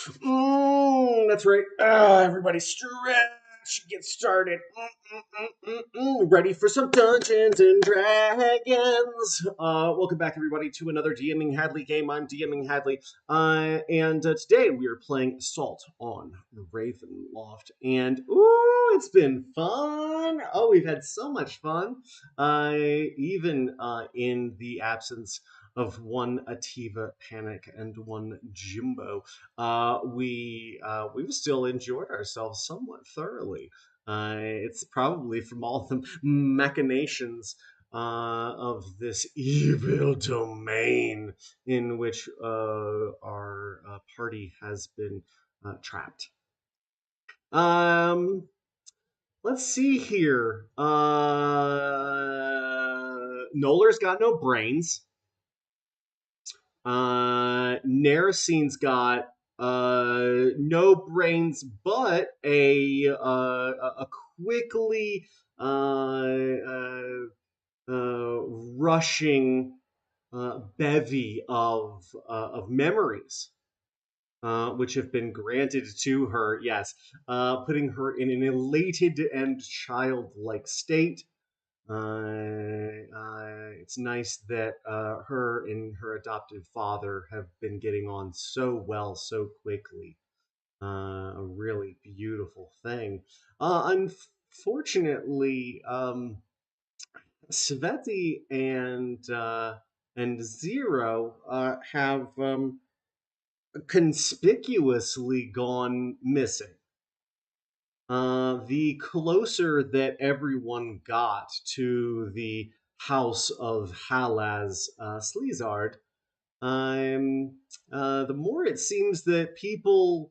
That's right. Everybody stretch. Get started. Ready for some Dungeons and Dragons. Welcome back, everybody, to another DMing Hadley game. I'm DMing Hadley. And today we are playing Assault on Ravenloft. And, it's been fun. Oh, we've had so much fun. Even in the absence of one Ativa Panic and one Jimbo, we've still enjoyed ourselves somewhat thoroughly. It's probably from all the machinations of this evil domain in which our party has been trapped. Um, let's see here. Nolar's got no brains. Naracine's got no brains, but a quickly rushing bevy of memories, which have been granted to her. Yes, putting her in an elated and childlike state. It's nice that her and her adoptive father have been getting on so well so quickly. A really beautiful thing. Unfortunately, Sveti and Zero have conspicuously gone missing. The closer that everyone got to the house of Halaz Sleazard, the more it seems that people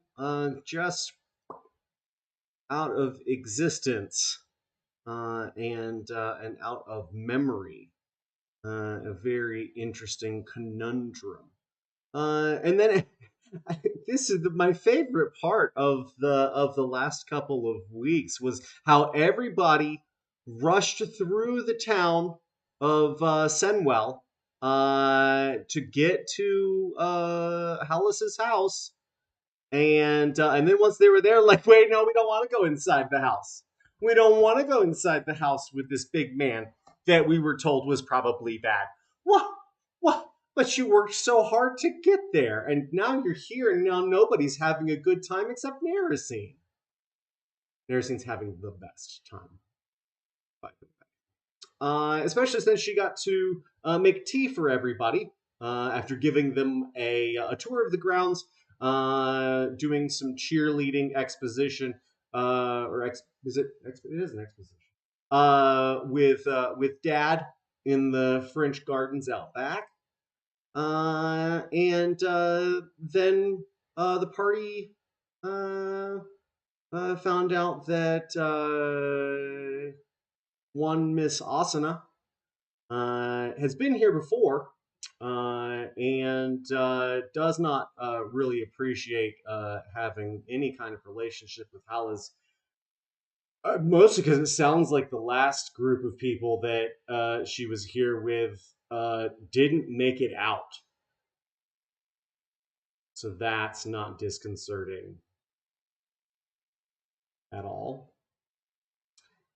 just out of existence and out of memory. A very interesting conundrum. And then this is my favorite part of the last couple of weeks was how everybody rushed through the town of Senwell to get to Hallis's house, and then once they were there, like, wait, no, we don't want to go inside the house. We don't want to go inside the house with this big man that we were told was probably bad. What? What? But you worked so hard to get there, and now you're here, and now nobody's having a good time except Naracine. Naracine's having the best time, by the way. Especially since she got to make tea for everybody after giving them a tour of the grounds, doing some cheerleading exposition, is it? It is an exposition. With Dad in the French gardens out back, and then the party found out that one Miss Asana has been here before and does not really appreciate having any kind of relationship with Hallis. Mostly because it sounds like the last group of people that she was here with didn't make it out. So that's not disconcerting at all.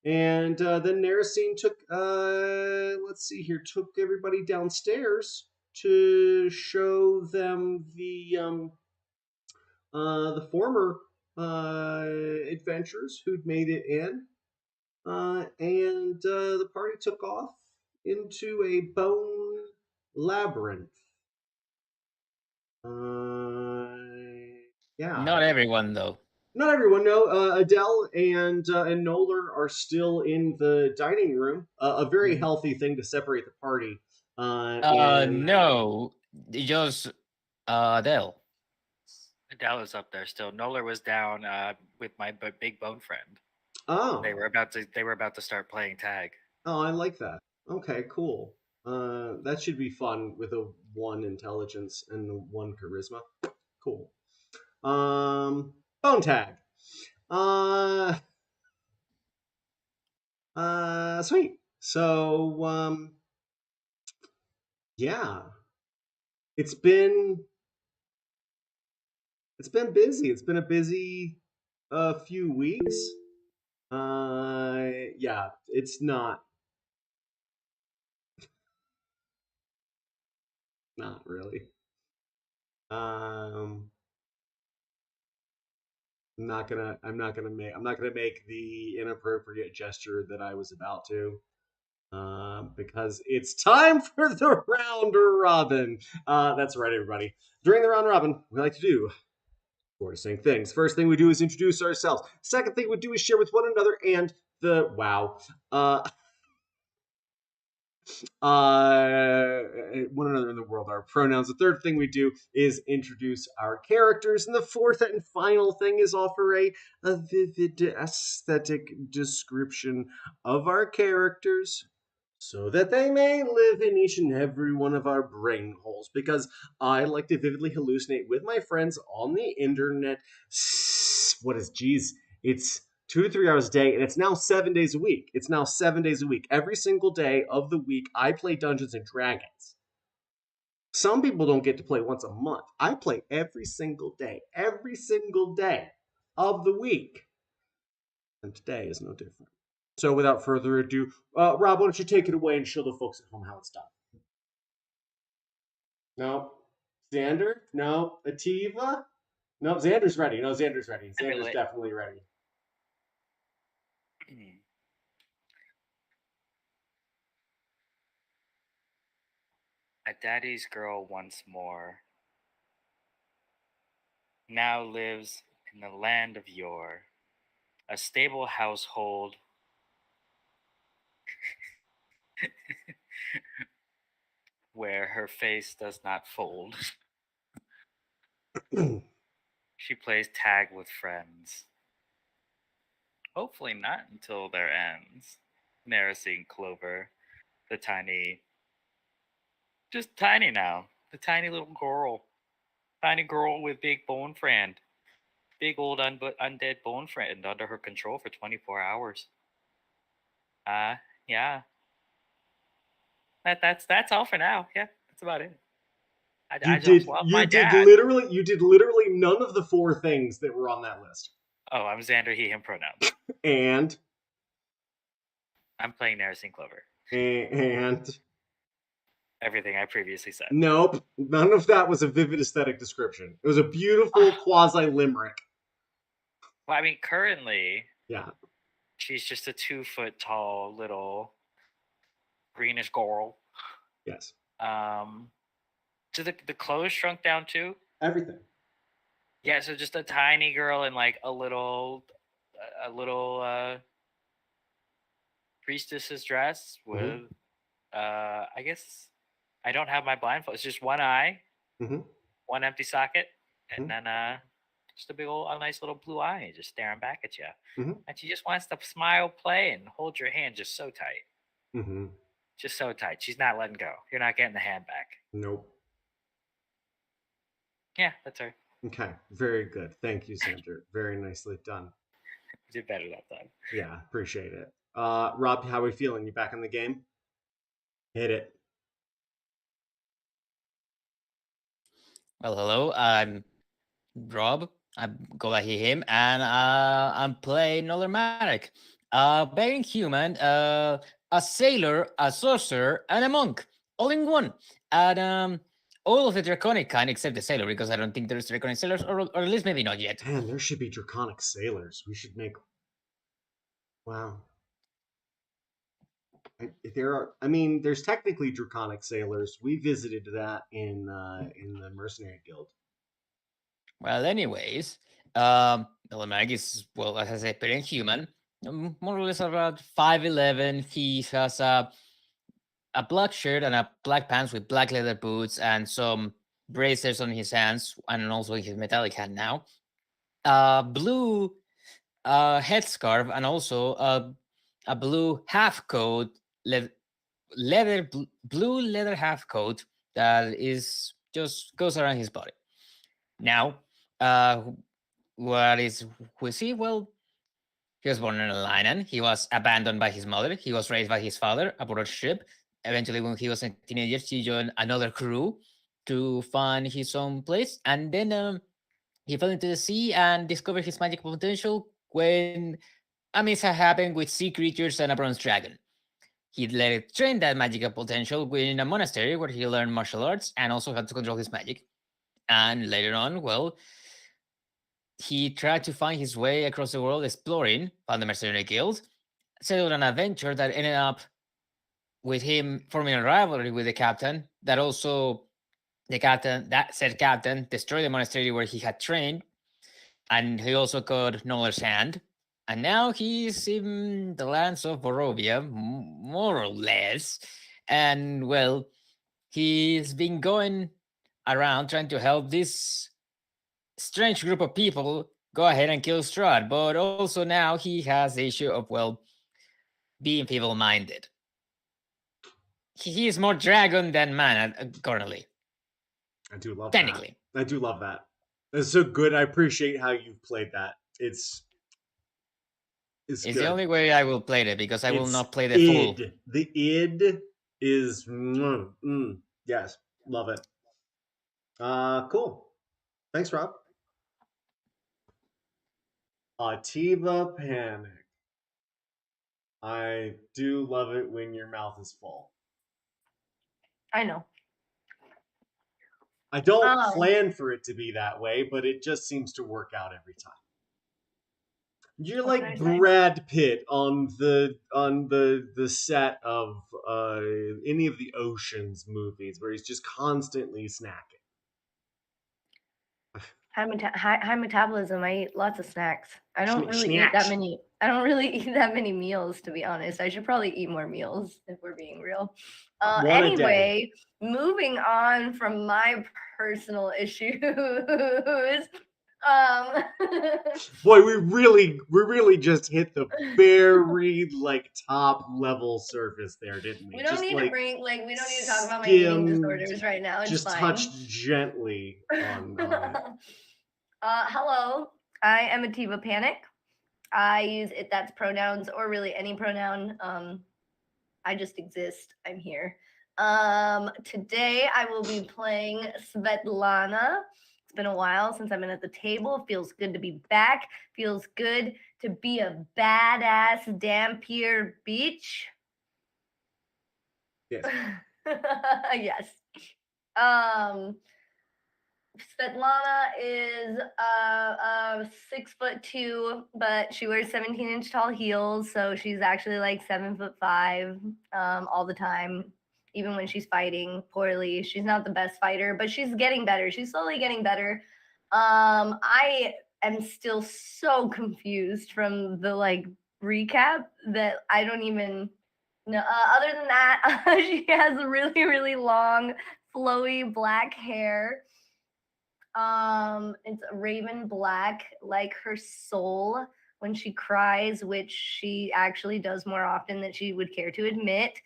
And then Naracine took, let's see here, took everybody downstairs to show them the former adventurers who'd made it in, and the party took off into a bone labyrinth. Yeah. Not everyone, though. Not everyone. No, Adele and Nolar are still in the dining room. A very Mm. healthy thing to separate the party. And No, just Adele. Adele is up there still. Nola was down with my big bone friend. They oh, were about to start playing tag. oh, I like that. Okay, cool. That should be fun with a one intelligence and the one charisma. Cool. Phone tag. Uh, sweet. So, yeah, it's been It's been busy. It's been a busy few weeks. Yeah, it's not really. Um, I'm not gonna make the inappropriate gesture that I was about to. Because it's time for the round robin. That's right, everybody. During the round robin, we like to do four distinct things. First thing we do is introduce ourselves. Second thing we do is share with one another and the wow. Uh, one another in the world, our pronouns. The third thing we do is introduce our characters. And the fourth and final thing is offer a vivid aesthetic description of our characters so that they may live in each and every one of our brain holes. Because I like to vividly hallucinate with my friends on the internet. What is, geez, it's 2 to 3 hours a day, and it's now 7 days a week. It's now 7 days a week. Every single day of the week, I play Dungeons and Dragons. Some people don't get to play once a month. I play every single day of the week. And today is no different. So without further ado, Rob, why don't you take it away and show the folks at home how it's done? No. Xander? No. Ativa? No, Xander's ready. No, Xander's ready. Xander's definitely ready. A daddy's girl once more now lives in the land of yore, a stable household where her face does not fold. She plays tag with friends. Hopefully not until their ends. Narrowing Clover, the tiny, just tiny now, the tiny little girl. Tiny girl with big bone friend. Big old undead bone friend under her control for 24 hours. Yeah. That's all for now. Yeah, that's about it. I just love my dad. You did literally none of the four things that were on that list. Oh, I'm Xander, he, him pronouns. And I'm playing Narrowing Clover. And everything I previously said. Nope, none of that was a vivid aesthetic description. It was a beautiful quasi limerick. Well, I mean, currently, yeah, she's just a 2 foot tall little greenish girl. Yes. So the clothes shrunk down too? Everything. Yeah, so just a tiny girl in like a little priestess's dress with I guess I don't have my blindfold. It's just one eye, one empty socket, and then just a nice little blue eye just staring back at you. And she just wants to smile, play, and hold your hand just so tight. Just so tight. She's not letting go. You're not getting the hand back. Nope. Yeah, that's her. Okay, very good. Thank you, Xander. Very nicely done. You did better that time. Yeah, appreciate it. Rob, how are we feeling? You back in the game? Hit it. Well, hello. I'm Rob. I go by he, him, and I'm playing another Marek. Being human, a sailor, a sorcerer, and a monk, all in one. And all of the draconic kind, except the sailor, because I don't think there's draconic sailors, or at least maybe not yet. Man, there should be draconic sailors. We should make. Wow. There are. I mean, there's technically draconic sailors. We visited that in the Mercenary Guild. Well, anyways, Mag is, well, as I said, pretty human, more or less about 5'11". He has a black shirt and a black pants with black leather boots and some bracers on his hands and also his metallic hat now. Blue headscarf and also a blue half coat, blue leather half coat that is just goes around his body. Now, what is who is he? Well, he was born in a Lion. He was abandoned by his mother. He was raised by his father aboard ship. Eventually, when he was a teenager, he joined another crew to find his own place. And then He fell into the sea and discovered his magical potential when a mishap happened with sea creatures and a bronze dragon. He later trained that magical potential in a monastery where he learned martial arts and also had to control his magic. And later on, well, he tried to find his way across the world exploring, found the Mercenary Guild, settled an adventure that ended up with him forming a rivalry with the captain. That also, the captain, that said captain, destroyed the monastery where he had trained, and he also caught Noller's hand. And now he's in the lands of Borovia, more or less. And well, he's been going around trying to help this strange group of people go ahead and kill Strahd. But also now he has the issue of, well, being feeble minded. He is more dragon than man currently. I do love Technically. that. I do love that. It's so good. I appreciate how you've played that. It's It's good. the only way I will play it because I will not play the id. full. The id is yes, love it. Cool. Thanks, Rob. Ativa Panic. I do love it when your mouth is full. I know. I don't plan for it to be that way, but it just seems to work out every time. You're like Brad Pitt on the set of any of the Ocean's movies where he's just constantly snacking. High metabolism. I eat lots of snacks. I don't really eat that many. I don't really eat that many meals, to be honest. I should probably eat more meals if we're being real. Anyway, moving on from my personal issues. Boy, we really just hit the very like top level surface there, didn't we? We don't just, need like, to bring like we don't need to talk about my eating disorders right now. It's just fine. touched gently on it. Hello, I am Ativa Panic. I use it that's pronouns or really any pronoun. I just exist. I'm here. Today I will be playing Svetlana. It's been a while since I've been at the table. Feels good to be back. Feels good to be a badass Dampier Beach. Yes. Yes. Svetlana is 6'2", but she wears 17-inch tall heels, so she's actually like 7'5" all the time. Even when she's fighting poorly, she's not the best fighter, but she's getting better. She's slowly getting better. I am still so confused from the like recap that I don't even know. Other than that, she has really, really long, flowy black hair. It's raven black, like her soul when she cries, which she actually does more often than she would care to admit.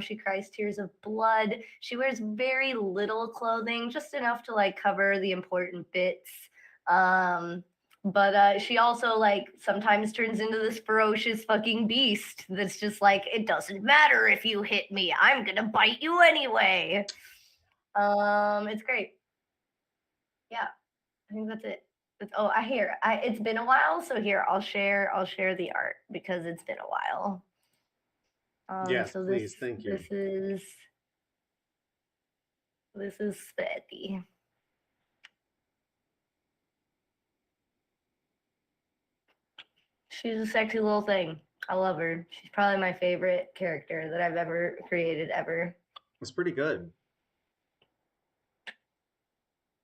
She cries tears of blood. She wears very little clothing, just enough to like cover the important bits. But she also like sometimes turns into this ferocious fucking beast that's just like, it doesn't matter if you hit me, I'm gonna bite you anyway. It's great. Yeah, I think that's it. It's been a while, so here I'll share the art because it's been a while. Yes, so please, thank you. This is Sveti. She's a sexy little thing. I love her. She's probably my favorite character that I've ever created ever. It's pretty good.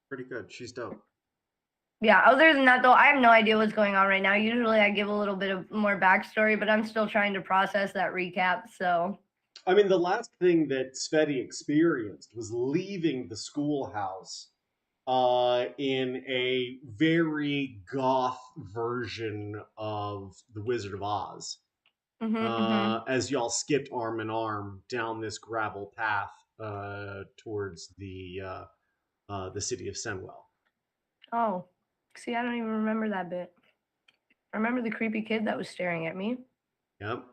Pretty good. She's dope. Yeah, other than that, though, I have no idea what's going on right now. Usually I give a little bit of more backstory, but I'm still trying to process that recap, so... I mean, the last thing that Sveti experienced was leaving the schoolhouse in a very goth version of The Wizard of Oz. As y'all skipped arm in arm down this gravel path towards the city of Senwell. Oh, see, I don't even remember that bit. I remember the creepy kid that was staring at me. Yep.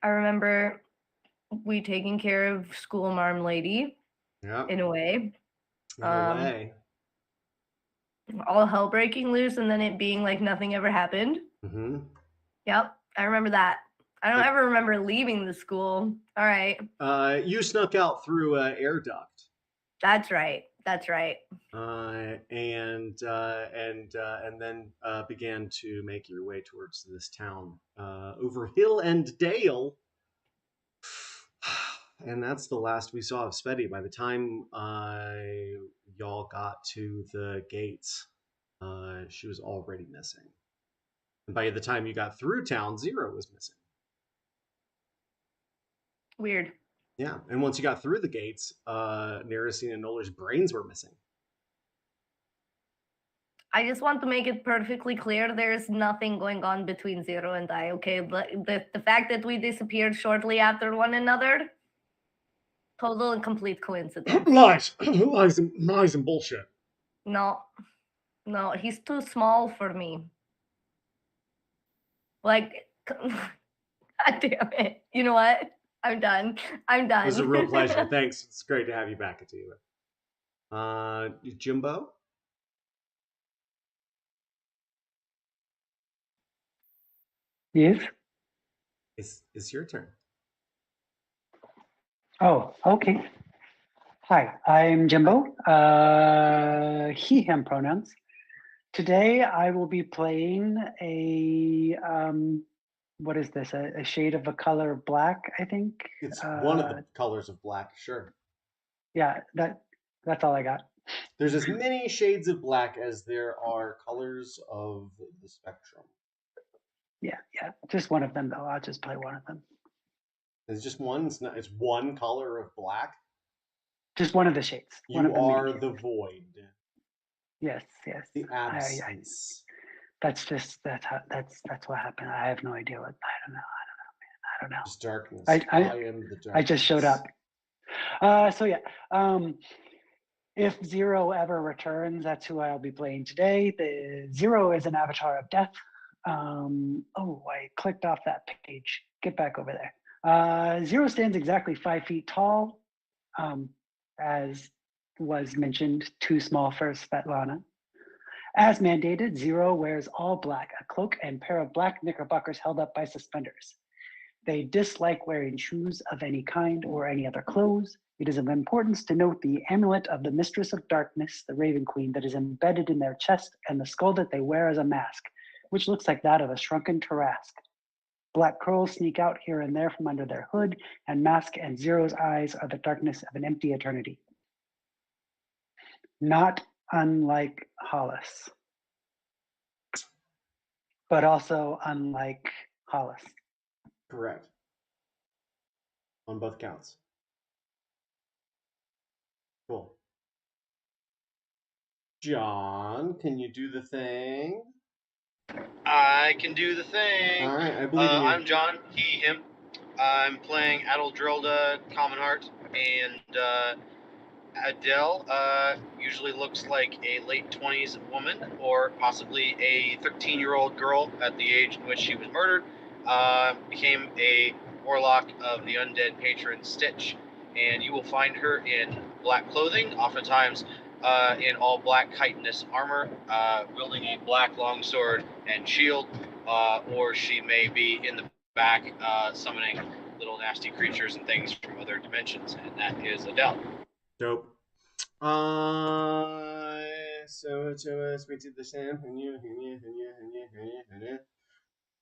I remember we taking care of school marm lady. Yep. In a way. In a way. all hell breaking loose and then it being like nothing ever happened. Mm-hmm. Yep, I remember that. I don't ever remember leaving the school. All right. You snuck out through an air duct. That's right. That's right. And then began to make your way towards this town over hill and dale. And that's the last we saw of Spetty. By the time y'all got to the gates, she was already missing. And by the time you got through town, Zero was missing. Weird. Yeah, and once you got through the gates, Nerysine and Nolar's brains were missing. I just want to make it perfectly clear there's nothing going on between Zero and I, okay? But the fact that we disappeared shortly after one another, total and complete coincidence. Lies! Lies and bullshit. No, he's too small for me. Like, God damn it. You know what? I'm done. It was a real pleasure. Thanks. It's great to have you back, Atiwa. Jimbo? Yes. It's your turn. Oh, okay. Hi, I'm Jimbo. He, him pronouns. Today I will be playing a what is this? A shade of a color of black, I think. It's one of the colors of black, sure. Yeah, that's all I got. There's as many shades of black as there are colors of the spectrum. Yeah, just one of them though. I'll just play one of them. It's just one. It's one color of black. Just one of the shades. You are the void. Yes. The absence. That's what happened. I have no idea what. I don't know, man. I don't know. Just darkness. I am the darkness. I just showed up. So yeah. If Zero ever returns, that's who I'll be playing today. The Zero is an avatar of death. Oh, I clicked off that page. Get back over there. Zero stands exactly 5 feet tall, as was mentioned, too small for Svetlana. As mandated, Zero wears all black, a cloak and pair of black knickerbockers held up by suspenders. They dislike wearing shoes of any kind or any other clothes. It is of importance to note the amulet of the Mistress of Darkness, the Raven Queen, that is embedded in their chest, and the skull that they wear as a mask, which looks like that of a shrunken Tarrasque. Black curls sneak out here and there from under their hood, and mask and Zero's eyes are the darkness of an empty eternity. Not unlike Hollis, but also unlike Hollis. Correct. On both counts. Cool. John, can you do the thing? I can do the thing. All right, I believe in you. I'm John, he, him. I'm playing Adeldrilda, Common Heart, and Adele usually looks like a late 20s woman or possibly a 13-year-old girl at the age in which she was murdered. Became a warlock of the undead patron Stitch, and you will find her in black clothing, oftentimes in all black chitinous armor, wielding a black longsword and shield, or she may be in the back summoning little nasty creatures and things from other dimensions, and that is Adele. Dope. So we did the same.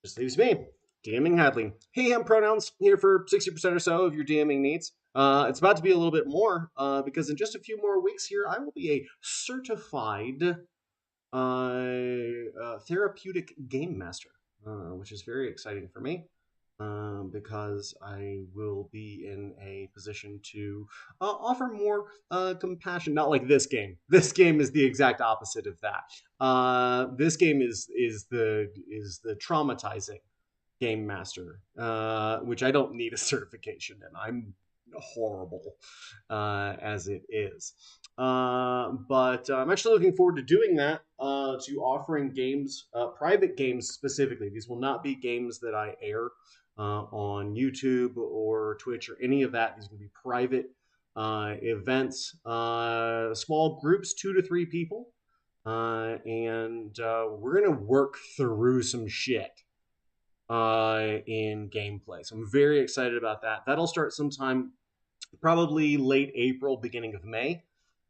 Just leaves me. DMing Hadley. Hey, I'm pronouns here for 60% or so of your DMing needs. It's about to be a little bit more because in just a few more weeks here, I will be a certified therapeutic game master, which is very exciting for me. Because I will be in a position to offer more compassion. Not like this game. This game is the exact opposite of that. This game is the traumatizing game master, which I don't need a certification in. I'm horrible as it is. But I'm actually looking forward to doing that, to offering games, private games specifically. These will not be games that I air on YouTube or Twitch or any of that. These will be private events, small groups, 2 to 3 people, and we're gonna work through some shit in gameplay. So I'm very excited about that. That'll start sometime probably late April, beginning of May.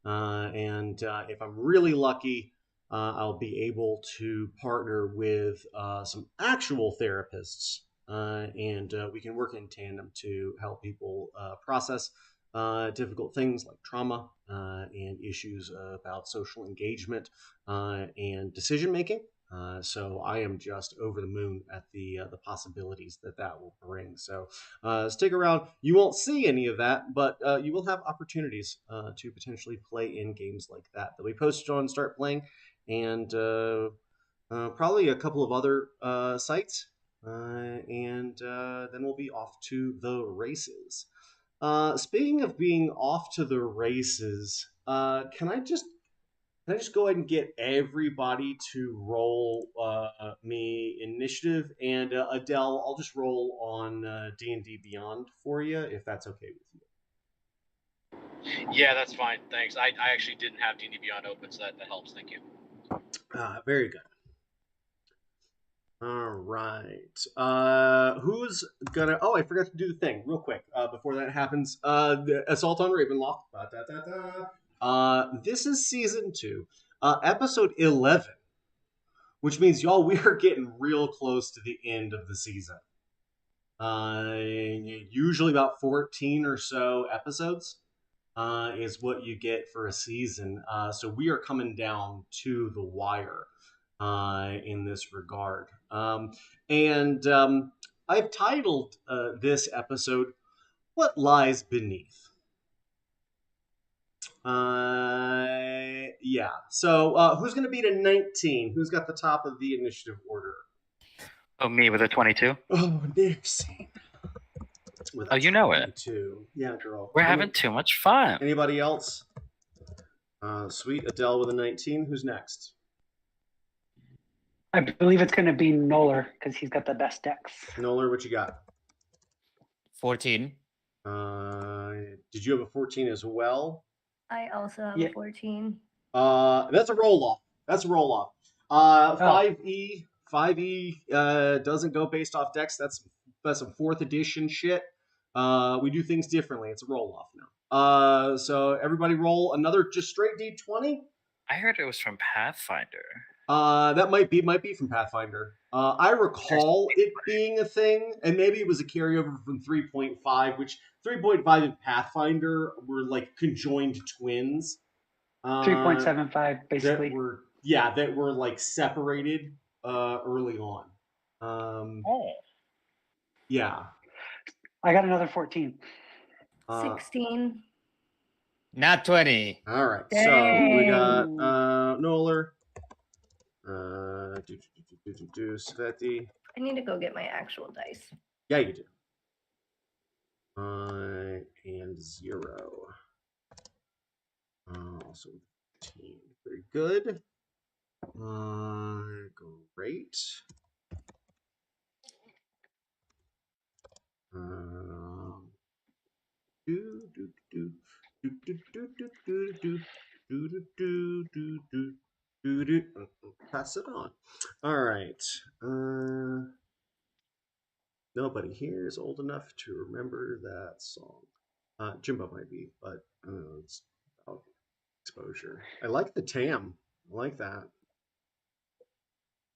And if I'm really lucky, I'll be able to partner with some actual therapists, and we can work in tandem to help people process difficult things like trauma and issues about social engagement and decision making. So I am just over the moon at the possibilities that will bring. So stick around. You won't see any of that, but you will have opportunities to potentially play in games like that we posted on Start Playing, and probably a couple of other sites. And then we'll be off to the races. Speaking of being off to the races, can I just go ahead and get everybody to roll me initiative, and Adele, I'll just roll on D&D Beyond for you if that's okay with you. Yeah, that's fine. Thanks. I actually didn't have D&D Beyond open, so that helps. Thank you. Very good. All right. Who's gonna? Oh, I forgot to do the thing real quick before that happens. The Assault on Ravenloft. This is season 2, episode 11, which means y'all we are getting real close to the end of the season. Usually about 14 or so episodes is what you get for a season. So we are coming down to the wire in this regard. And I've titled this episode, What Lies Beneath? Yeah. So who's going to beat a 19? Who's got the top of the initiative order? Oh, me with a 22. Oh, Nixie. Oh, you know it. Yeah, girl. We're having too much fun. Anybody else? Sweet. Adele with a 19. Who's next? I believe it's going to be Noller because he's got the best decks. Noller, what you got? 14. Did you have a 14 as well? I also have Yeah. a 14. That's a roll off. 5e doesn't go based off decks. That's some 4th edition shit. We do things differently. It's a roll off now. So everybody roll another just straight D20. I heard it was from Pathfinder. That might be from Pathfinder. I recall it being a thing, and maybe it was a carryover from 3.5, which 3.5 and Pathfinder were like conjoined twins. 3.75 basically. That were like separated early on. Yeah. I got another 14. 16. Not 20. All right. Dang. So we got Noller. Sveti. I need to go get my actual dice. Yeah, you do. And 0. Also 15. Very good. Great. Pass it on. All right. Nobody here is old enough to remember that song. Jimbo might be, but it's about exposure. I like the tam. I like that.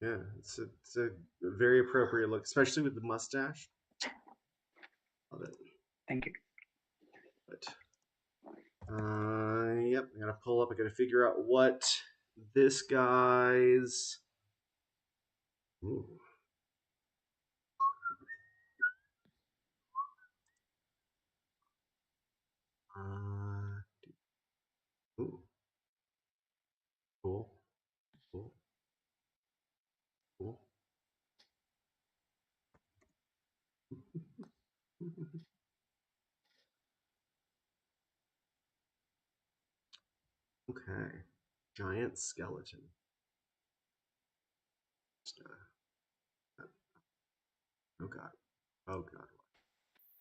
Yeah, it's a very appropriate look, especially with the mustache. Love it. Thank you. But yep, I gotta pull up. I gotta figure out what this guy's. Ooh. Ooh. Cool. Cool. Cool. Okay. Giant skeleton. Oh god. Oh god.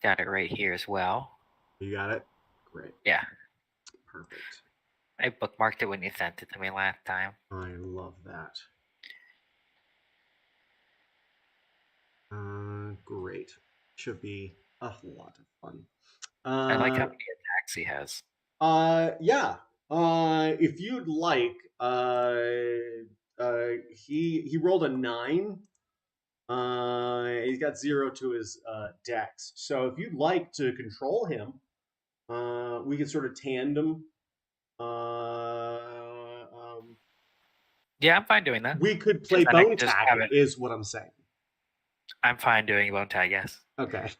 Got it right here as well. You got it? Great. Yeah. Perfect. I bookmarked it when you sent it to me last time. I love that. Great. Should be a lot of fun. I like how many attacks he has. Yeah. If you'd like, he rolled a 9. He's got 0 to his dex. So if you'd like to control him, we could sort of tandem. Yeah, I'm fine doing that. We could play bone tag, is what I'm saying. I'm fine doing bone tag, yes. Okay.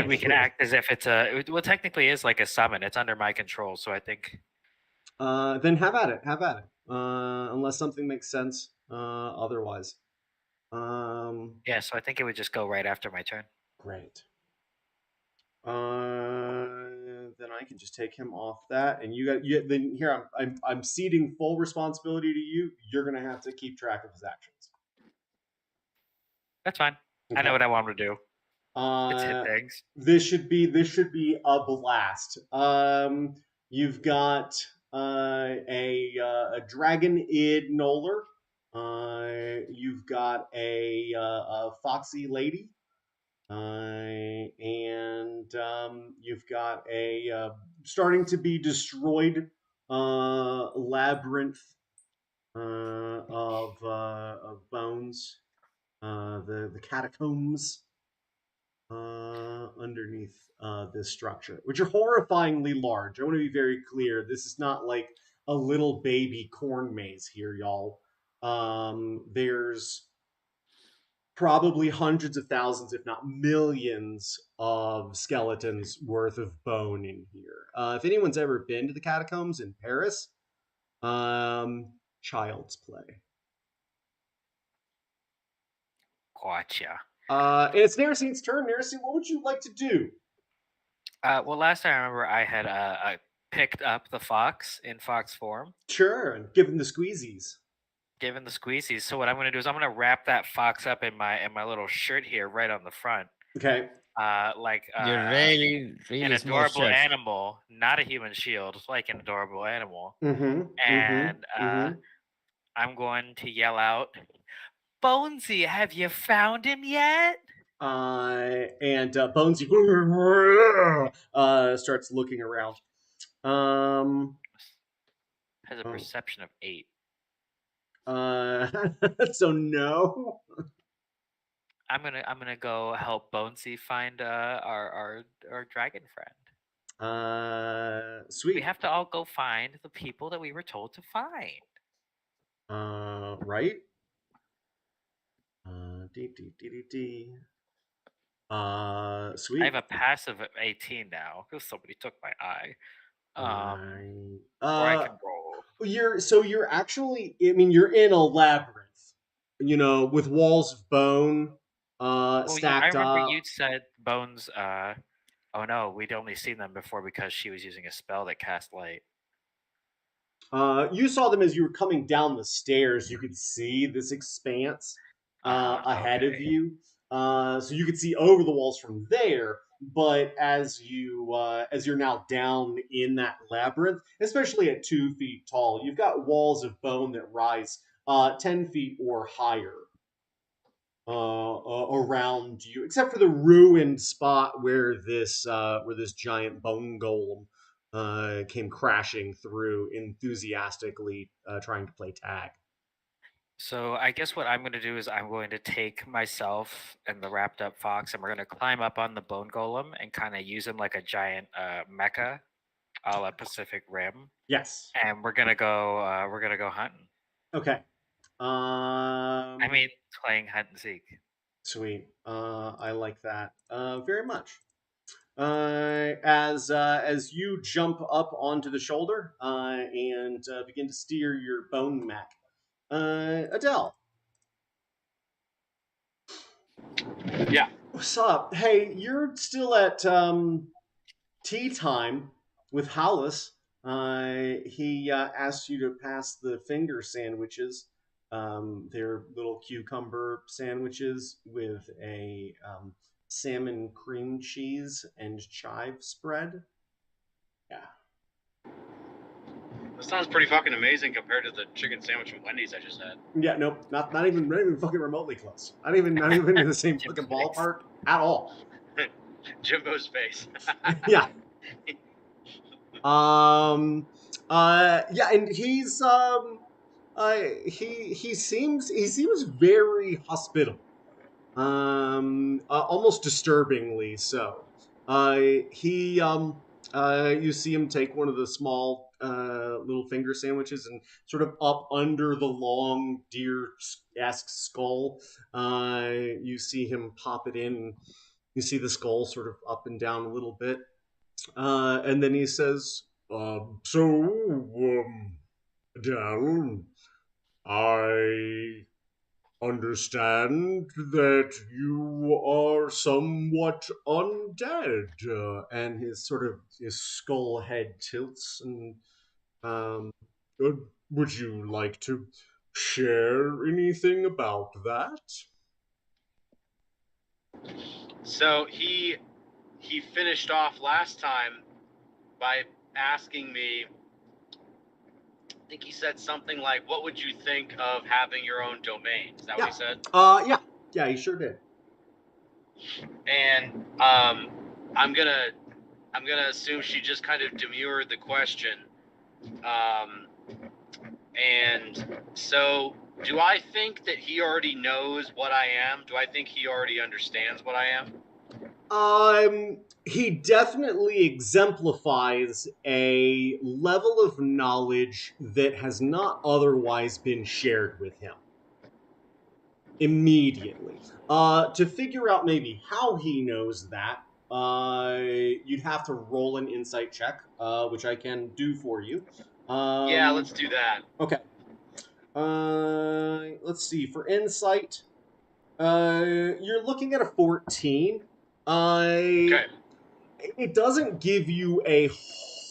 We can act as if it's well, technically is like a summon. It's under my control, so I think. Then have at it. Have at it. Unless something makes sense otherwise. Yeah, so I think it would just go right after my turn. Great. Then I can just take him off that, and then here I'm ceding full responsibility to you. You're gonna have to keep track of his actions. That's fine. Okay. I know what I want him to do. It's hit things. This should be a blast. You've got a dragon id Noller. You've got a foxy lady. And you've got a starting to be destroyed labyrinth of bones, the catacombs underneath this structure, which are horrifyingly large. I want to be very clear. This is not like a little baby corn maze here, y'all. There's probably hundreds of thousands, if not millions, of skeletons worth of bone in here. If anyone's ever been to the catacombs in Paris, child's play. Gotcha. And it's Narasim's turn. Narasim, what would you like to do? Well, last time I remember I had picked up the fox in fox form. Sure, and give him the squeezies. Given the squeezies. So what I'm going to do is I'm going to wrap that fox up in my little shirt here, right on the front. Okay. You're really an adorable animal, not a human shield, like an adorable animal. And I'm going to yell out, "Bonesy, have you found him yet?" And Bonesy starts looking around. Has a perception of 8. So no. I'm gonna go help Bonesy find our dragon friend. Sweet. We have to all go find the people that we were told to find. Right. Sweet. I have a passive of 18 now because somebody took my eye. Or I can roll. You're actually, I mean, you're in a labyrinth, with walls of bone stacked I remember up. you said bones. Oh no, we'd only seen them before because she was using a spell that cast light. You saw them as you were coming down the stairs. You could see this expanse ahead of you, so you could see over the walls from there. But as you're now down in that labyrinth, especially at 2 feet tall, you've got walls of bone that rise 10 feet or higher around you, except for the ruined spot where this giant bone golem came crashing through, enthusiastically trying to play tag. So I guess what I'm going to do is I'm going to take myself and the wrapped up fox, and we're going to climb up on the bone golem and kind of use him like a giant mecha, a la Pacific Rim. Yes. And we're gonna go hunting. Okay. I mean, playing hide and seek. Sweet. I like that very much. As you jump up onto the shoulder and begin to steer your bone mech, Adele. Yeah. What's up? Hey, you're still at tea time with Hollis. He asked you to pass the finger sandwiches. They're little cucumber sandwiches with a salmon cream cheese and chive spread. Yeah. That sounds pretty fucking amazing compared to the chicken sandwich from Wendy's I just had. Yeah, nope, not even fucking remotely close. Not even in the same fucking ballpark at all. Jimbo's face. Yeah. Yeah, and he seems very hospitable. Almost disturbingly so. He You see him take one of the small little finger sandwiches and sort of up under the long deer-esque skull. You see him pop it in. You see the skull sort of up and down a little bit, and then he says, "Dal, I understand that you are somewhat undead." And his skull head tilts. And um, uh, would you like to share anything about that? So he finished off last time by asking me, I think he said something like, "What would you think of having your own domain?" Is that what he said? Yeah, he sure did. And I'm gonna assume she just kind of demurred the question. And so, do I think that he already knows what I am? Do I think he already understands what I am? He definitely exemplifies a level of knowledge that has not otherwise been shared with him immediately. To figure out maybe how he knows that, you'd have to roll an insight check, which I can do for you. Yeah, let's do that. Okay. Let's see. For insight, you're looking at a 14. Okay. It doesn't give you a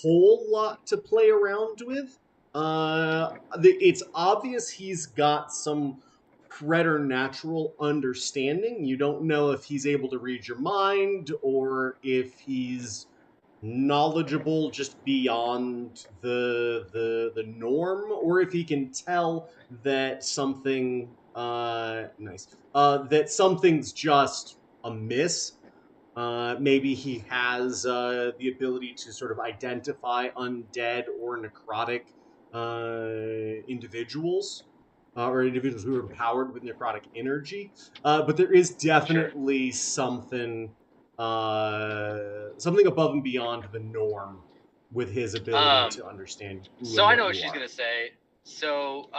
whole lot to play around with. It's obvious he's got some preternatural understanding. You don't know if he's able to read your mind or if he's knowledgeable just beyond the norm, or if he can tell that something's just amiss. Maybe he has the ability to sort of identify undead or necrotic individuals, or individuals who are empowered with necrotic energy. But there is definitely something above and beyond the norm with his ability to understand who So and I what know what you she's are. gonna say. So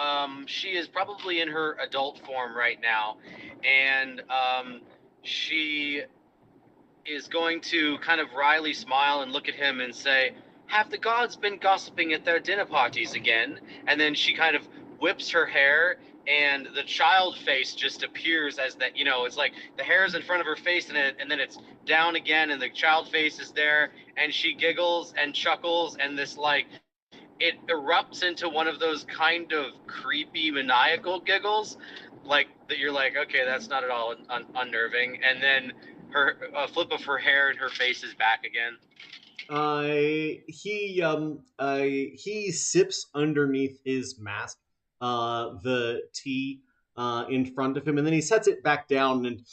she is probably in her adult form right now, and she is going to kind of wryly smile and look at him and say, "Have the gods been gossiping at their dinner parties again?" And then she kind of whips her hair, and the child face just appears as that, it's like the hair is in front of her face, and then it's down again, and the child face is there, and she giggles and chuckles, and this, like, it erupts into one of those kind of creepy maniacal giggles, like that you're like, okay, that's not at all unnerving, and then a flip of her hair and her face is back again. He sips underneath his mask the tea in front of him, and then he sets it back down, and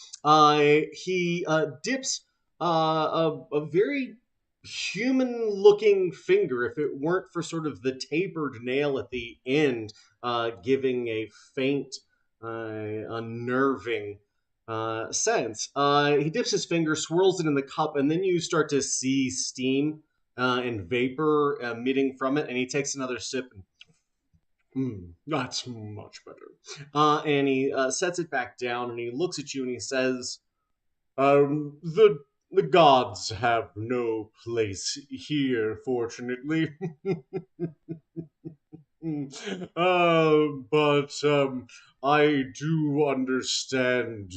he dips a very human-looking finger, if it weren't for sort of the tapered nail at the end, giving a faint, unnerving sense. He dips his finger, swirls it in the cup, and then you start to see steam and vapor emitting from it. And he takes another sip, and that's much better. And he sets it back down, and he looks at you, and he says, "The gods have no place here, fortunately." But I do understand.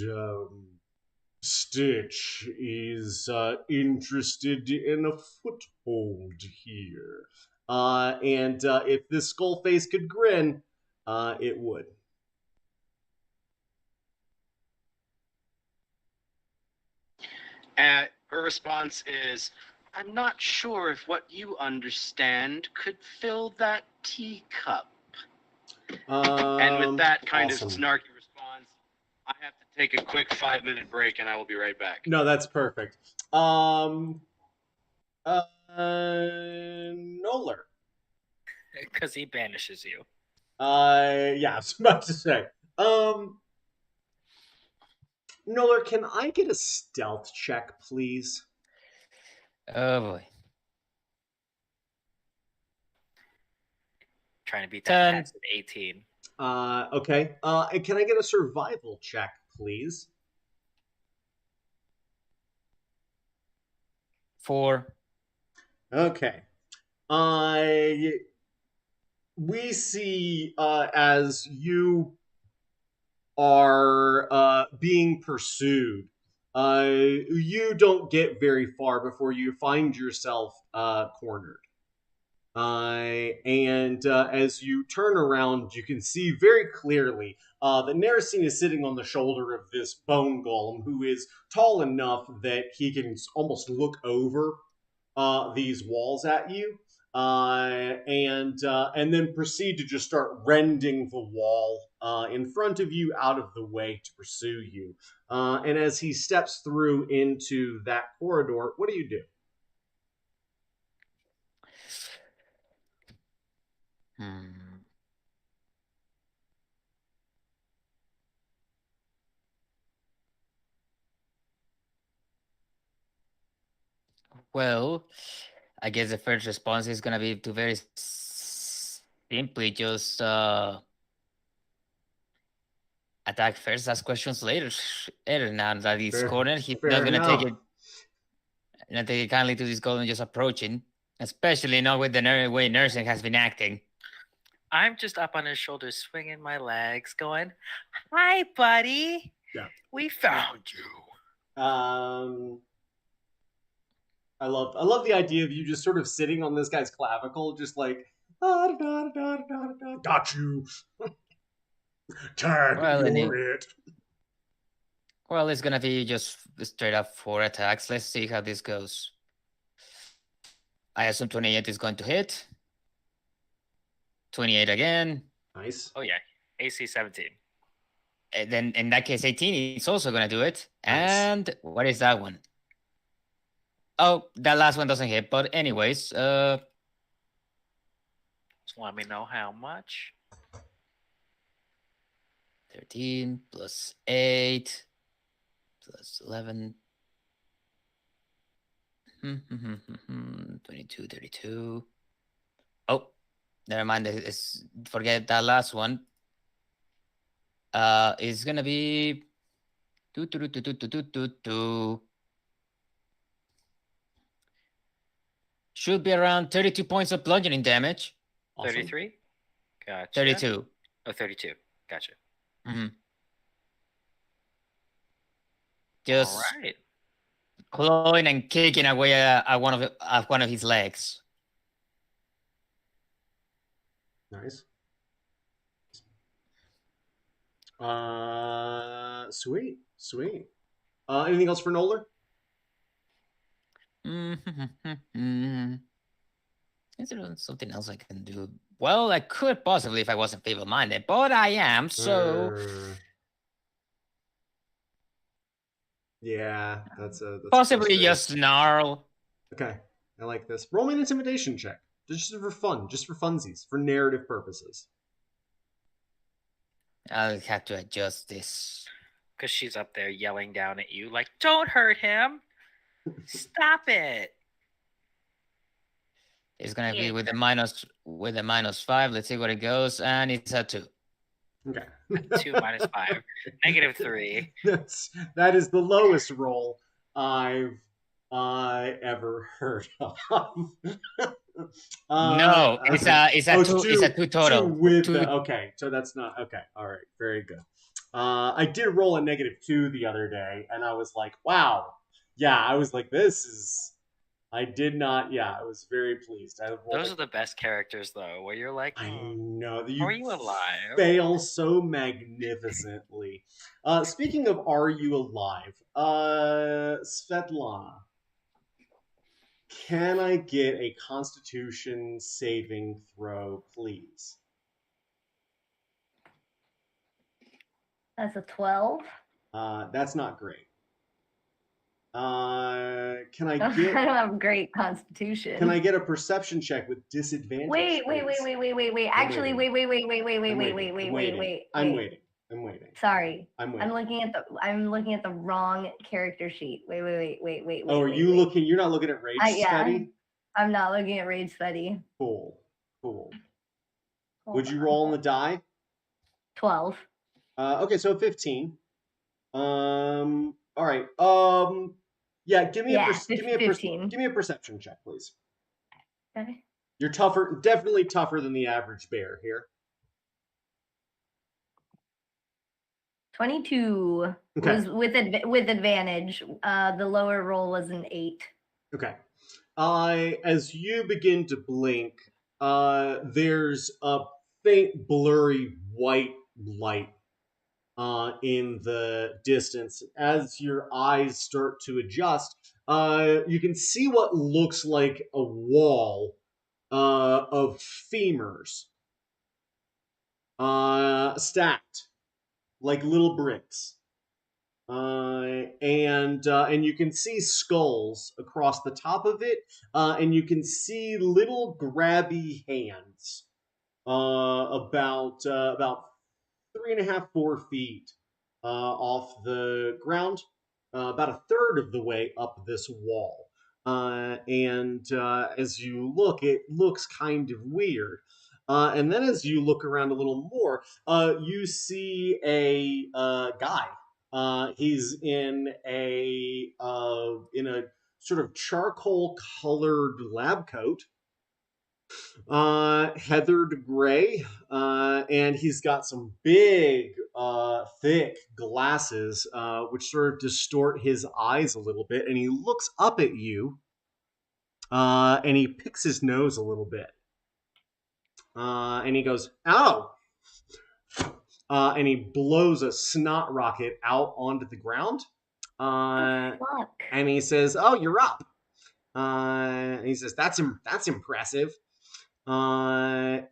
Stitch is interested in a foothold here. And if this skull face could grin, it would. And her response is, I'm not sure if what you understand could fill that teacup. And with that kind awesome. of snarky response, I have to take a quick 5-minute break, and I will be right back. No, that's perfect. Noller. Because he banishes you. Yeah, I was about to say. Noller, can I get a stealth check, please? Oh boy. Trying to beat 10. that passive 18. Okay. And can I get a survival check, please? 4. Okay. We see as you are being pursued, you don't get very far before you find yourself cornered. And as you turn around, you can see very clearly that Narasine is sitting on the shoulder of this bone golem who is tall enough that he can almost look over these walls at you, and then proceed to just start rending the wall in front of you out of the way to pursue you. And as he steps through into that corridor, what do you do? Well, I guess the first response is gonna be to very simply just attack first, ask questions later. Now that he's cornered, he's not gonna take it kindly to this golem just approaching, especially not with the way nursing has been acting. I'm just up on his shoulders, swinging my legs, going, "Hi, buddy. Yeah. We found you." I love the idea of you just sort of sitting on this guy's clavicle, just like got you. Tag, you're it. Well, it's gonna be just straight up 4 attacks. Let's see how this goes. I assume 28 is going to hit. 28 again. Nice. Oh yeah, AC 17. And then in that case, 18 is also gonna do it. Nice. And what is that one? Oh, that last one doesn't hit. But anyways, just let me know how much. 13 plus 8 plus 11. 22, 32. Oh, never mind. Forget that last one. It's gonna be should be around 32 points of bludgeoning damage. Awesome. 33? Gotcha. 32. Oh, 32. Gotcha. Just all right. clawing and kicking away at one of his legs. Nice. Sweet. Anything else for Noller? Is there something else I can do? Well, I could possibly if I wasn't feeble-minded, but I am, so... Yeah, that's possibly just snarl. Okay, I like this. Roll me an intimidation check. Just for fun, just for funsies, for narrative purposes. I'll have to adjust this. Because she's up there yelling down at you like, "Don't hurt him! Stop it!" It's gonna be with a -5. Let's see what it goes, and it's a 2. Okay. 2 minus 5. -3. That is the lowest roll I've ever heard of. No, it's a 2. It's a 2 total. Okay, so that's not okay. All right, very good. I did roll a -2 the other day, and I was like, wow. Yeah, I was like, this is. I did not. Yeah, I was very pleased. Those are the best characters, though, where you're like, I know that are you alive? Fail so magnificently. Speaking of, are you alive? Svetlana, Can I get a Constitution saving throw, please? That's a 12. That's not great. Can I I get don't have great constitution. Can I get a perception check with disadvantage? Wait. Actually, waiting. wait. I'm waiting. Sorry. I'm waiting. I'm looking at the wrong character sheet. Wait. Oh, are you looking? You're not looking at Rage Study? I'm not looking at Rage Study. Cool. Would you roll on the die? 12. Okay, so 15. All right. Yeah, give me a 15. give me a perception check, please. Okay. You're tougher, definitely tougher than the average bear here. 22 was with advantage. The lower roll was an 8. Okay. As you begin to blink, there's a faint, blurry white light in the distance. As your eyes start to adjust, you can see what looks like a wall of femurs stacked like little bricks. And you can see skulls across the top of it, and you can see little grabby hands about 3.5, 4 feet off the ground, about a third of the way up this wall. And as you look, it looks kind of weird. And then as you look around a little more, you see a guy. He's in a sort of charcoal colored lab coat, heathered gray, and he's got some big, thick glasses, which sort of distort his eyes a little bit. And he looks up at you, and he picks his nose a little bit, and he goes, "Ow!" And he blows a snot rocket out onto the ground. And he says, "Oh, you're up." And he says, "That's impressive." And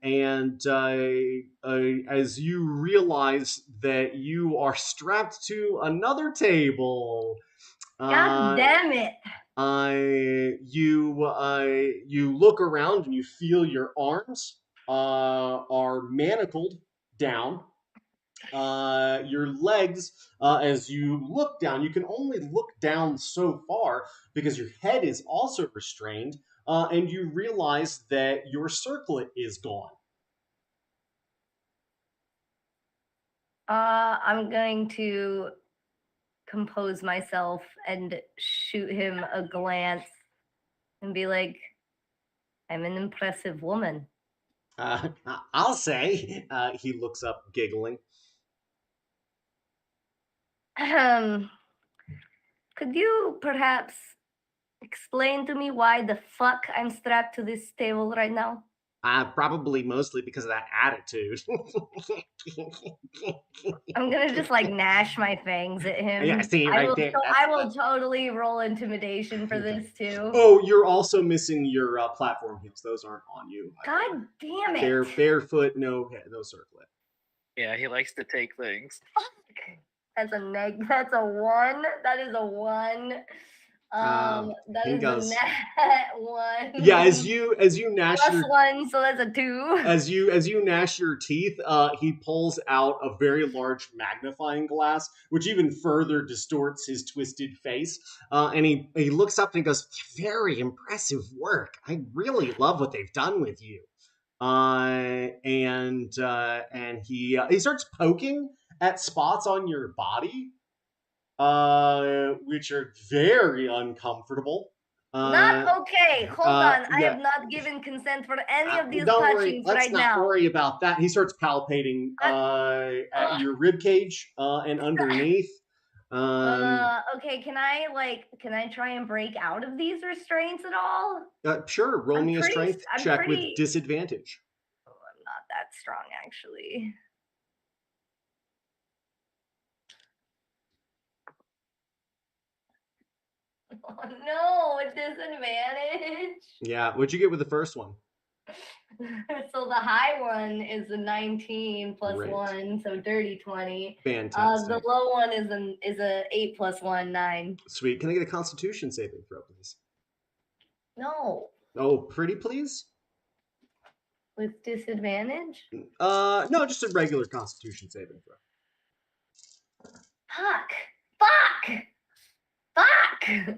as you realize that you are strapped to another table, God damn it! You look around and you feel your arms are manacled down. Your legs, as you look down, you can only look down so far because your head is also restrained, and you realize that your circlet is gone. I'm going to compose myself and shoot him a glance and be like, "I'm an impressive woman." I'll say. He looks up, giggling. Could you perhaps explain to me why the fuck I'm strapped to this table right now? Probably mostly because of that attitude. I'm gonna just like gnash my fangs at him. Yeah, see right there. I will totally roll intimidation for this too. Oh, you're also missing your platform heels. Those aren't on you. God damn it! They're barefoot, no circlet. Yeah, he likes to take things. Fuck. That's a 1. That is a 1. That is a net 1. Yeah, as you gnash plus 1, so that's a 2. As you gnash your teeth, he pulls out a very large magnifying glass, which even further distorts his twisted face. And he looks up and he goes, "Very impressive work. I really love what they've done with you." And he starts poking at spots on your body, which are very uncomfortable. Not okay. Hold on. I have not given consent for any of these touchings right now. Let's not worry about that. He starts palpating at your rib cage and underneath. Okay, can I try and break out of these restraints at all? Sure. Roll me a strength check with disadvantage. Oh, I'm not that strong, actually. Oh no, a disadvantage. Yeah, what'd you get with the first one? So the high one is a 19 plus Great. 1, so dirty 20. Fantastic. The low one is a 8 plus 1, 9. Sweet. Can I get a Constitution saving throw, please? No, Oh, pretty please? with disadvantage. No, just a regular Constitution saving throw. Fuck!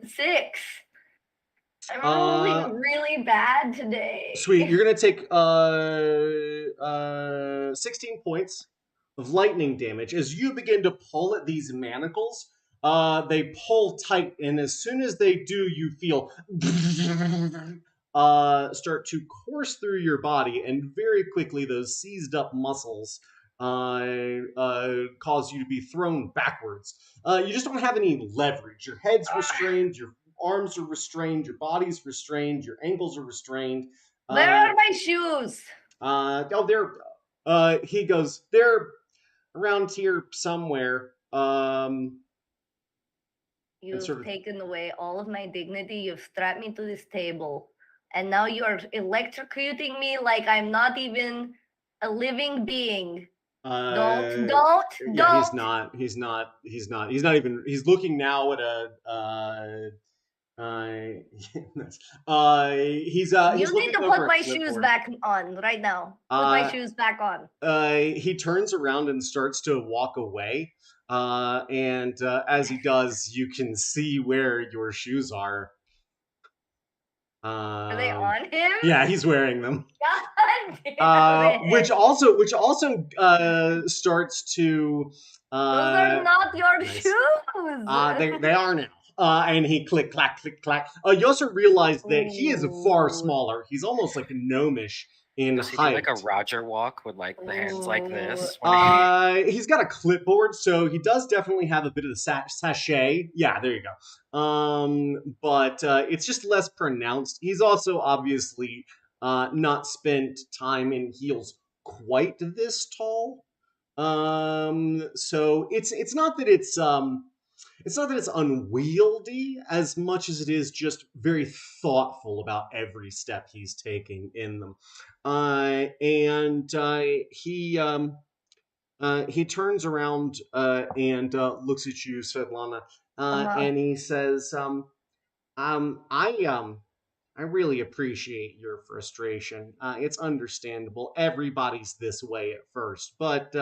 6. I'm rolling really bad today. Sweet. You're gonna take 16 points of lightning damage as you begin to pull at these manacles. They pull tight, and as soon as they do, you feel start to course through your body, and very quickly those seized up muscles cause you to be thrown backwards. You just don't have any leverage. Your head's restrained, your arms are restrained, your body's restrained, your ankles are restrained. Where are my shoes? He goes, they're around here somewhere. You've taken away all of my dignity. You've strapped me to this table. And now you are electrocuting me like I'm not even a living being. Don't. Yeah, he's not even, he's looking now at he's you need to put my shoes back on right now. Put my shoes back on. He turns around and starts to walk away. And as he does, you can see where your shoes are. Are they on him? Yeah, he's wearing them. God damn it. Which also starts to. Those are not your nice. shoes. They are now. And he click clack click clack. You also realize that he is far smaller. He's almost like gnomish in Does he height. do like a Roger walk with like the hands like this? He's got a clipboard, so he does definitely have a bit of the sachet. Yeah, there you go. But it's just less pronounced. He's also obviously not spent time in heels quite this tall. So it's not that it's not that it's unwieldy as much as it is just very thoughtful about every step he's taking in them. And he turns around and looks at you, Svetlana, and he says, I really appreciate your frustration. It's understandable. Everybody's this way at first, but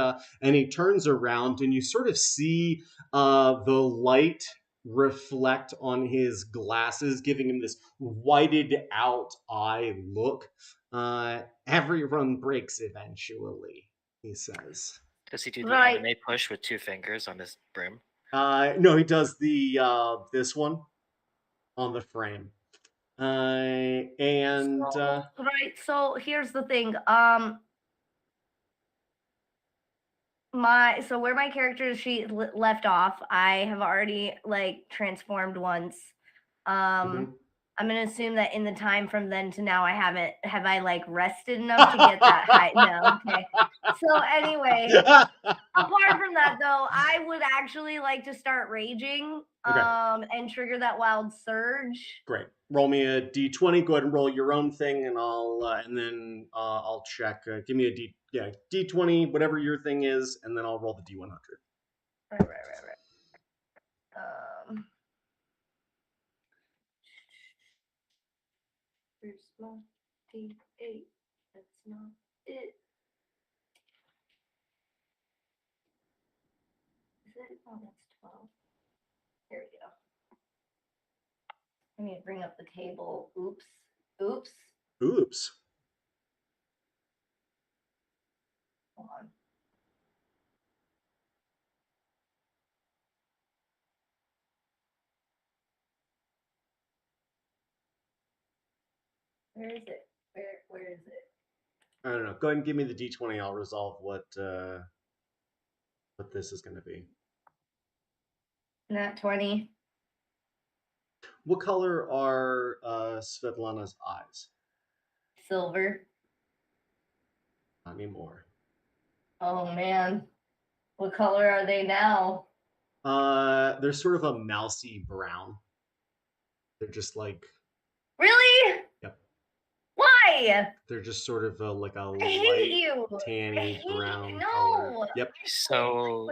and he turns around and you sort of see the light reflect on his glasses, giving him this whited out eye look. Everyone breaks eventually, he says. Does he do the anime push with 2 fingers on his brim? No, he does the this one on the frame. So here's the thing. Where my character sheet left off, I have already like transformed once. I'm gonna assume that in the time from then to now, have I like rested enough to get that height? No, okay. So anyway, apart from that though, I would actually like to start raging, and trigger that wild surge. Great. Roll me a d20. Go ahead and roll your own thing, and I'll check. Give me a d20, whatever your thing is, and then I'll roll the d100. Right. Where's my d8? That's not it. Is it? Oh, that's 12. Here we go. I need to bring up the table. Oops. Hold on. Where is it? Where is it? I don't know. Go ahead and give me the d20. I'll resolve what this is going to be. Nat 20. What color are Svetlana's eyes? Silver. Not anymore. Oh man. What color are they now? They're sort of a mousy brown. They're just like... Really? Yep. Why? They're just sort of like a I hate light, you. tanny brown No. color. Yep. So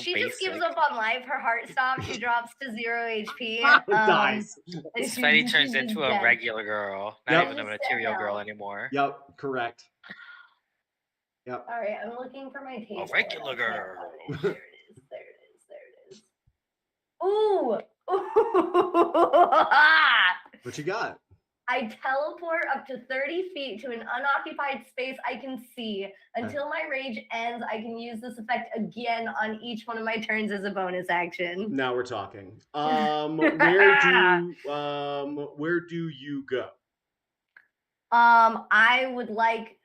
She just gives basic. up on life. Her heart stops. She drops to 0 HP. Dies. Svenny turns into a dead. regular girl, not Yep. even a material girl anymore. Yep, correct. Yep. All right, I'm looking for my taste. A regular girl. There it is. There it is. Ooh. Ooh. What you got? I teleport up to 30 feet to an unoccupied space I can see. Until my rage ends, I can use this effect again on each one of my turns as a bonus action. Now we're talking. Where do you go? I would like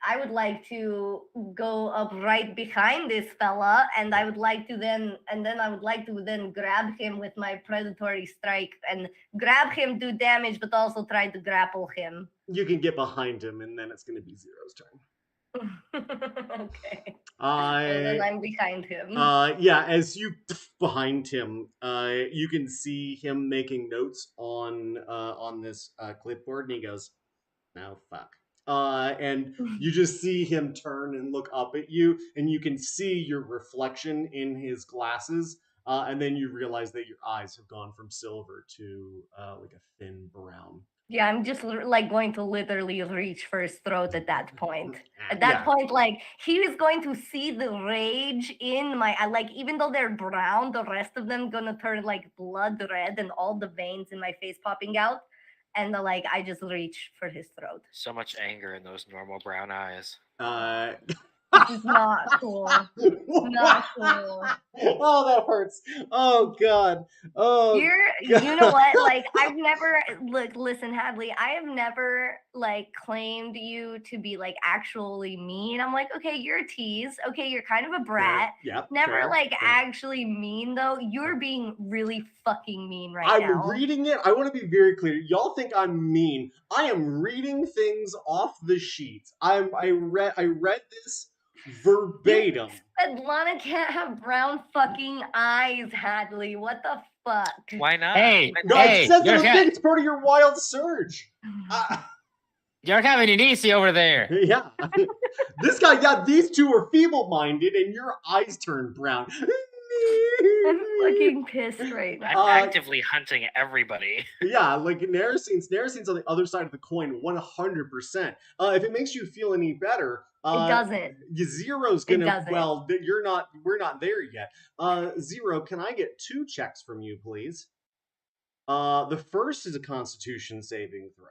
to go up right behind this fella, and I would like to then grab him with my predatory strike and grab him, do damage, but also try to grapple him. You can get behind him, and then it's going to be Zero's turn. Okay. Well, then I'm behind him. Yeah, as you behind him, you can see him making notes on this clipboard, and he goes, "Now fuck." And you just see him turn and look up at you, and you can see your reflection in his glasses, and then you realize that your eyes have gone from silver to like a thin brown. Yeah, I'm just like going to literally reach for his throat at that point. At that point, like he is going to see the rage in my like, even though they're brown, the rest of them gonna turn like blood red and all the veins in my face popping out. And like I just reach for his throat. So much anger in those normal brown eyes. This is not cool. Not cool. Oh, that hurts. Oh God. Oh. You know what? Like I've never listen, Hadley. I have never like claimed you to be like actually mean. I'm like, okay, you're a tease. Okay, you're kind of a brat. Yeah. Never actually mean though. You're being really fucking mean right now. I'm reading it. I want to be very clear. Y'all think I'm mean. I am reading things off the sheets. I read this verbatim. Lana can't have brown fucking eyes, Hadley. What the fuck? Why not? Hey, No, it says it's part of your wild surge. You're having it easy over there. Yeah. This guy, these two are feeble-minded, and your eyes turn brown. I'm fucking pissed right now. I'm actively hunting everybody. Yeah, like Narracine's on the other side of the coin, 100%. If it makes you feel any better, it doesn't. Zero's gonna. Well, we're not there yet. Zero, can I get 2 checks from you, please? The first is a Constitution saving throw.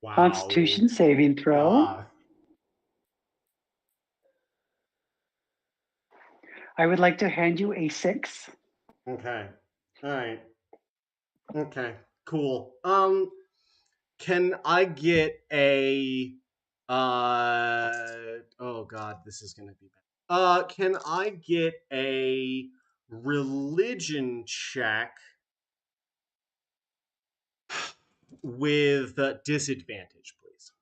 Wow. Constitution saving throw. I would like to hand you a 6. Okay. All right. Okay. Cool. Can I get a? Oh God, this is gonna be bad. Can I get a religion check with disadvantage, please?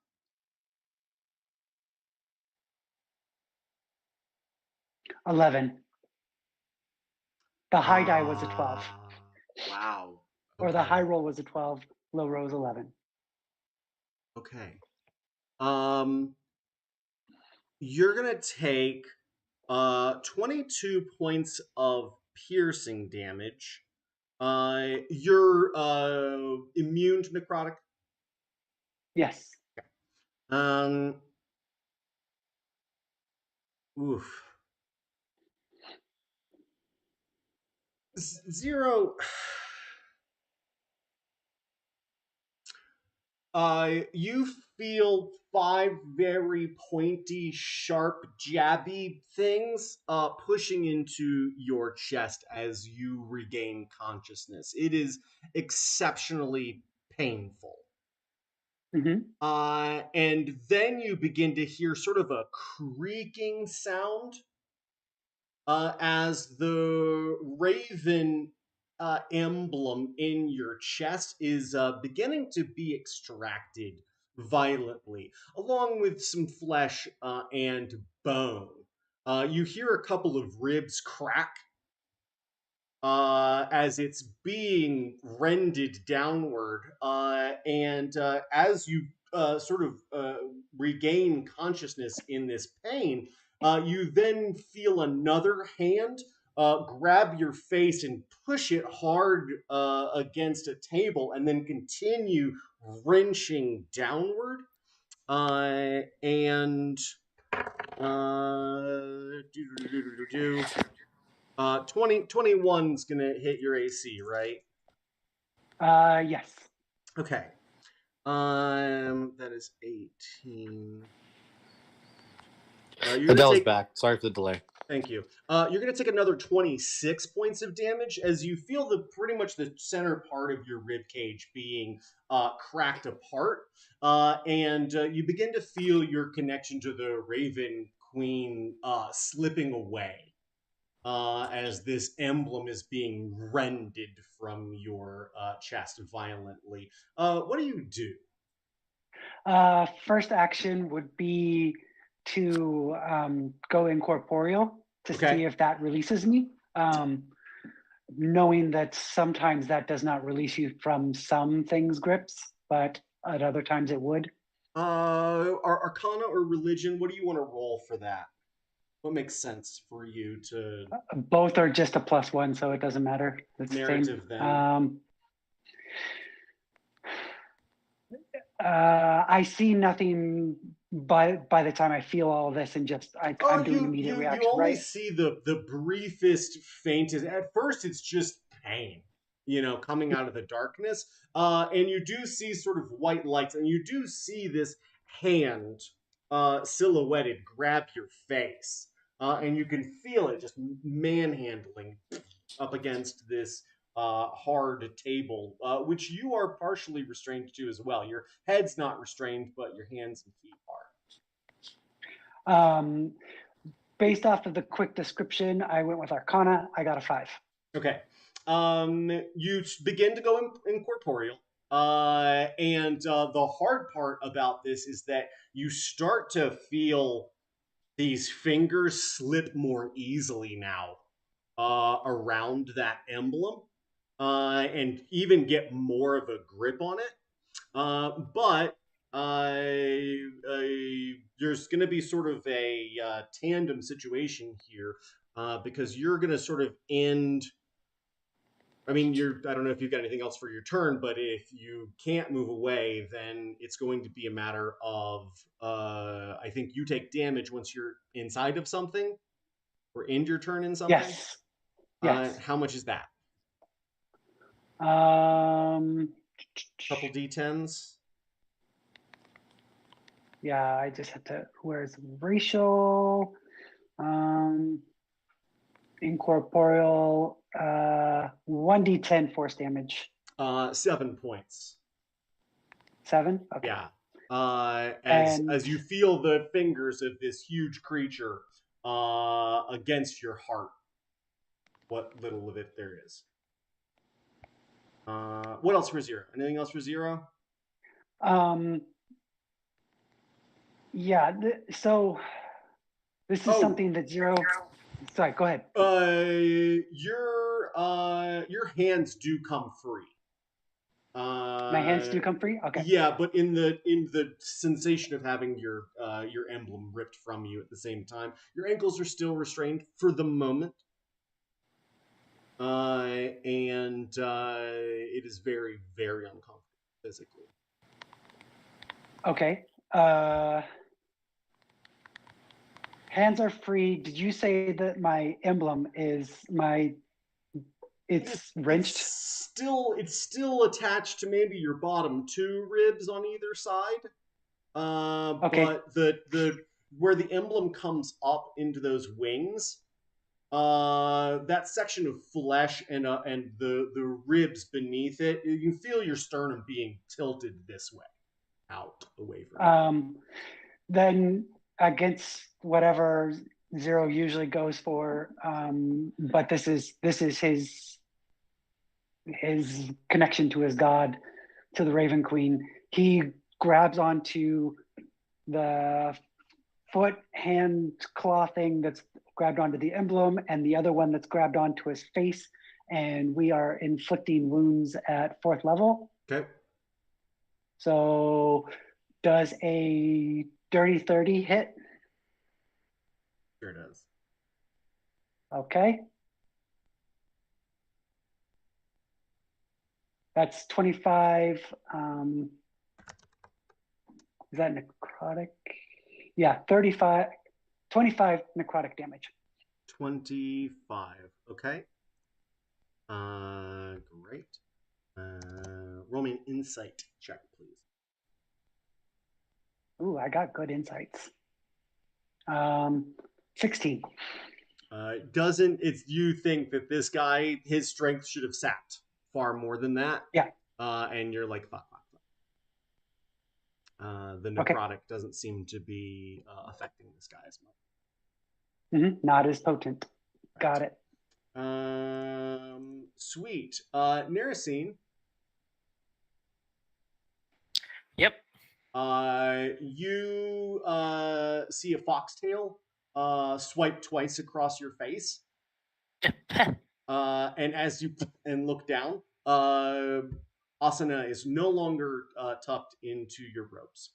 $11. The high die was a 12. Wow. Okay. Or the high roll was a 12, low roll was 11. Okay. You're gonna take 22 points of piercing damage. You're immune to necrotic? Yes. Oof. Zero. You feel 5 very pointy, sharp, jabby things pushing into your chest as you regain consciousness. It is exceptionally painful. Mm-hmm. And then you begin to hear sort of a creaking sound as the raven emblem in your chest is beginning to be extracted violently, along with some flesh and bone. You hear a couple of ribs crack as it's being rended downward. And as you sort of regain consciousness in this pain, you then feel another hand grab your face and push it hard against a table, and then continue wrenching downward. And 21's gonna hit your AC, right? Yes. Okay. That is 18. Adele's back. Sorry for the delay. Thank you. You're going to take another 26 points of damage as you feel pretty much the center part of your rib cage being cracked apart, and you begin to feel your connection to the Raven Queen slipping away as this emblem is being rended from your chest violently. What do you do? First action would be to go incorporeal to see if that releases me. Knowing that sometimes that does not release you from some things' grips, but at other times it would. Arcana or religion, what do you want to roll for that? What makes sense for you to... Both are just a +1, so it doesn't matter. It's narrative the same. I see nothing by the time I feel all this, and just I'm doing immediate reaction. You only right? see the briefest, faintest. At first, it's just pain, coming out of the darkness, and you do see sort of white lights, and you do see this hand silhouetted grab your face, and you can feel it just manhandling up against this hard table, which you are partially restrained to as well. Your head's not restrained, but your hands and feet are. Based off of the quick description, I went with Arcana. I got a 5. Okay. You begin to go incorporeal. And the hard part about this is that you start to feel these fingers slip more easily now around that emblem. And even get more of a grip on it. But there's going to be sort of a tandem situation here because you're going to sort of end... I mean, I don't know if you've got anything else for your turn, but if you can't move away, then it's going to be a matter of, I think you take damage once you're inside of something or end your turn in something. Yes. Yes. How much is that? Couple D10s. Yeah, I just had to. Where's racial? Incorporeal. 1d10 force damage. 7 points. 7. Okay. Yeah. As you feel the fingers of this huge creature against your heart, what little of it there is. What else for 0? Anything else for 0? Yeah. So this is something that 0. Sorry, go ahead. Your hands do come free. My hands do come free. Okay. Yeah, but in the sensation of having your emblem ripped from you at the same time, your ankles are still restrained for the moment. And it is very, very uncomfortable physically. Okay. Hands are free. Did you say that my emblem is it's wrenched? It's still attached to maybe your bottom 2 ribs on either side. Okay. But the where the emblem comes up into those wings, that section of flesh and the ribs beneath it, you feel your sternum being tilted this way, out away from you. Then against whatever 0 usually goes for, but this is his connection to his god, to the Raven Queen. He grabs onto the foot hand claw thing that's grabbed onto the emblem, and the other one that's grabbed onto his face, and we are inflicting wounds at 4th level. Okay. So does a dirty 30 hit? Sure does. Okay. That's 25. Is that necrotic? Yeah, 25 necrotic damage. 25. Okay. Great. Roll me an insight check, please. Ooh, I got good insights. 16. You think that this guy, his strength should have sapped far more than that. Yeah. And you're like, fuck. The necrotic doesn't seem to be affecting this guy as much. Not as potent. Right. Got it. Sweet. Narasine. Yep. You see a foxtail swipe twice across your face. And as you look down, Asana is no longer tucked into your robes.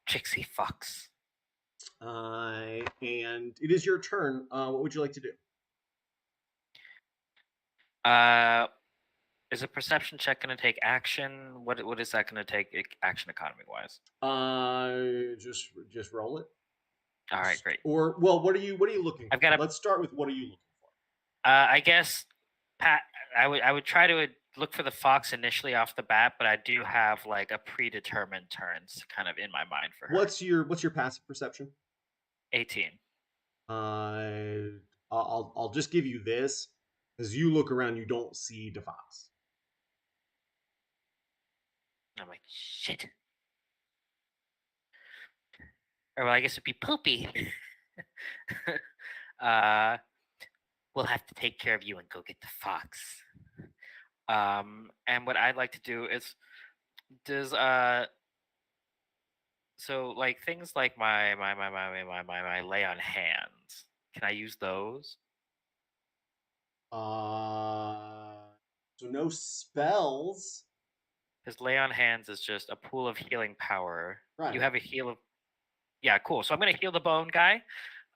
Trixie Fox. And it is your turn. What would you like to do? Is a perception check going to take action? What is that going to take action economy wise? Just roll it. All right, great. Or what are you looking for? Let's start with what are you looking for? I guess Pat, I would try to look for the fox initially off the bat, but I do have like a predetermined turns kind of in my mind for her. What's your passive perception? 18. I'll just give you this. As you look around, you don't see the fox. I'm like, shit. Or well, I guess it'd be Poopy. We'll have to take care of you and go get the fox. And what I'd like to do is, so like things like my lay on hands. Can I use those? So no spells. His lay on hands is just a pool of healing power. Right. You have a heal of. Yeah, cool. So I'm gonna heal the bone guy,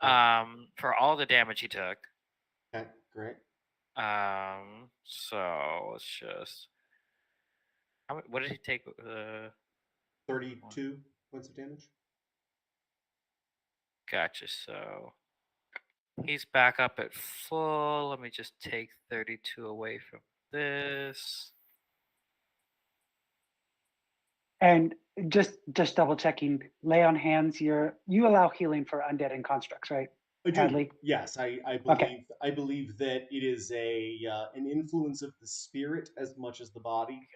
for all the damage he took. Okay, great. So let's just. What did he take? 32 points of damage. Gotcha. So he's back up at full. Let me just take 32 away from this. And just double checking, lay on hands. You allow healing for undead and constructs, right? Hadley? Yes, I believe. Okay. I believe that it is an influence of the spirit as much as the body.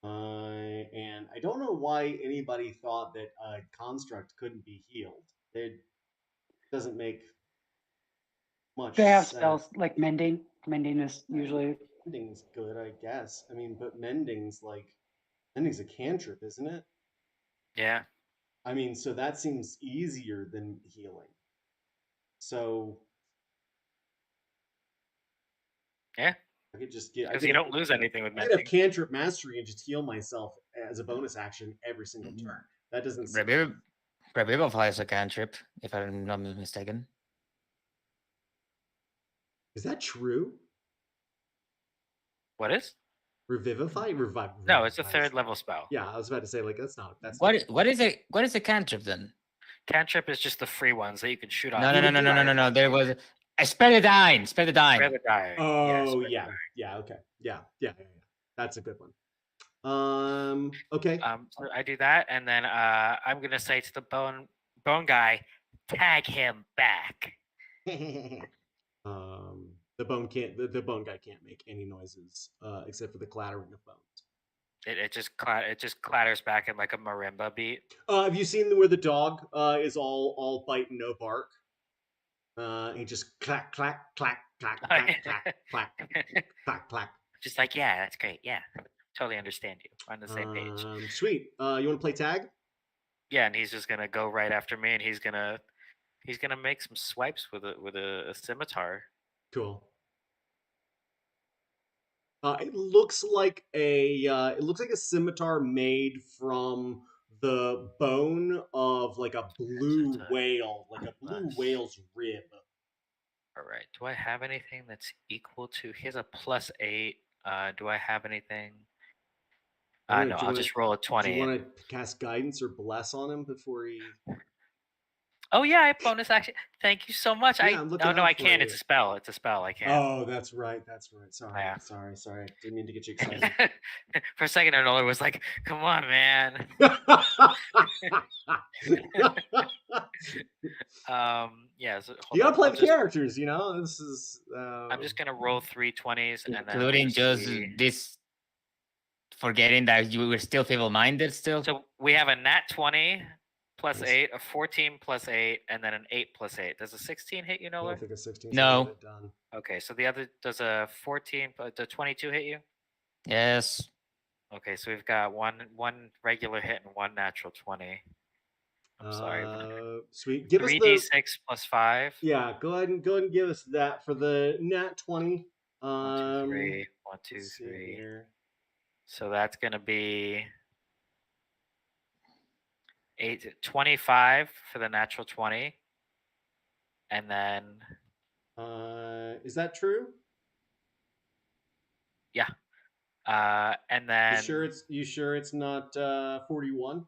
And I don't know why anybody thought that a construct couldn't be healed. It doesn't make much. They have spells like mending. Mending is usually. Mending's good, I guess. I mean, but mending's a cantrip, isn't it? Yeah. I mean, so that seems easier than healing. So. Yeah. I could just get. Because you don't lose anything with mending. I could have cantrip mastery and just heal myself as a bonus action every single turn. That doesn't. Revivify is a cantrip, if I'm not mistaken. Is that true? What is? Revivify? Revive. No, it's a 3rd level spell. Yeah, I was about to say that's not. What is a cantrip then? Cantrip is just the free ones that you can shoot off. No. There was a spare the dying. Spare the dying. Oh yeah. Okay. Yeah. That's a good one. Okay. So I do that, and then I'm gonna say to the bone guy, tag him back. The bone guy can't make any noises except for the clattering of bones. It just clatters back in like a marimba beat. Have you seen where the dog is all bite and no bark? He just clack clack clack clack clack clack clack clack clack. Just like, yeah, that's great. Yeah, totally understand you. We're on the same page. Sweet. You want to play tag? Yeah, and he's just gonna go right after me, and he's gonna He's gonna make some swipes with a scimitar. Cool. It looks like a scimitar made from the bone of like a blue whale, like a blue whale's rib. All right. Do I have anything that's equal to? He has a +8. Do I have anything? No, I'll just roll a 20. Do you want to cast guidance or bless on him before he? Oh yeah, I have bonus action. Thank you so much. Yeah, I'm looking no, out I for can't. you. It's a spell. It's a spell. I can't. Oh, that's right. Sorry, Yeah. sorry. Didn't mean to get you excited. For a second, Arnold was like, "Come on, man." Yeah. So, you gotta play the characters, you know. This is. I'm just gonna roll 3 20s and then including just this. Forgetting that you were still feeble-minded. Still. So we have a nat 20 +8, a 14 +8, and then an 8 +8. Does a 16 hit you, Nolan? I don't think a 16. No. Done. Okay, so the other does a 14, but the 22 hit you? Yes. Okay, so we've got one regular hit and one natural 20. I'm sorry. Sweet. Give 3d6 +5. Yeah, go ahead and give us that for the nat 20. 1, 2, 3. 1, 2, 3. Here. So that's gonna be 25 for the natural 20, and then. Is that true? Yeah. And then. You sure it's not 41?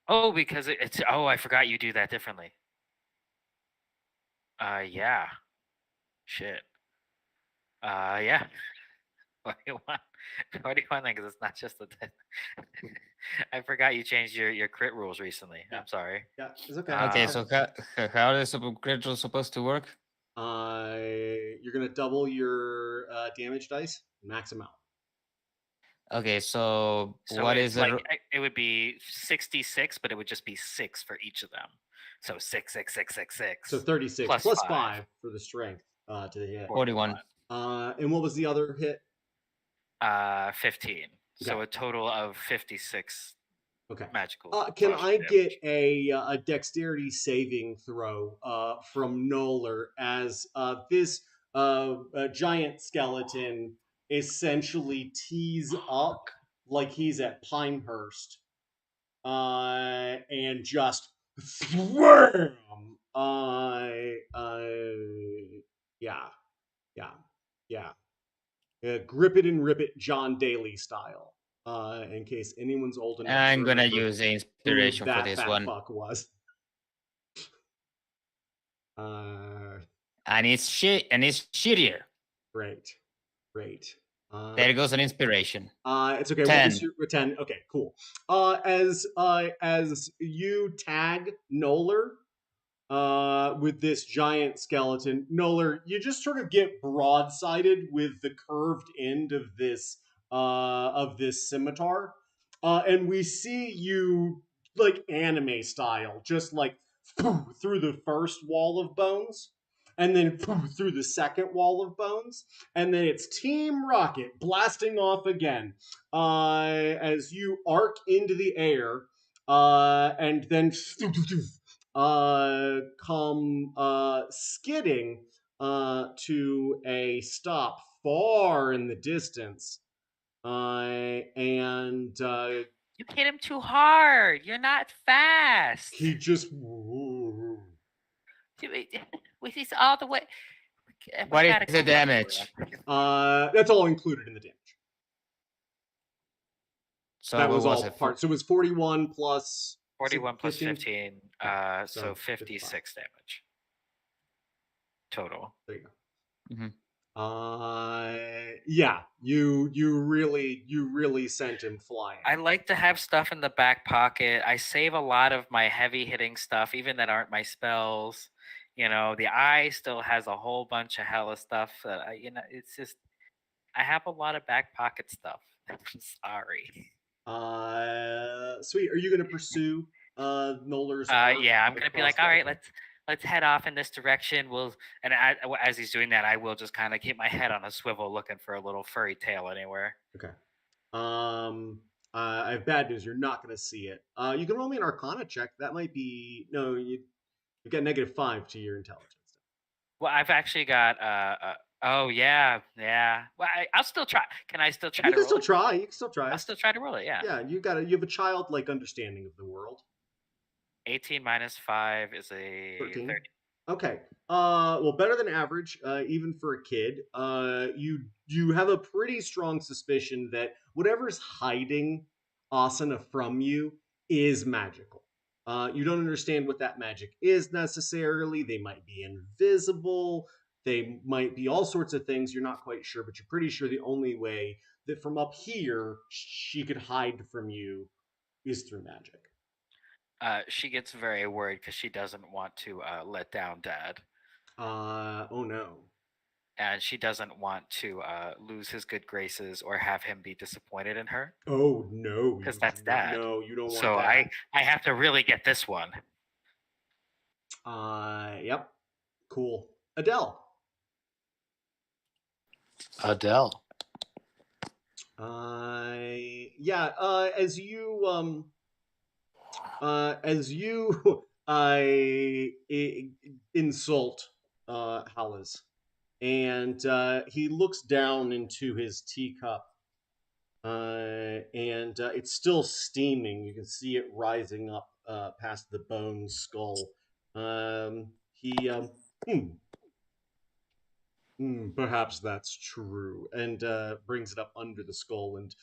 Oh, because it's. Oh, I forgot you do that differently. Yeah. Shit. Yeah. 41 then, because it's not just the 10. I forgot you changed your crit rules recently. Yeah. I'm sorry. Yeah, it's okay. Okay, so how is the crit rule supposed to work? You're gonna double your damage dice, max them out. Okay, so what is like it would be 66, but it would just be 6 for each of them. So 6, 6, 6, 6, 6. So 36 plus 5 for the strength to the hit. 41. And what was the other hit? 15. Okay. So a total of 56. Okay. Magical. Can I get a dexterity saving throw from Noller as this giant skeleton essentially tees up like he's at Pinehurst and just thwam! Grip it and rip it John Daly style. In case anyone's old enough. I'm gonna use the inspiration for this one. Fuck was. And it's shittier. Great. There goes an inspiration. It's okay. 10. 10. Okay, cool. As you tag Noller with this giant skeleton, Noller, you just sort of get broadsided with the curved end of this scimitar, and we see you like anime style, just like through the first wall of bones, and then through the second wall of bones, and then it's Team Rocket blasting off again as you arc into the air, and then come skidding to a stop far in the distance. And you hit him too hard. You're not fast. He just with this all the way. What is the damage? That's all included in the damage. So that was all part. So it was 41 plus 41 plus 15. So 56 damage total. There you go. Mm-hmm. Yeah, you really sent him flying. I like to have stuff in the back pocket. I save a lot of my heavy hitting stuff, even that aren't my spells. You know, the eye still has a whole bunch of hella stuff that it's just I have a lot of back pocket stuff. I'm sorry. Sweet. Are you gonna pursue Noller's? Yeah, I'm gonna be like, all right, let's head off in this direction. As he's doing that, I will just kind of keep my head on a swivel, looking for a little furry tail anywhere. Okay. I have bad news. You're not gonna see it. You can roll me an Arcana check. That might be You've got -5 to your intelligence. Well, I've actually got oh yeah. Well, I'll still try. Can I still try You to can roll still it? try. You can still try. I'll still try to roll it. Yeah. Yeah, you have a childlike understanding of the world. 18 minus 5 is a 13. 30. Okay. Well, better than average, even for a kid. You have a pretty strong suspicion that whatever's hiding Asana from you is magical. You don't understand what that magic is necessarily. They might be invisible. They might be all sorts of things. You're not quite sure, but you're pretty sure the only way that from up here she could hide from you is through magic. She gets very worried because she doesn't want to let down Dad, Oh no. and she doesn't want to lose his good graces or have him be disappointed in her Oh no, because that's Dad. no, you don't want So that. I have to really get this one. Yep. Cool. Adele. Adele. Yeah. As you insult Hallas, and he looks down into his teacup, and it's still steaming. You can see it rising up past the bone skull. He hmm, perhaps that's true, and brings it up under the skull and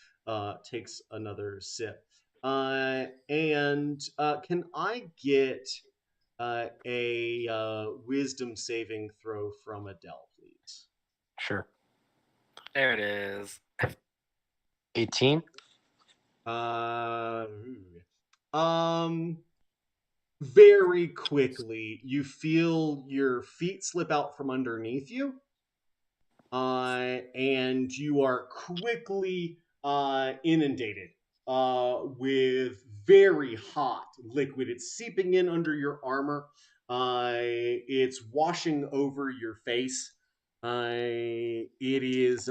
takes another sip. And can I get a wisdom saving throw from Adele, please? Sure. There it is. 18. Very quickly, you feel your feet slip out from underneath you, and you are quickly inundated with very hot liquid. It's seeping in under your armor. It's washing over your face. It is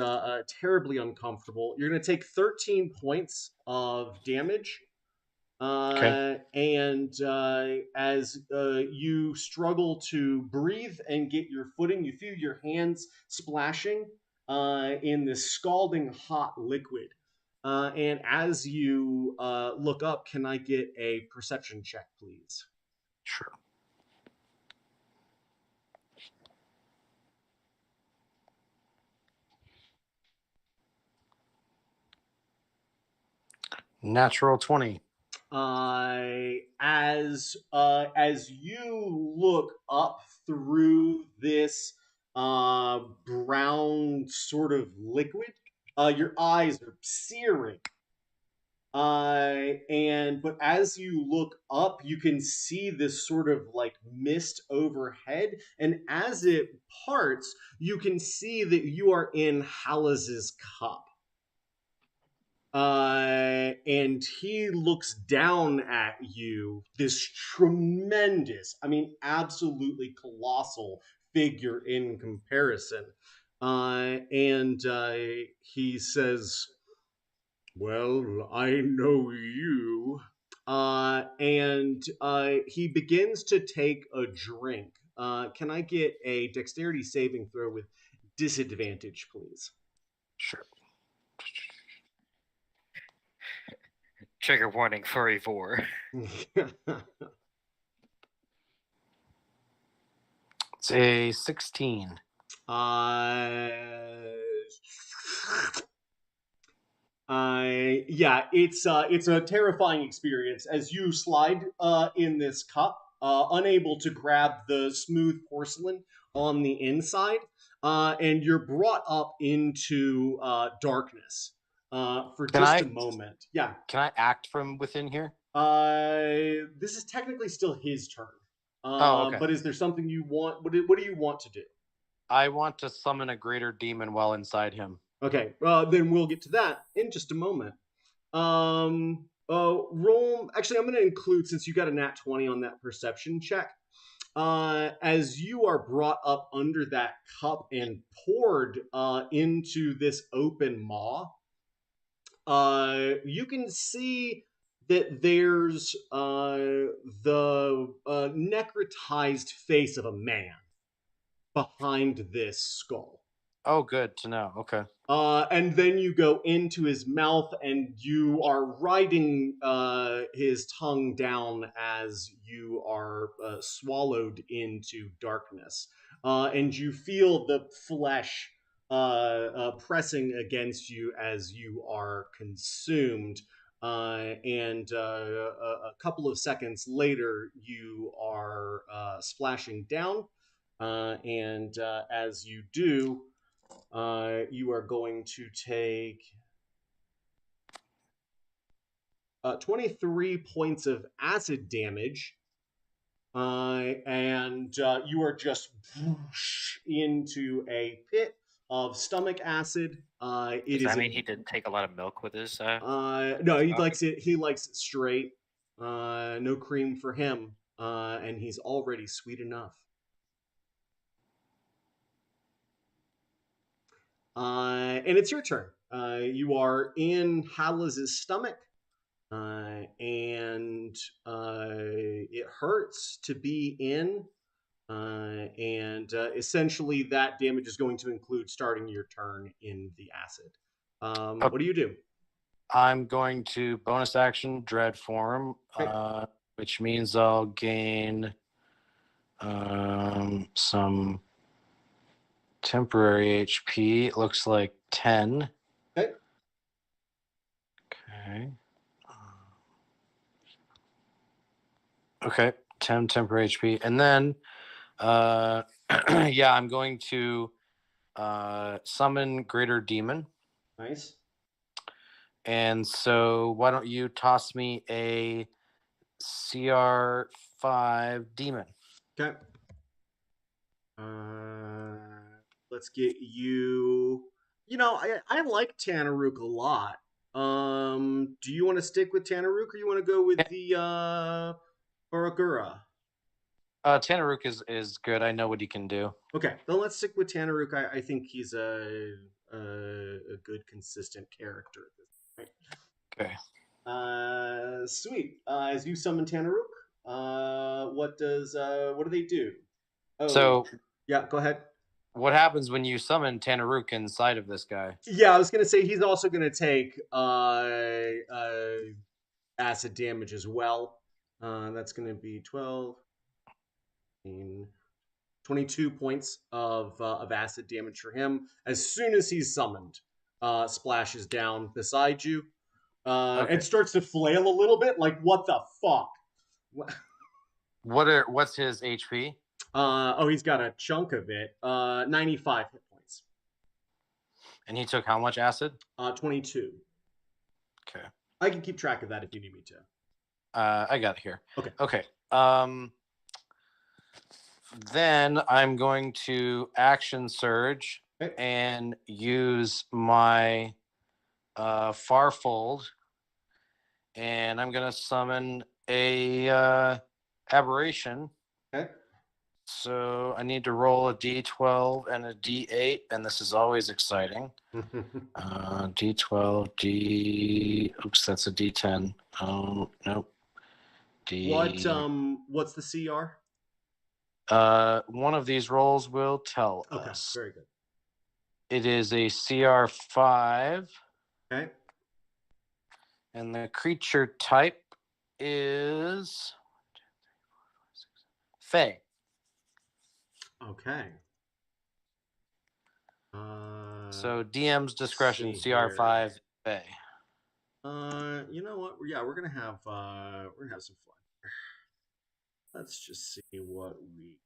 terribly uncomfortable. You're going to take 13 points of damage. And as you struggle to breathe and get your footing, you feel your hands splashing in this scalding hot liquid. And as you look up, can I get a perception check, please? Sure. Natural 20. As you look up through this brown sort of liquid, your eyes are searing. But as you look up, you can see this sort of like mist overhead, and as it parts, you can see that you are in Hallas's cup. And he looks down at you, this tremendous, I mean, absolutely colossal figure in comparison. And he says, "Well, I know you." And he begins to take a drink. Can I get a dexterity saving throw with disadvantage, please? Sure. Trigger warning, furry 4. It's a 16. Yeah, it's a terrifying experience as you slide in this cup, unable to grab the smooth porcelain on the inside, and you're brought up into darkness for just a moment. Yeah. Can I act from within here? This is technically still his turn. Okay. But is there something you want? What do you want to do? I want to summon a greater demon while inside him. Okay, then we'll get to that in just a moment. Roll. Actually, I'm going to include, since you got a nat 20 on that perception check, as you are brought up under that cup and poured into this open maw, you can see that there's the necrotized face of a man behind this skull. Oh, good to know. Okay. And then you go into his mouth and you are riding his tongue down as you are swallowed into darkness. And you feel the flesh pressing against you as you are consumed. And a couple of seconds later, you are splashing down. And as you do, you are going to take 23 points of acid damage, and you are just into a pit of stomach acid. It Does is that mean he didn't take a lot of milk with his? no, he likes it. He likes it straight. No cream for him, and he's already sweet enough. And it's your turn. You are in Hallis's stomach, and it hurts to be in. And essentially, that damage is going to include starting your turn in the acid. What do you do? I'm going to bonus action Dread Form, Okay. which means I'll gain some temporary HP. It looks like 10. Okay. Okay. Okay, 10 temporary HP. And then, yeah, I'm going to summon Greater Demon. Nice. And so why don't you toss me a CR5 Demon? Okay. Let's get you. You know, I like Tanaruk a lot. Do you want to stick with Tanaruk or you want to go with the Baragura? Tanaruk is good. I know what he can do. Okay, then let's stick with Tanaruk. I think he's a good, consistent character at this point. Okay. Sweet. As you summon Tanaruk, what do they do? Oh, So yeah, go ahead. what happens when you summon Tanaruk inside of this guy? Yeah, I was gonna say he's also gonna take acid damage as well. That's gonna be 12, 22 points of acid damage for him. As soon as he's summoned, splashes down beside you. Okay. It starts to flail a little bit, like what the fuck? What's his HP? He's got a chunk of it. 95 hit points. And he took how much acid? 22. Okay. I can keep track of that if you need me to. I got it here. Okay. Okay. Then I'm going to action surge and use my Farfold, and I'm gonna summon a aberration. Okay. So I need to roll a D12 and a D8, and this is always exciting. D12, oops, that's a D10. Oh, nope. What's the CR? One of these rolls will tell us. Very good. It is a CR5. Okay. And the creature type is Fey. Okay. So DM's discretion, CR5 Fey. You know what? Yeah, we're gonna have some fun. Let's just see what we.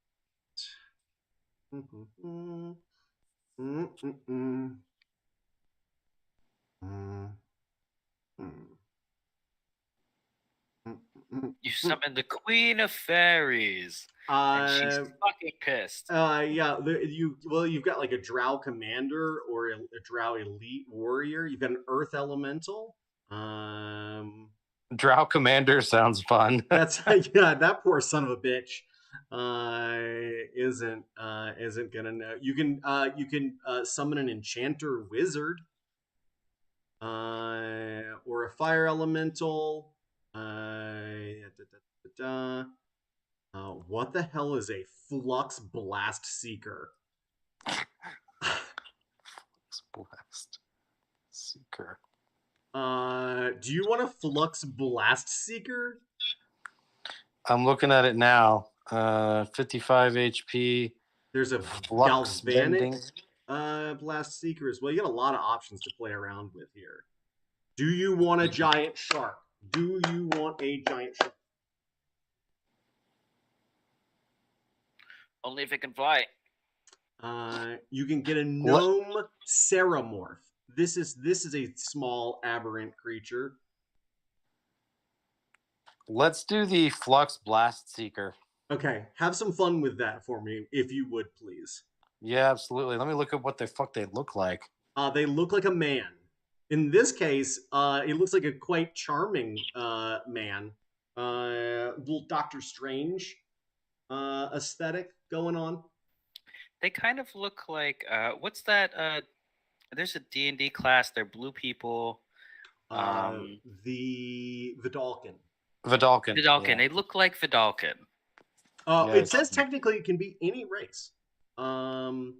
You summoned the Queen of Fairies, and she's fucking pissed. Yeah, you've got like a Drow commander or a Drow elite warrior. You've got an Earth elemental. Drow commander sounds fun. That's yeah, that poor son of a bitch isn't gonna know. You can summon an enchanter wizard, or a fire elemental. What the hell is a Flux Blast Seeker? Blast Seeker. Do you want a Flux Blast Seeker? I'm looking at it now. 55 HP. There's a Flux Galvanic bending. Blast Seeker as well. You got a lot of options to play around with here. Do you want a giant shark? Do you want a giant shark? Only if it can fly. You can get a gnome Ceramorph. This is a small aberrant creature. Let's do the Flux Blast Seeker. Okay, have some fun with that for me, if you would, please. Yeah, absolutely. Let me look at what the fuck they look like. They look like a man. In this case, it looks like a quite charming man. Little Doctor Strange aesthetic going on. They kind of look like what's that? There's a D&D class. They're blue people. The Vidalcan. Vidalcan. Vidalcan. Yeah. They look like Vidalcan. It says technically it can be any race. So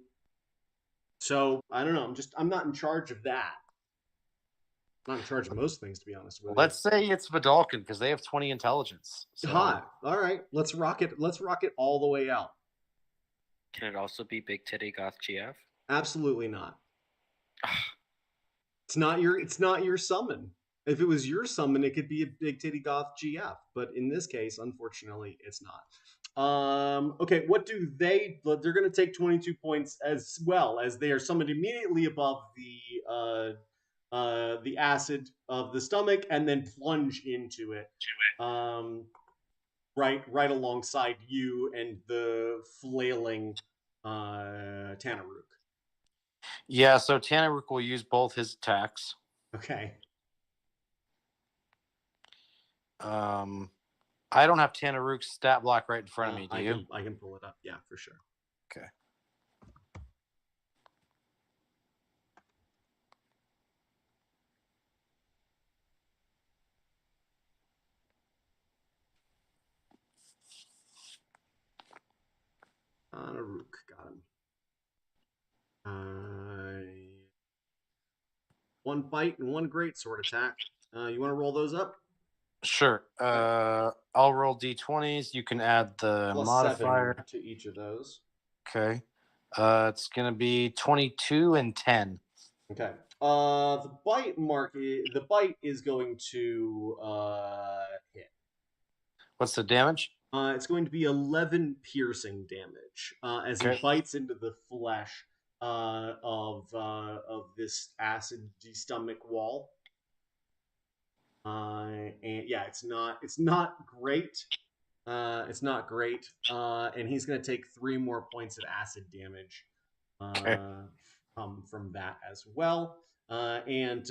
I don't know. I'm not in charge of that. I'm not in charge of most things, to be honest with you. Let's say it's Vidalcan because they have 20 intelligence. So. Hot. All right. Let's rock it. Let's rock it all the way out. Can it also be Big Titty Goth GF? Absolutely not. It's not your summon. If it was your summon, it could be a Big Titty Goth GF. But in this case, unfortunately, it's not. Okay, what do they? They're going to take 22 points as well as they are summoned immediately above the acid of the stomach and then plunge into it. Right alongside you and the flailing Tanaruk. Yeah, so Tanaruk will use both his attacks. Okay. I don't have Tanaruk's stat block right in front of me, do you? I can pull it up, yeah, for sure. Okay. Tanaruk, got him. One bite and one great sword attack. You want to roll those up? Sure. I'll roll d20s. You can add the Plus modifier 7 to each of those. Okay. It's going to be 22 and 10. Okay. The bite is going to hit. What's the damage? It's going to be 11 piercing damage as he bites into the flesh of this acid stomach wall. And yeah, it's not great. It's not great. And he's going to take 3 more points of acid damage from that as well. And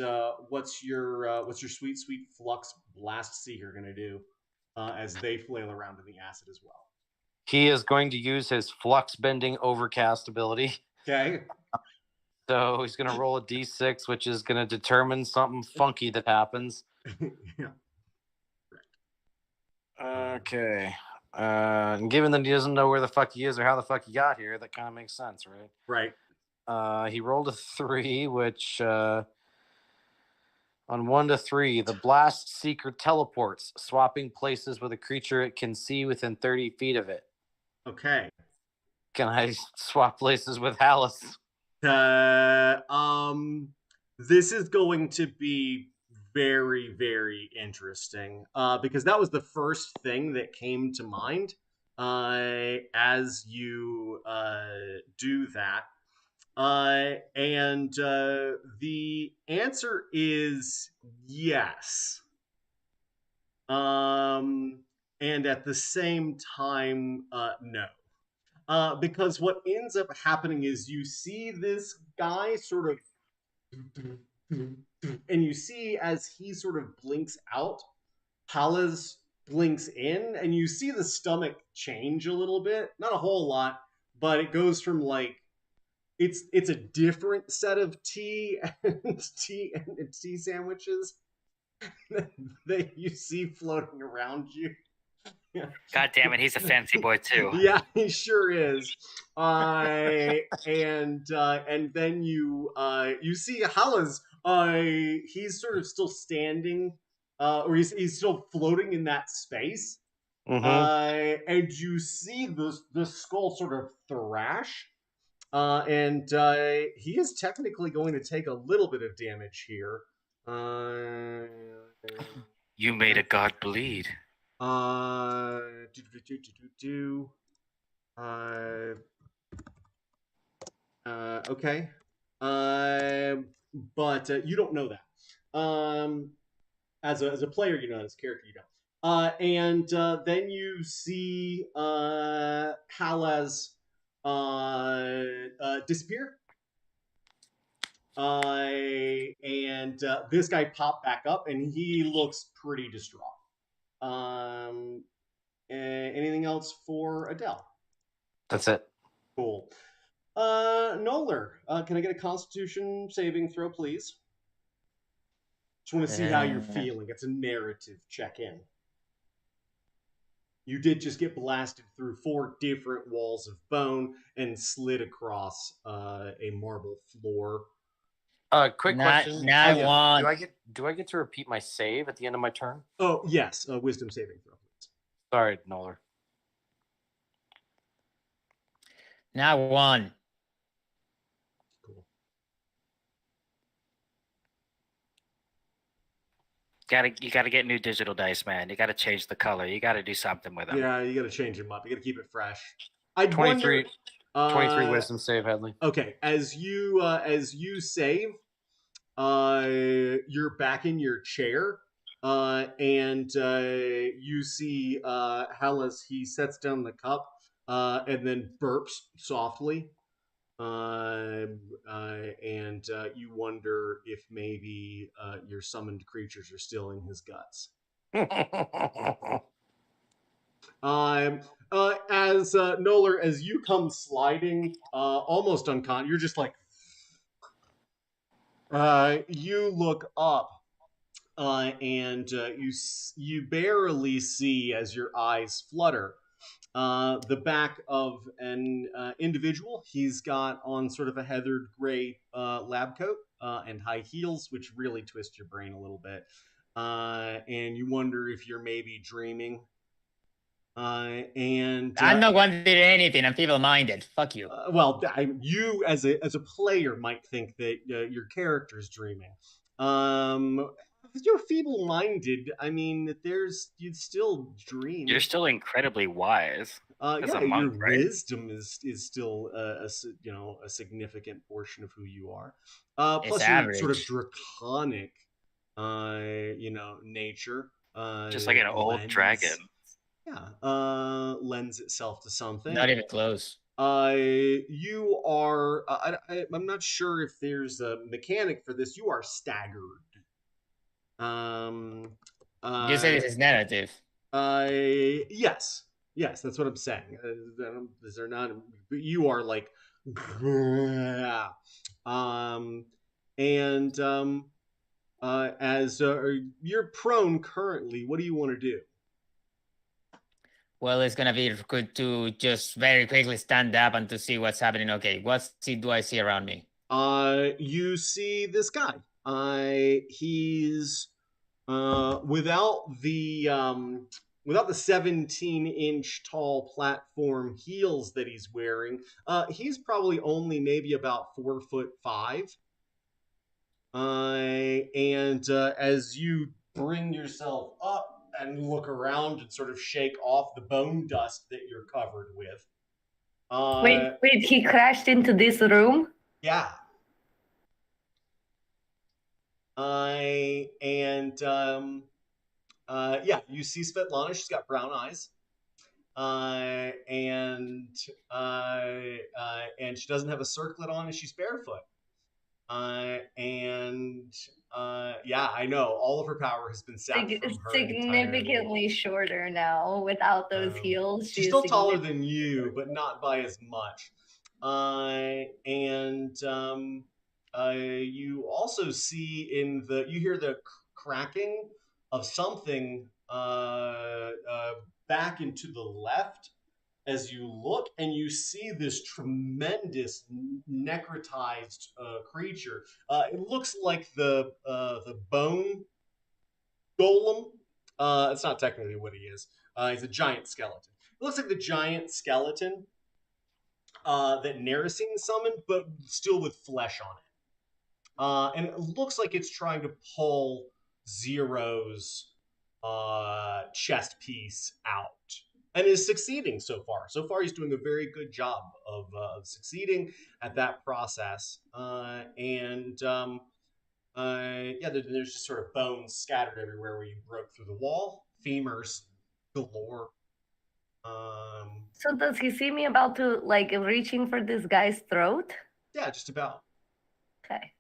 what's your sweet Flux Blast Seeker going to do as they flail around in the acid as well? He is going to use his Flux Bending Overcast ability. Okay. So he's going to roll a d6, which is going to determine something funky that happens. Yeah. Okay. And given that he doesn't know where the fuck he is or how the fuck he got here, that kind of makes sense, right? Right. He rolled a 3, which on 1 to 3, the Blast Seeker teleports, swapping places with a creature it can see within 30 feet of it. Okay. Can I swap places with Hallis? This is going to be very, very interesting because that was the first thing that came to mind as you do that. And the answer is yes. And at the same time, no. Because what ends up happening is you see this guy sort of, and you see as he sort of blinks out, Halas blinks in, and you see the stomach change a little bit. Not a whole lot, but it goes from like, it's a different set of tea and tea sandwiches. that you see floating around you. God damn it, he's a fancy boy too. Yeah, he sure is. And then you see Halas. He's sort of still standing, or he's still floating in that space. And you see the skull sort of thrash. And he is technically going to take a little bit of damage here. You made a god bleed. Okay. But you don't know that. As a player, you know. As a character, you don't. And then you see Halas disappear. And this guy popped back up, and he looks pretty distraught. Anything else for Adele? That's it. Cool. Noller, can I get a Constitution saving throw, please? Just want to see how you're feeling. It's a narrative check-in. You did just get blasted through 4 different walls of bone and slid across a marble floor. Quick question. Do I get to repeat my save at the end of my turn? Oh, yes. Wisdom saving throw, please. Sorry, Noller. Now 1. Cool. You gotta get new digital dice, man. You gotta change the color. You gotta do something with them. Yeah, you gotta change them up. You gotta keep it fresh. 23 wisdom save, Headley. Okay, as you save, you're back in your chair, and you see Halas. He sets down the cup, and then burps softly, and you wonder if maybe your summoned creatures are still in his guts. As Noller, as you come sliding, almost unconscious, you're just like, you look up, and you barely see, as your eyes flutter, the back of an individual. He's got on sort of a heathered gray lab coat and high heels, which really twist your brain a little bit. And you wonder if you're maybe dreaming. And I'm not one to do anything. I'm feeble-minded. Fuck you. Well, you as a player might think that your character's dreaming. If you're feeble-minded, I mean, you still dream. You're still incredibly wise. As a monk, your right? wisdom is still a significant portion of who you are. Plus, your sort of draconic, nature. Just like an old dragon. Yeah, lends itself to something. Not even close. You are. I'm not sure if there's a mechanic for this. You are staggered. You say this is narrative. Yes, that's what I'm saying. These are not. You are like, as you're prone currently, what do you want to do? Well, it's gonna be good to just very quickly stand up and to see what's happening. Okay, what do I see around me? You see this guy. He's without the 17-inch tall platform heels that he's wearing. He's probably only maybe about 4'5". And as you bring yourself up and look around and sort of shake off the bone dust that you're covered with. Wait, he crashed into this room? Yeah. You see Svetlana. She's got brown eyes. And she doesn't have a circlet on, and she's barefoot. I know all of her power has been sapped from her significantly shorter now without those heels. She's still taller than you, but not by as much. You also see you hear the cracking of something back and to the left as you look, and you see this tremendous necrotized creature. It looks like the bone golem. It's not technically what he is. He's a giant skeleton. It looks like the giant skeleton that Narasine summoned, but still with flesh on it. And it looks like it's trying to pull Zero's chest piece out, and is succeeding so far. So far, he's doing a very good job of succeeding at that process. Yeah, there's just sort of bones scattered everywhere where you broke through the wall, femurs galore. So does he see me about to like reaching for this guy's throat? Yeah, just about. Okay.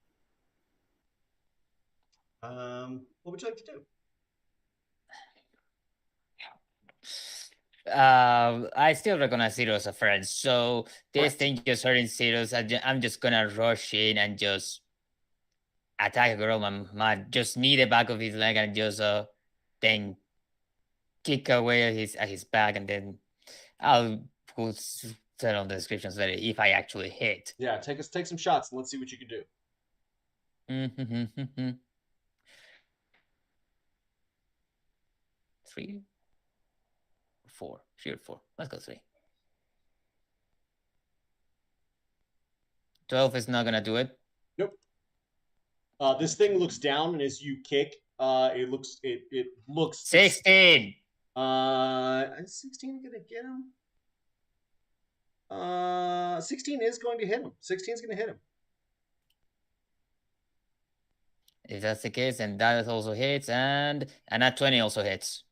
What would you like to do? I still recognize Zero as a friend, so this thing just hurting Zero's. I'm just gonna rush in and just attack a girl. Just knee the back of his leg and just then kick away at his back, and then I'll put that on the descriptions later if I actually hit. Yeah, take some shots and let's see what you can do. 3, 4, sure 4. Let's go 3. 12 is not gonna do it. Nope. This thing looks down, and as you kick, it looks 16. 16 gonna get him. 16 is going to hit him. 16 is gonna hit him. If that's the case, then that also hits, and that 20 also hits.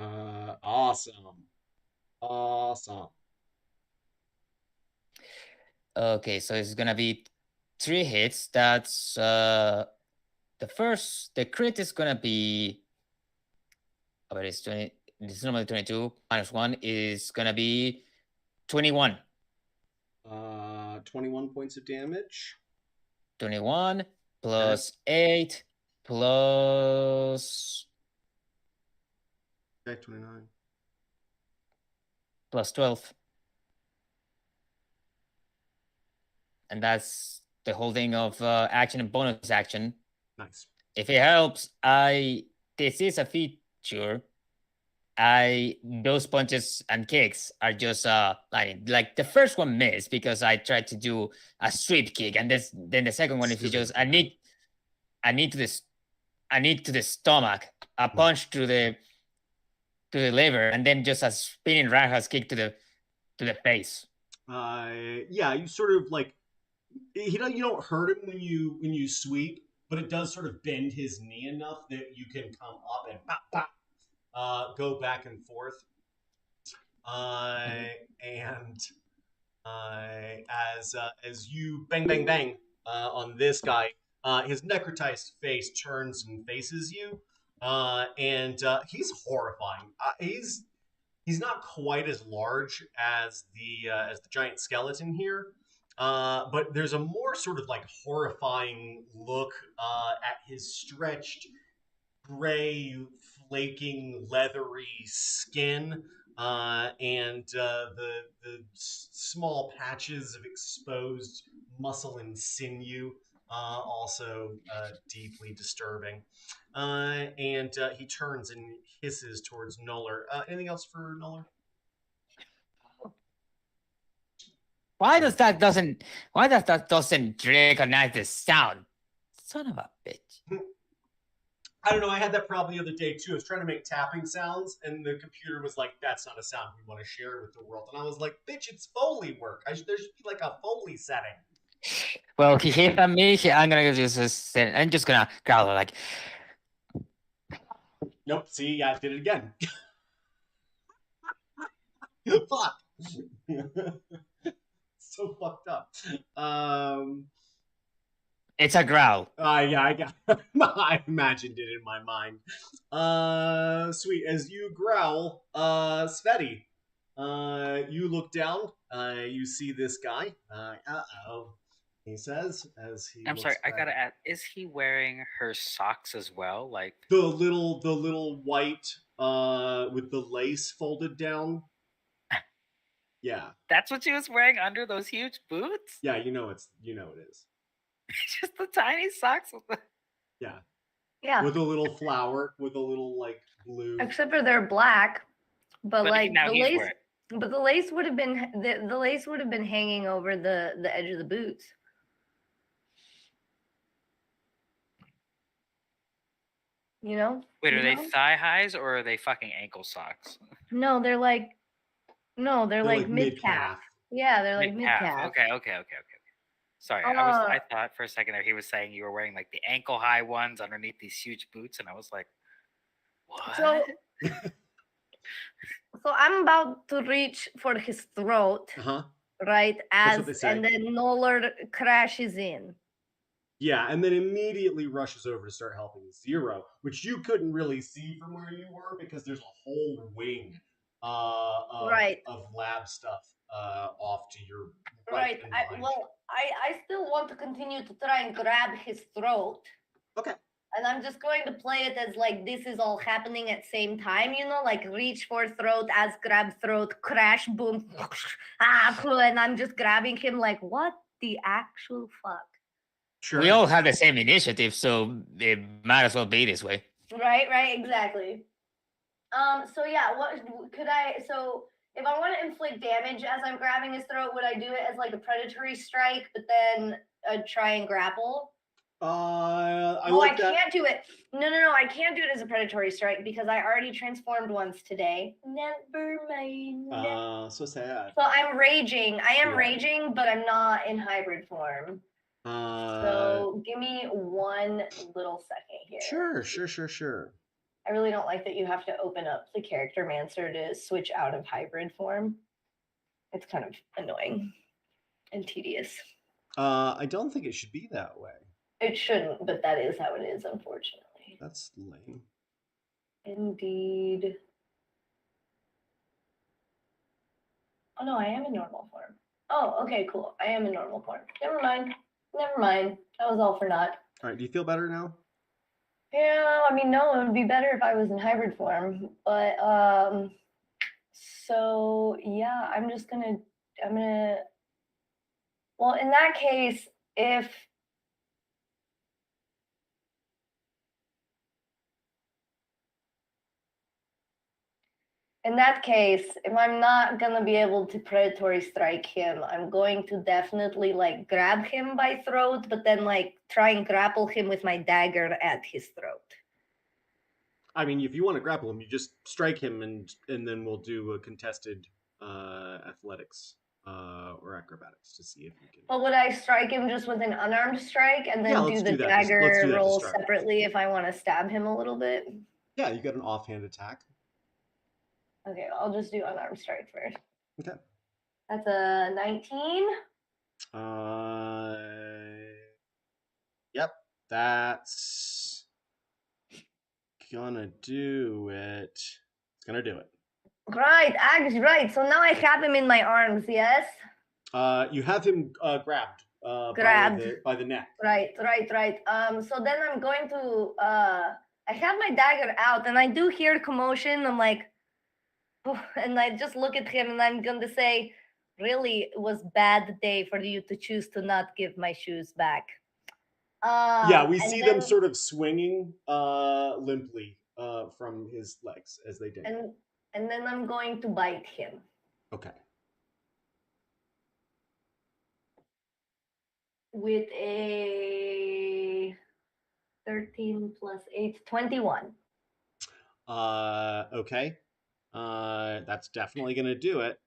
Awesome. Okay, so it's gonna be 3 hits. That's the crit is gonna be. Oh, it's 20. It's normally 22 minus 1 is gonna be 21. 21 points of damage. 21 plus 8 plus. Okay, 29. Plus 12. And that's the whole thing of action and bonus action. Nice. If it helps, this is a feature. Those punches and kicks are just like the first one missed because I tried to do a sweep kick, and then the second one is just I need to the stomach, a punch to the liver, and then just a spinning roundhouse kick to the face. Yeah, you sort of like you don't hurt him when you sweep, but it does sort of bend his knee enough that you can come up and pop, pop, go back and forth. As you bang bang bang on this guy, his necrotized face turns and faces you, and he's horrifying. He's not quite as large as the giant skeleton here, but there's a more sort of like horrifying look at his stretched gray, flaking, leathery skin, and the small patches of exposed muscle and sinew, also deeply disturbing. And he turns and hisses towards Noller. Anything else for Noller? Why does that doesn't recognize the sound? Son of a bitch. I don't know. I had that problem the other day too. I was trying to make tapping sounds, and the computer was like, "That's not a sound we want to share with the world." And I was like, "Bitch, it's Foley work. There should be like a Foley setting." Well, he hit on me. I'm just gonna growl like. Nope. See, I did it again. Fuck. So fucked up. It's a growl. Yeah, I imagined it in my mind. Sweet. As you growl, Sveti, you look down. You see this guy. he says as he I'm sorry, looks I back. gotta ask, is he wearing her socks as well? Like The little white with the lace folded down. Yeah. that's what she was wearing under those huge boots? Yeah, it is. Just the tiny socks with the... Yeah. Yeah. With a little flower, with a little like blue. Except for they're black, but like now the he's lace. wearing. But the lace would have been the lace would have been hanging over the edge of the boots. You know? Wait, You are they know? thigh highs or are they fucking ankle socks? No, they're like like mid calf. Yeah, they're like mid calf. Okay. Sorry, I thought for a second there he was saying you were wearing like the ankle high ones underneath these huge boots, and I was like, what? So I'm about to reach for his throat, right? That's what they say. And then Noller crashes in. Yeah, and then immediately rushes over to start helping Zero, which you couldn't really see from where you were because there's a whole wing of lab stuff off to your right. I still want to continue to try and grab his throat. Okay. And I'm just going to play it as like this is all happening at the same time, like reach for throat as grab throat, crash, boom, and I'm just grabbing him like, what the actual fuck? Sure. We all have the same initiative, so it might as well be this way. Right, exactly. So yeah, what could I? So if I want to inflict damage as I'm grabbing his throat, would I do it as like a predatory strike, but then try and grapple? I can't do it. No, I can't do it as a predatory strike because I already transformed once today. Never mind. So sad. So I'm raging. I am raging, but I'm not in hybrid form. So give me one little second here. Sure. I really don't like that you have to open up the character mancer to switch out of hybrid form. It's kind of annoying and tedious. I don't think it should be that way. It shouldn't, but that is how it is, unfortunately. That's lame. Indeed. Oh no, I am in normal form. Oh, okay, cool. I am in normal form. Never mind. That was all for naught. All right, do you feel better now? Yeah, I mean, no, it would be better if I was in hybrid form. But, so yeah, well, in that case, if I'm not gonna be able to predatory strike him, I'm going to definitely like grab him by throat, but then like try and grapple him with my dagger at his throat. I mean, if you want to grapple him, you just strike him, and then we'll do a contested athletics or acrobatics to see if you can. But would I strike him just with an unarmed strike and then do the dagger roll separately if I want to stab him a little bit? Yeah, you got an offhand attack. Okay, I'll just do unarmed strike first. Okay. That's a 19. Yep, that's gonna do it. It's gonna do it. Right, actually, right. So now I have him in my arms, yes? You have him grabbed. By the neck. Right. So then I'm going to I have my dagger out and I do hear commotion. I'm like, oh, and I just look at him and I'm going to say, really, it was bad day for you to choose to not give my shoes back. Yeah, we see them sort of swinging limply from his legs as they did. And then I'm going to bite him. Okay. With a 13 plus 8, 21. Okay. That's definitely going to do it.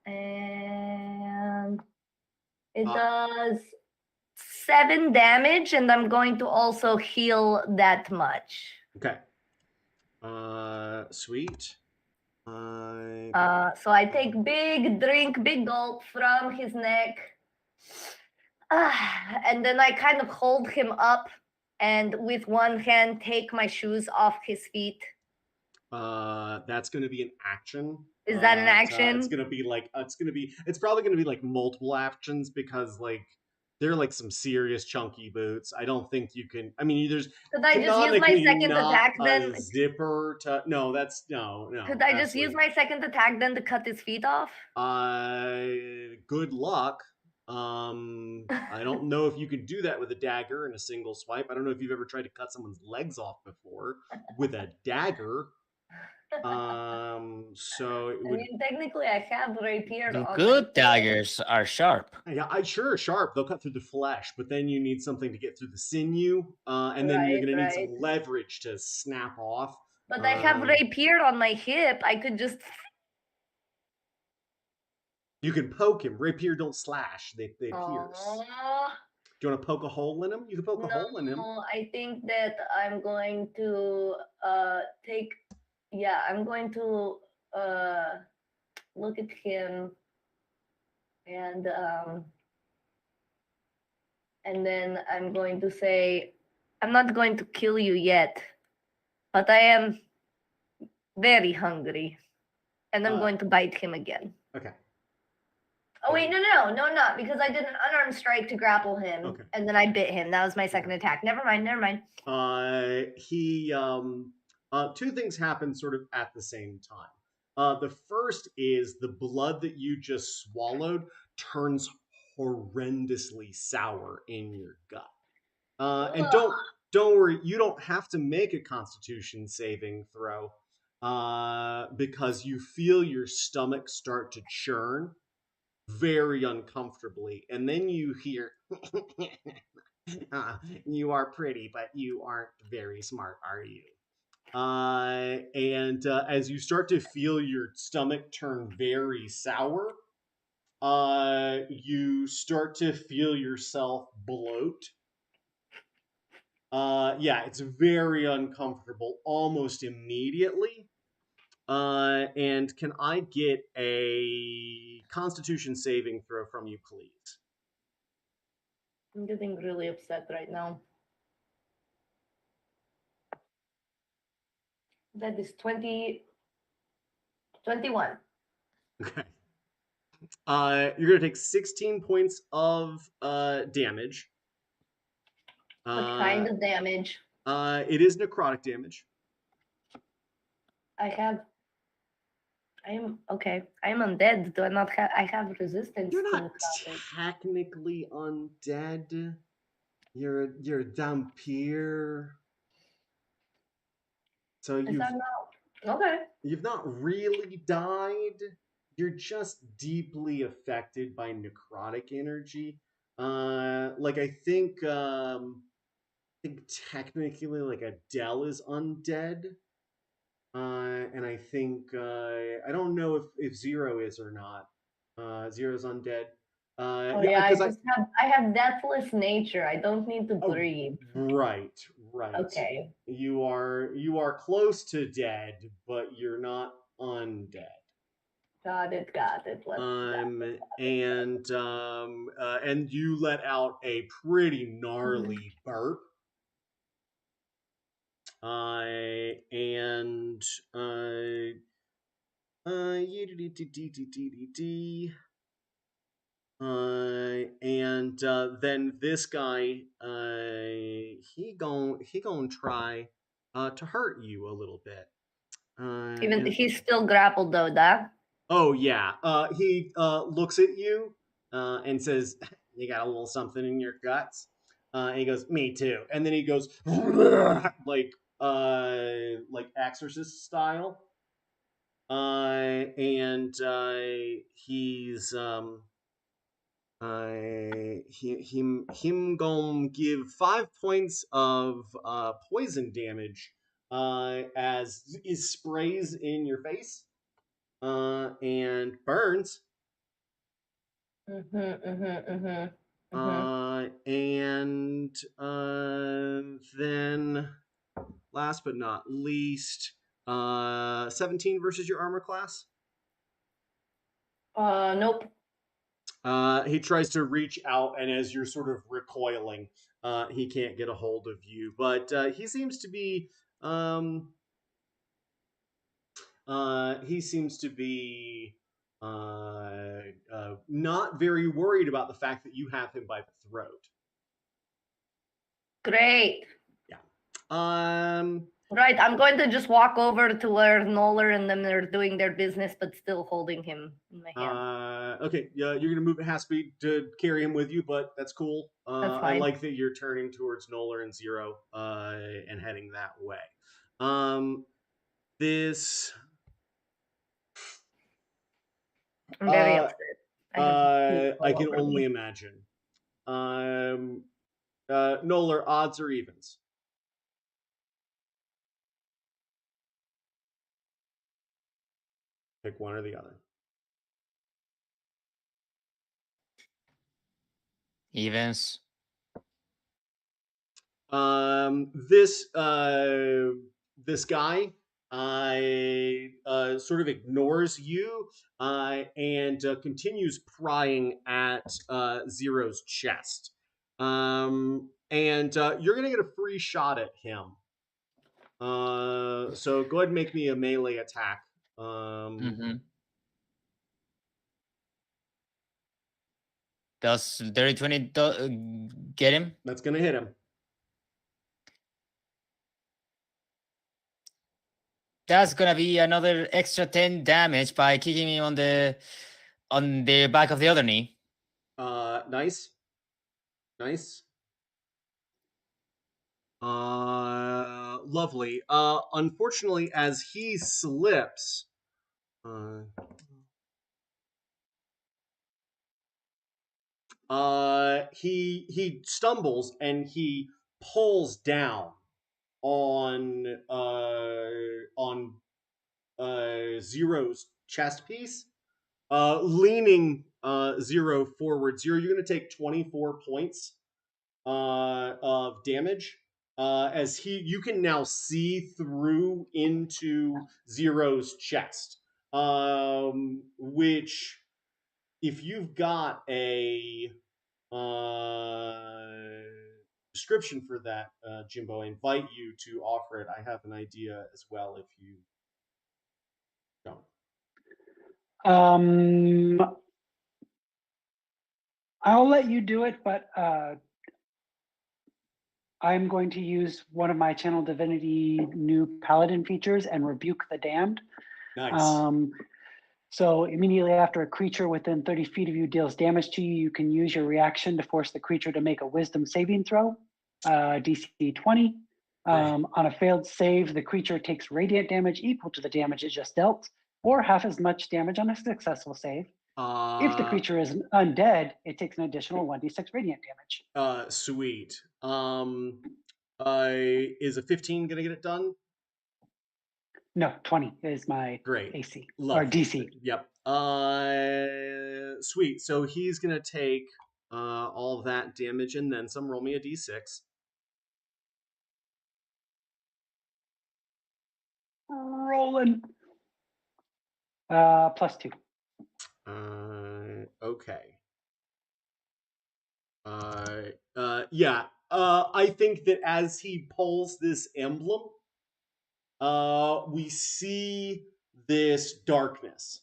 And it does 7 damage, and I'm going to also heal that much. Okay. Sweet. So I take big gulp from his neck. And then I kind of hold him up and with one hand take my shoes off his feet. That's going to be an action. Is that an action? It's going to be like it's probably going to be like multiple actions because like they're like some serious chunky boots. I don't think you can. I mean, there's Could I just use my canonically second not attack a then? zipper to no. That's no. Could I just use my second attack then to cut his feet off? Good luck. I don't know if you could do that with a dagger in a single swipe. I don't know if you've ever tried to cut someone's legs off before with a dagger. So it would. I mean, technically, I have rapier on Good daggers are sharp. Yeah, sure, sharp. They'll cut through the flesh, but then you need something to get through the sinew, and then you're gonna need some leverage to snap off. But I have rapier on my hip. I could just. You can poke him. Rapier don't slash; they pierce. Do you want to poke a hole in him? You can poke a hole in him. No, I think that I'm going to take. Yeah, I'm going to look at him and then I'm going to say, I'm not going to kill you yet, but I am very hungry, and I'm going to bite him again. Okay. Oh wait, no, not because I did an unarmed strike to grapple him, and then I bit him. That was my second attack. Never mind. Two things happen sort of at the same time. The first is the blood that you just swallowed turns horrendously sour in your gut. And don't worry, you don't have to make a Constitution saving throw because you feel your stomach start to churn very uncomfortably, and then you hear you are pretty, but you aren't very smart, are you? And as you start to feel your stomach turn very sour, you start to feel yourself bloat. Yeah, it's very uncomfortable almost immediately. And can I get a Constitution saving throw from you, please? I'm getting really upset right now. That is 21. Okay. You're gonna take 16 points of damage. What kind of damage? It is necrotic damage. I am okay. I am undead. Do I not have? I have resistance. You're not to technically undead. You're a vampire. So you've not really died. You're just deeply affected by necrotic energy. Like I think technically like Adele is undead. And I think I don't know if Zero is or not. Zero's undead. I have deathless nature. I don't need to breathe. Right. Okay. You are close to dead, but you're not undead. Got it. And you let out a pretty gnarly burp. Then this guy, he gonna try to hurt you a little bit. Even he's still grappled though, that. Oh yeah. He looks at you and says, "You got a little something in your guts." And he goes, "Me too." And then he goes like exorcist style. He's him gonna give 5 points of poison damage as it sprays in your face and burns. Then last but not least, 17 versus your armor class. Nope. He tries to reach out, and as you're sort of recoiling, he can't get a hold of you. But he seems to be he seems to be not very worried about the fact that you have him by the throat. Great. Yeah. Right, I'm going to just walk over to where Noller and them are doing their business, but still holding him in my hand. Okay, yeah, you're gonna move at half speed to carry him with you, but that's cool. That's I fine. like that you're turning towards Noller and Zero, and heading that way. This. I'm very upset. I can only imagine. Noller, odds or evens? Pick one or the other. Evens. This guy sort of ignores you and continues prying at Zero's chest. And you're gonna get a free shot at him. So go ahead and make me a melee attack. Does dirty 20 get him? That's gonna hit him. That's gonna be another extra 10 damage by kicking me on the back of the other knee. Nice. Lovely. Unfortunately, as he slips, he stumbles and he pulls down on Zero's chest piece, leaning Zero forward. Zero, you're going to take 24 points of damage. As you can now see through into Zero's chest, which, if you've got a description for that, Jimbo, I invite you to offer it. I have an idea as well if you don't. I'll let you do it, but I'm going to use one of my Channel Divinity new Paladin features and rebuke the damned. Nice. So immediately after a creature within 30 feet of you deals damage to you, you can use your reaction to force the creature to make a Wisdom saving throw, DC 20. On a failed save, the creature takes radiant damage equal to the damage it just dealt, or half as much damage on a successful save. If the creature is undead, it takes an additional 1d6 radiant damage. Sweet. Is a 15 gonna get it done? No, 20 is my Great. AC Love. or DC. Yep. Sweet. So he's gonna take all that damage and then some. Roll me a d6. Rolling. +2. Okay. Yeah. I think that as he pulls this emblem, we see this darkness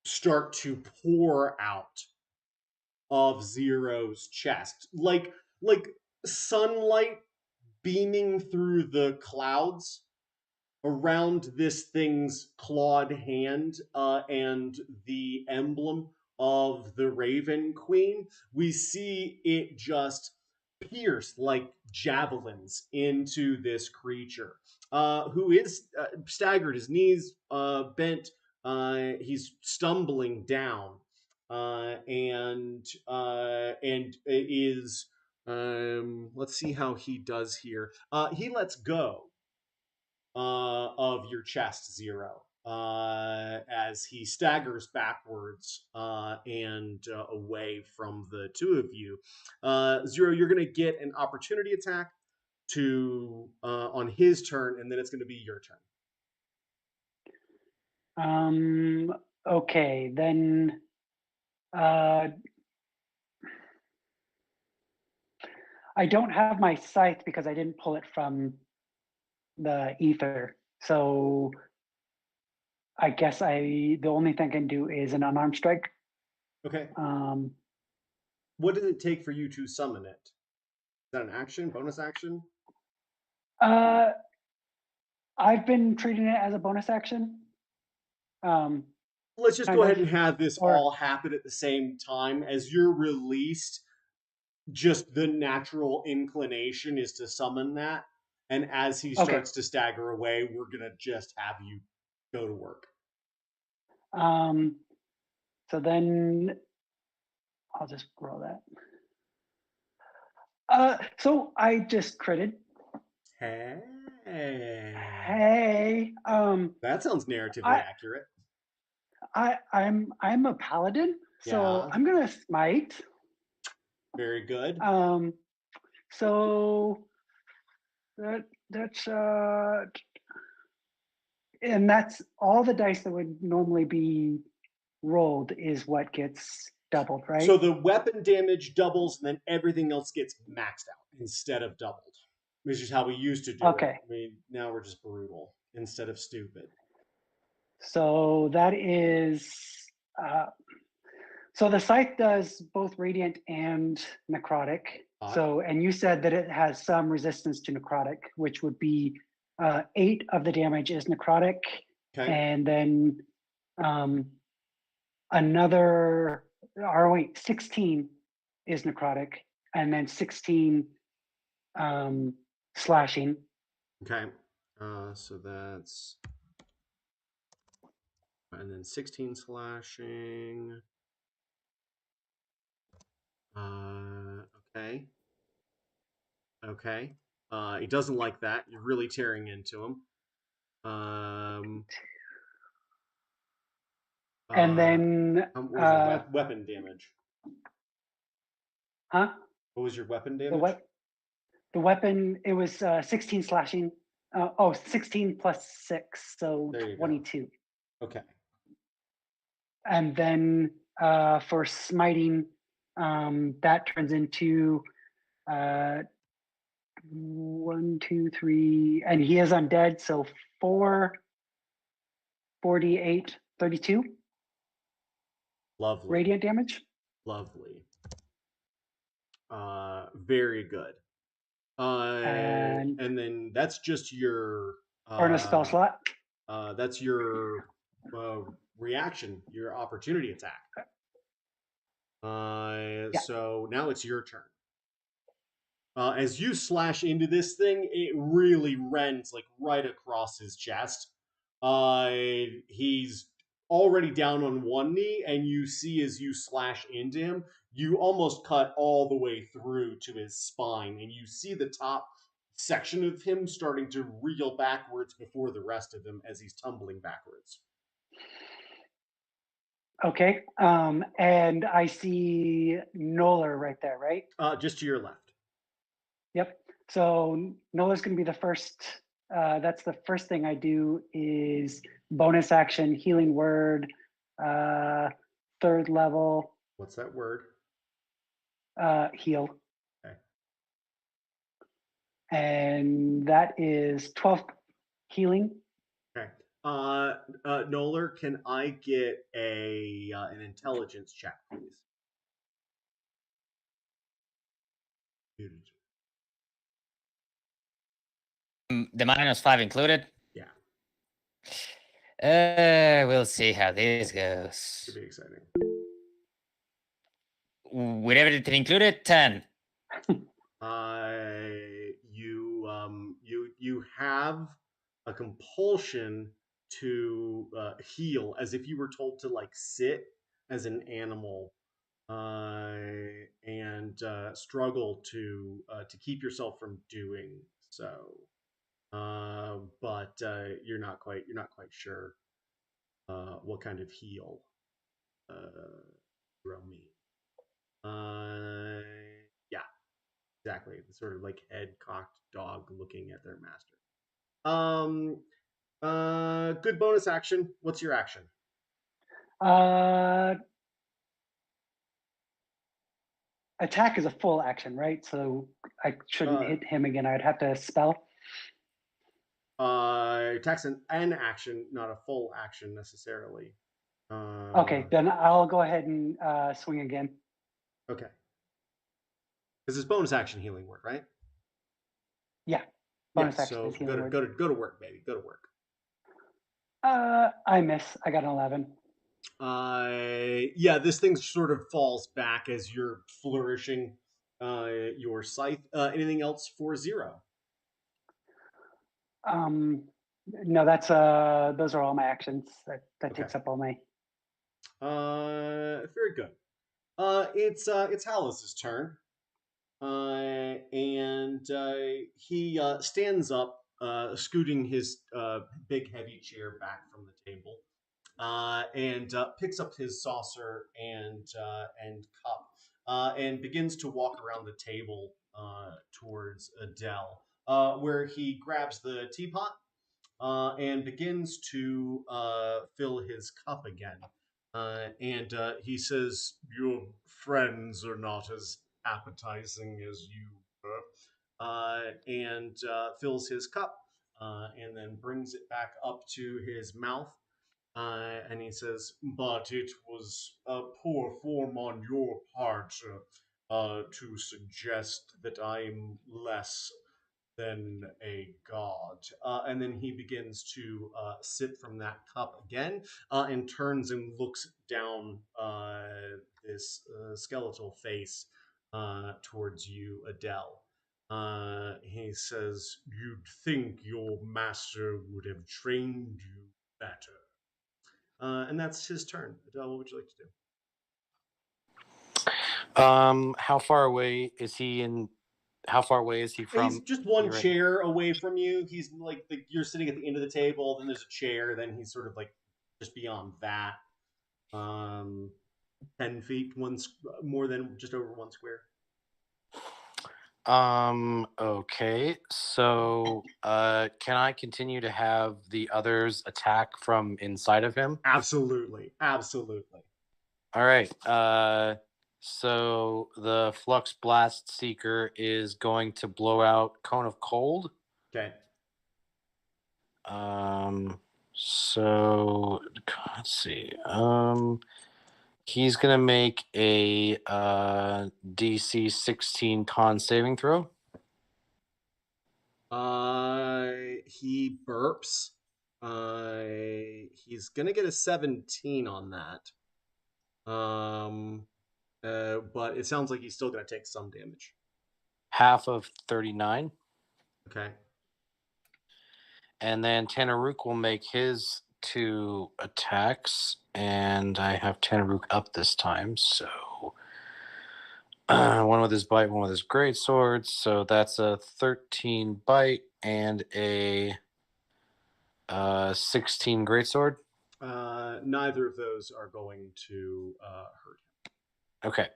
start to pour out of Zero's chest, like sunlight beaming through the clouds around this thing's clawed hand and the emblem of the Raven Queen. We see it just pierce like javelins into this creature, who is staggered, his knees bent, he's stumbling down, and is let's see how he does here. He lets go of your chest, Zero, as he staggers backwards and away from the two of you. Zero, you're going to get an opportunity attack to on his turn, and then it's going to be your turn. Okay, then I don't have my scythe because I didn't pull it from the ether. So I guess the only thing I can do is an unarmed strike. Okay. Um, What does it take for you to summon it? Is that an action, bonus action? I've been treating it as a bonus action. Let's just kind go of, ahead and have this or- all happen at the same time. As you're released, just the natural inclination is to summon that. And as he Okay. starts to stagger away, we're going to just have you go to work. So then I'll just roll that. So I just critted. Hey. Hey. That sounds narratively accurate. I'm a paladin, so Yeah. I'm gonna smite. Very good. So that's and that's all the dice that would normally be rolled is what gets doubled, right? So the weapon damage doubles, and then everything else gets maxed out instead of doubled. Which is how we used to do it. Now we're just brutal instead of stupid. So that is so the scythe does both radiant and necrotic. So, and you said that it has some resistance to necrotic, which would be 8 of the damage is necrotic, and then another, or wait, 16 is necrotic, and then 16 slashing. Okay, so that's, and then 16 slashing. Okay. Okay. He doesn't like that. You're really tearing into him. And then what was your weapon damage? Huh? What was your weapon damage? The weapon, it was 16 slashing. 16 plus 6, so 22. Go. Okay. And then for smiting, that turns into 1, 2, 3, and he is undead, so 4, 48, 32. Lovely. Radiant damage. Lovely. Very good. And then that's just your or in a spell slot. That's your reaction, your opportunity attack. Yeah. So now it's your turn. As you slash into this thing, it really rends like right across his chest. He's already down on one knee, and you see as you slash into him, you almost cut all the way through to his spine, and you see the top section of him starting to reel backwards before the rest of him as he's tumbling backwards. Okay. And I see Noller right there, right? Just to your left. Yep. So Noller's going to be the first. That's the first thing I do is bonus action, healing word, 3rd level. What's that word? Heal. Okay. And that is 12 healing. Okay. Noller, can I get an intelligence check, please? The -5 included? Yeah. We'll see how this goes. Should be exciting. With everything included, 10. You have a compulsion to heal, as if you were told to like sit as an animal and struggle to keep yourself from doing so. But you're not quite sure what kind of heal Hero means. Yeah, exactly. The sort of like head cocked dog looking at their master. Good bonus action. What's your action? Attack is a full action, right? So I shouldn't hit him again. I'd have to spell. attacks an action, not a full action necessarily. Okay, then I'll go ahead and swing again. Okay. This is bonus action healing word, right? Yeah. Bonus action is healing word. Go to work, baby. Go to work. I miss. I got an 11. Yeah, this thing sort of falls back as you're flourishing your scythe. Anything else for Zero? No, that's those are all my actions. That takes up all my. Very good. It's Hallis's turn. And he stands up, scooting his big heavy chair back from the table, and picks up his saucer and cup, and begins to walk around the table towards Adele, where he grabs the teapot and begins to fill his cup again. And he says, "Your friends are not as appetizing as you were," and fills his cup, and then brings it back up to his mouth. And he says, "But it was a poor form on your part to suggest that I'm less than a god." And then he begins to sip from that cup again, and turns and looks down this skeletal face towards you, Adele. He says, "You'd think your master would have trained you better." And that's his turn. Adele, what would you like to do? How far away is he in? How far away is he from? He's just one you right chair away from you. He's like you're sitting at the end of the table. Then there's a chair. Then he's sort of like just beyond that. 10 feet, more than just over 1 square. Okay. So, can I continue to have the others attack from inside of him? Absolutely. All right. So the Flux Blast Seeker is going to blow out Cone of Cold. Okay. So let's see. He's gonna make a DC 16 con saving throw. He burps. He's gonna get a 17 on that. But it sounds like he's still gonna take some damage. Half of 39. Okay. And then Tanaruk will make his 2 attacks, and I have Tanaruk up this time, so one with his bite, one with his great sword. So that's a 13 bite and a 16 great sword. Neither of those are going to hurt him. Okay.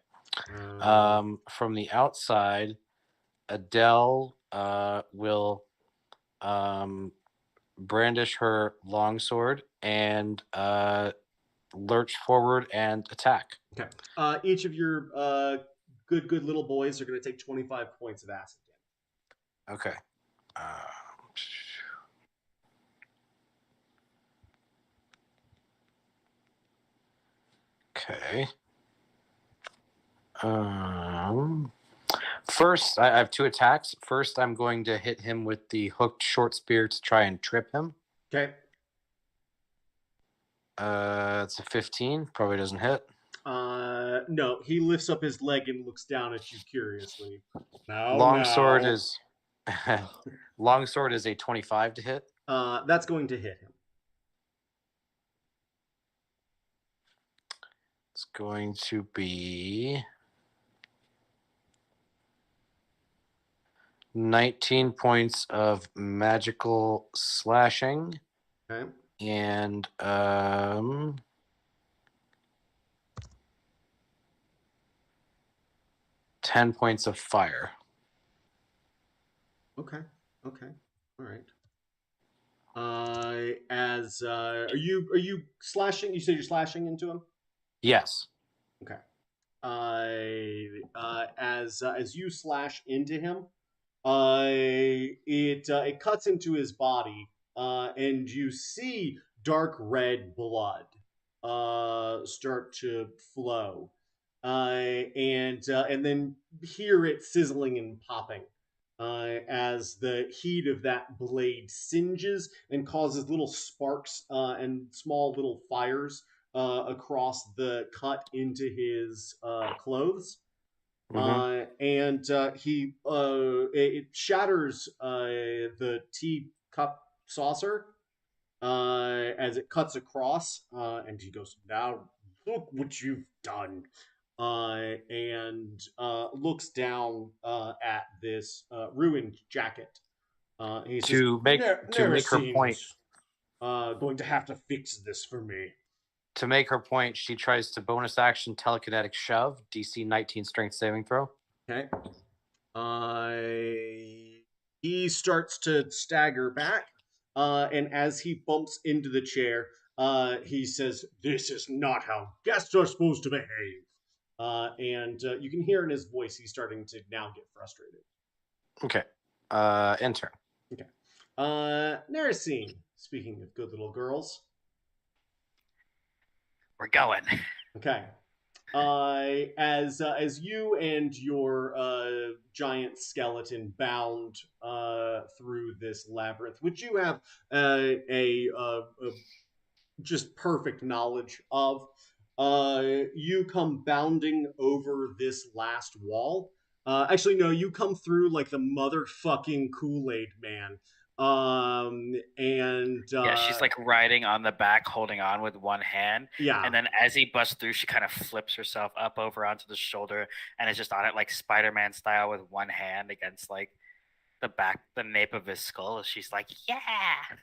From the outside, Adele will brandish her longsword and lurch forward and attack. Okay. Each of your good little boys are going to take 25 points of acid damage. Okay. Okay. First, I have 2 attacks. First, I'm going to hit him with the hooked short spear to try and trip him. Okay. It's a 15. Probably doesn't hit. No. He lifts up his leg and looks down at you curiously. Longsword is longsword is a 25 to hit. That's going to hit him. It's going to be 19 points of magical slashing. Okay. And 10 points of fire. Okay. All right. Are you slashing? You said you're slashing into him? Yes. Okay. As you slash into him, it cuts into his body, and you see dark red blood start to flow, and then hear it sizzling and popping as the heat of that blade singes and causes little sparks and small little fires across the cut into his clothes. And it shatters the teacup saucer as it cuts across, and he goes, "Now look what you've done," and looks down at this ruined jacket. And he says, To make her point, "Narasine's going to have to fix this for me." to make her point, she tries to bonus action telekinetic shove, DC 19 strength saving throw. Okay. He starts to stagger back, and as he bumps into the chair, he says, "This is not how guests are supposed to behave." And you can hear in his voice he's starting to now get frustrated. Okay. Enter. Okay. Narasine, speaking of good little girls. We're going. Okay. As you and your giant skeleton bound through this labyrinth, which you have a just perfect knowledge of, you come bounding over this last wall. Actually, no, you come through like the motherfucking Kool-Aid man. Yeah, she's like riding on the back, holding on with one hand. Yeah. And then as he busts through, she kind of flips herself up over onto the shoulder and is just on it like Spider-Man style with one hand against like the nape of his skull. She's like, yeah.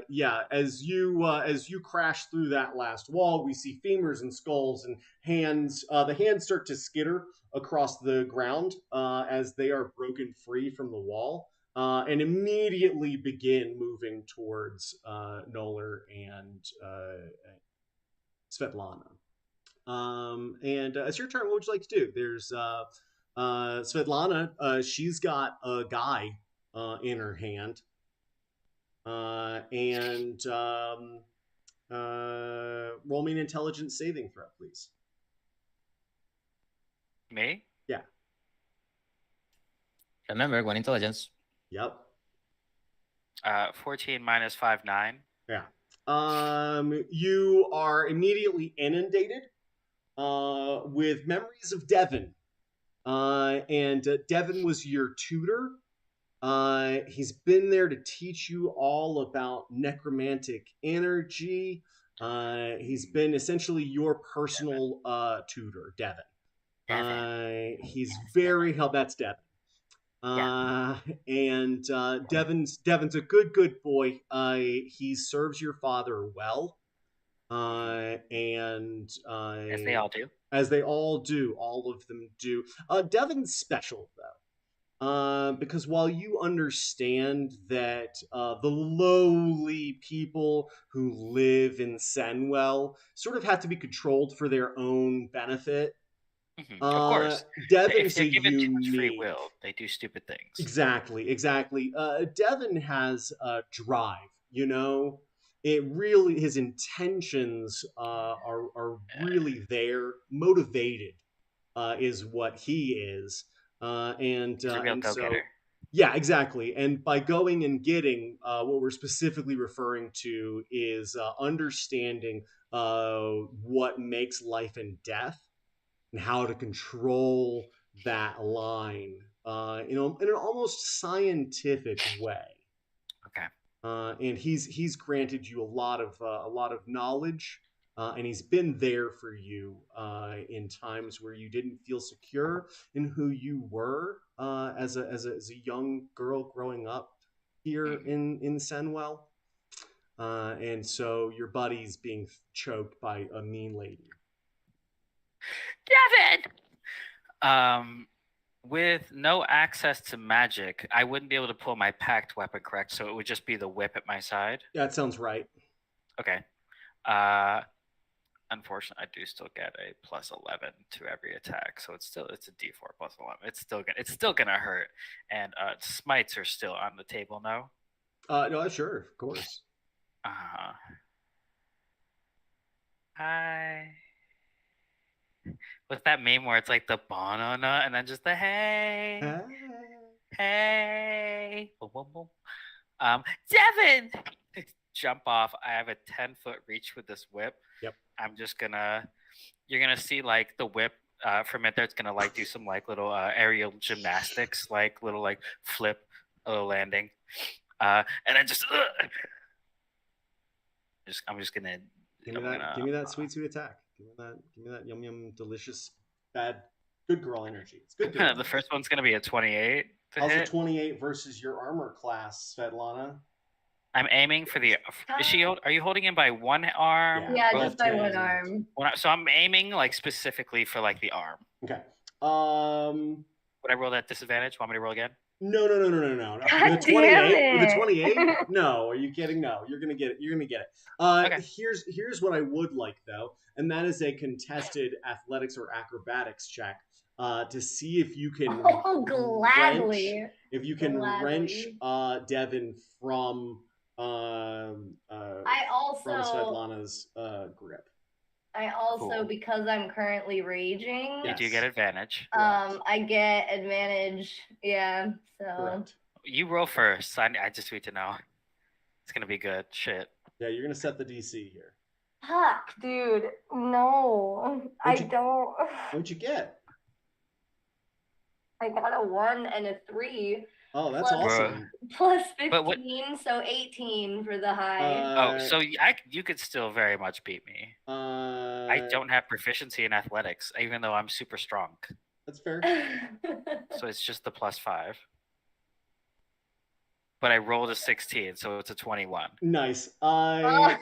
Yeah, as you crash through that last wall, we see femurs and skulls and hands. The hands start to skitter across the ground as they are broken free from the wall, and immediately begin moving towards Noller and Svetlana. And it's your turn. What would you like to do? There's Svetlana. She's got a guy in her hand. Roll me an intelligence saving throw, please. Me? Yeah. Remember, one intelligence. Yep. 14 minus 5, 9. Yeah. You are immediately inundated with memories of Devin. And Devin was your tutor. He's been there to teach you all about necromantic energy. He's been essentially your personal tutor, Devin. He's very helpful. That's Devin. And Devin's a good boy. He serves your father well. And as they all do. As they all do. All of them do. Devin's special, though. Because while you understand that the lowly people who live in Senwell sort of have to be controlled for their own benefit, of course, Devin's if they're given unique... too much free will, they do stupid things. Exactly. Devin has a drive. You know, his intentions are really there. Motivated is what he is. He's a real go-getter. Yeah, exactly. And by going and getting, what we're specifically referring to is understanding what makes life and death and how to control that line in an almost scientific way. Okay. And he's granted you a lot of knowledge. And he's been there for you in times where you didn't feel secure in who you were as a young girl growing up here in Senwell. And so your buddy's being choked by a mean lady. Devin! With no access to magic, I wouldn't be able to pull my packed weapon, correct? So it would just be the whip at my side? Yeah, that sounds right. Okay. Unfortunately, I do still get a plus 11 to every attack, so it's a D4 plus 11. It's still gonna hurt, and smites are still on the table now. No, sure, of course. Hi. What's that meme where it's like the banana and then just the hey, hey, boom, boom, boom. Devin, jump off. I have a 10-foot reach with this whip. Yep. I'm just gonna. You're gonna see like the whip. From it, there, it's gonna like do some like little aerial gymnastics, like little like flip, a little landing, and then I'm just gonna. Give me that sweet attack. Give me that yum delicious good girl energy. It's good. The first one's gonna be a 28. How's a 28 versus your armor class, Svetlana? I'm aiming for the. Are you holding him by one arm? Yeah, just by one arm. So I'm aiming like specifically for like the arm. Okay. Would I roll that disadvantage? Want me to roll again? No. God With a 28? damn With a it. 28? No, are you kidding? No, you're gonna get it. Okay. Here's what I would like though, and that is a contested athletics or acrobatics check. To see if you can gladly. wrench Devin from from Svetlana's grip. I also, Cool. because I'm currently raging, You do get advantage. I get advantage. Yeah, so. Correct. You roll first. I just need to know. It's gonna be good. Shit. Yeah, you're gonna set the DC here. Fuck, dude. No, I don't. What'd you get? I got a 1 and a 3. Oh, that's awesome. Plus 15, so 18 for the high. So you could still very much beat me. I don't have proficiency in athletics, even though I'm super strong. That's fair. So it's just the +5. But I rolled a 16, so it's a 21. Nice. Fuck.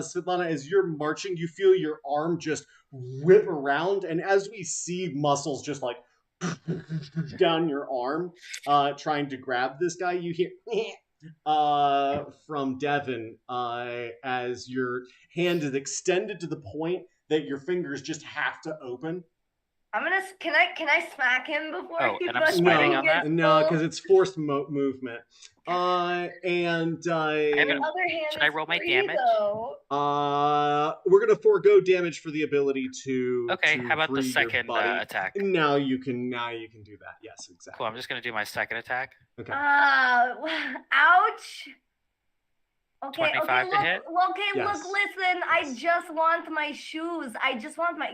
Svetlana, as you're marching, you feel your arm just whip around, and as we see muscles just like down your arm, trying to grab this guy, you hear from Devin as your hand is extended to the point that your fingers just have to open. I'm gonna. Can I smack him before? Oh, and I'm smiting on that. No, because it's forced movement. And should I roll my damage? We're gonna forego damage for the ability to. Okay, how about the second attack? Now you can do that. Yes, exactly. Cool. I'm just gonna do my second attack. Okay. Ouch. Okay, 25 to hit? Yes. Look, listen, I just want my shoes.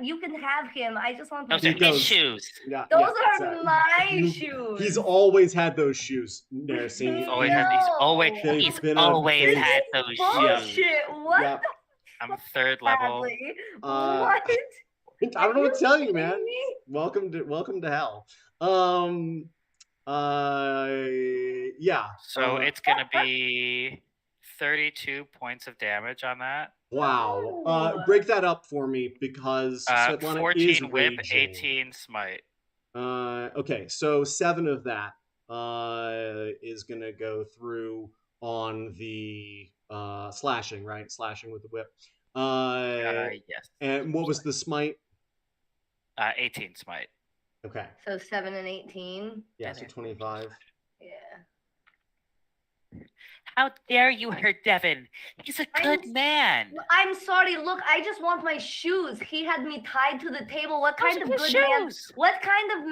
You can have him. I just want my Those are his shoes. Yeah, Those are my shoes. He's always had those shoes, Narasine. He's always had those shoes. Bullshit. What? Yeah. I'm third level. What? I don't know what to tell you, man. Welcome to hell. Yeah. So it's gonna be 32 points of damage on that. Wow. Break that up for me because Svetlana 14 is whip, raging. 18 smite. Okay, so 7 of that is gonna go through on the slashing, right? Slashing with the whip. Yes. And what was the smite? 18 smite. Okay. So 7 and 18. Yeah, so 25. Yeah. How dare you hurt Devin? He's a good man. I'm sorry. Look, I just want my shoes. He had me tied to the table. What kind of good man? What kind of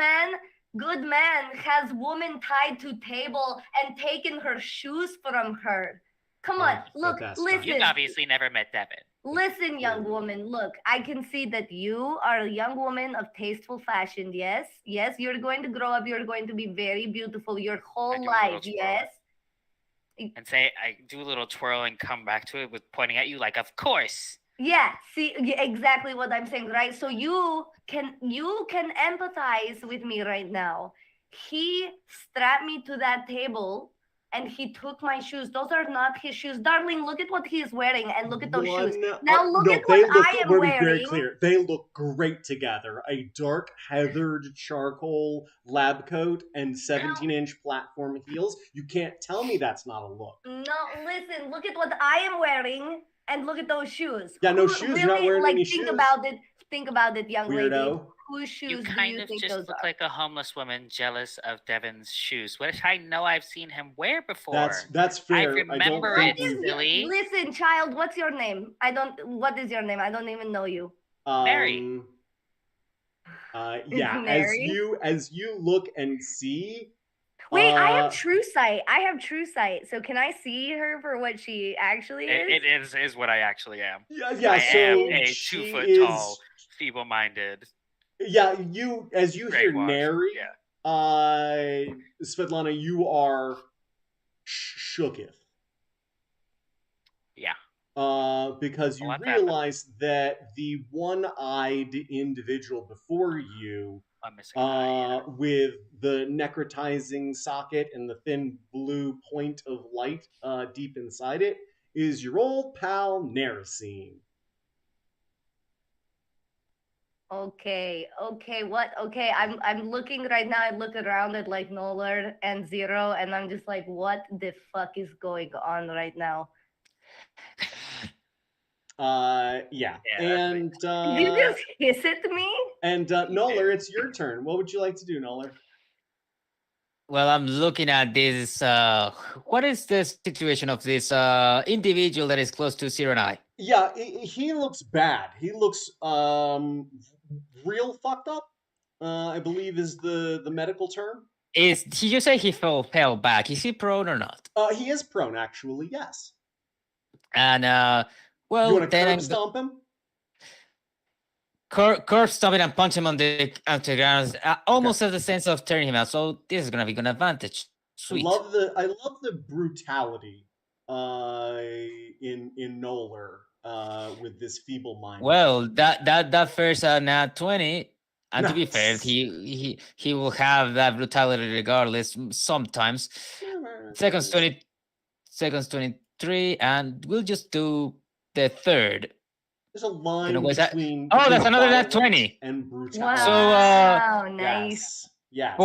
good man has woman tied to table and taken her shoes from her? Come on, look, listen. You've obviously never met Devin. Listen, young woman, look, I can see that you are a young woman of tasteful fashion, yes? Yes, you're going to grow up, you're going to be very beautiful your whole life, yes? And say, I do a little twirl and come back to it with pointing at you like, of course. Yeah, see, exactly what I'm saying, right? So you can empathize with me right now. He strapped me to that table and he took my shoes. Those are not his shoes. Darling, look at what he is wearing and look at those shoes. Now look at what I am wearing. Very clear. They look great together. A dark heathered charcoal lab coat and 17-inch platform heels. You can't tell me that's not a look. No, listen, look at what I am wearing and look at those shoes. Yeah, no shoes. Really, you're not wearing any think shoes. About it. think about it, young lady. Weirdo. Whose shoes You do kind you of think just those look are? like a homeless woman jealous of Devin's shoes, which I know I've seen him wear before. That's fair. I I don't remember think it, silly. Listen, child, what's your name? What is your name? I don't even know you. Mary. Yeah, Mary? as you look and see. Wait, I have true sight. So can I see her for what she actually is? It is what I actually am. Yeah. I So am a she 2 foot is tall, feeble-minded. Yeah, as you hear Brainwashed, Nary, yeah. Svetlana, you are shooketh. Yeah. Because you realize that the one-eyed individual before you, I'm missing an eye, with the necrotizing socket and the thin blue point of light deep inside it, is your old pal Narasine. Okay, I'm looking right now. I look around at like Noller and Zero, and I'm just like, what the fuck is going on right now? Yeah. And did you just hiss at me? And Noller, it's your turn. What would you like to do, Noller? Well, I'm looking at this. What is the situation of this individual that is close to Zero and I? Yeah, he looks bad. He looks real fucked up. I believe is the medical term. Did you say he fell back? Is he prone or not? He is prone, actually. Yes. And well, you want to then curb stomp him? Curve stop it and punch him on the ground. Almost has the sense of turning him out. So this is gonna be an advantage. Sweet. I love the brutality in Noller with this feeble mind. Well, that first nat 20, and to be fair, he will have that brutality regardless. Sometimes. Seconds 23, and we'll just do the third. There's a line between that's another nat 20 and brutality. Wow, nice. Yes.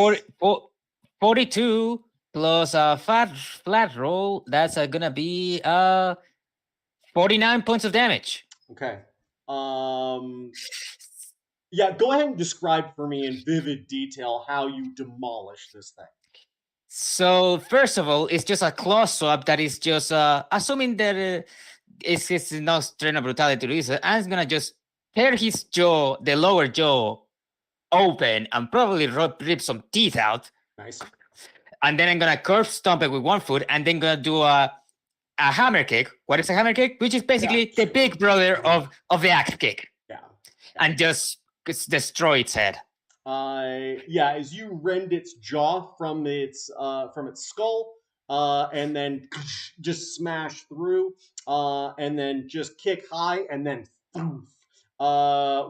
42 plus a flat roll. That's gonna be 49 points of damage. Okay. Yeah, go ahead and describe for me in vivid detail how you demolish this thing. So first of all, it's just a claw swap that is just assuming that it's not strength of brutality to use it, and it's gonna just tear his jaw, the lower jaw, open and probably rip some teeth out. Nice. And then I'm gonna curve stomp it with one foot, and then gonna do a hammer kick. What is a hammer kick? Which is basically the big brother of the axe kick. Yeah. And just destroy its head. As you rend its jaw from its skull, and then just smash through, and then just kick high, and then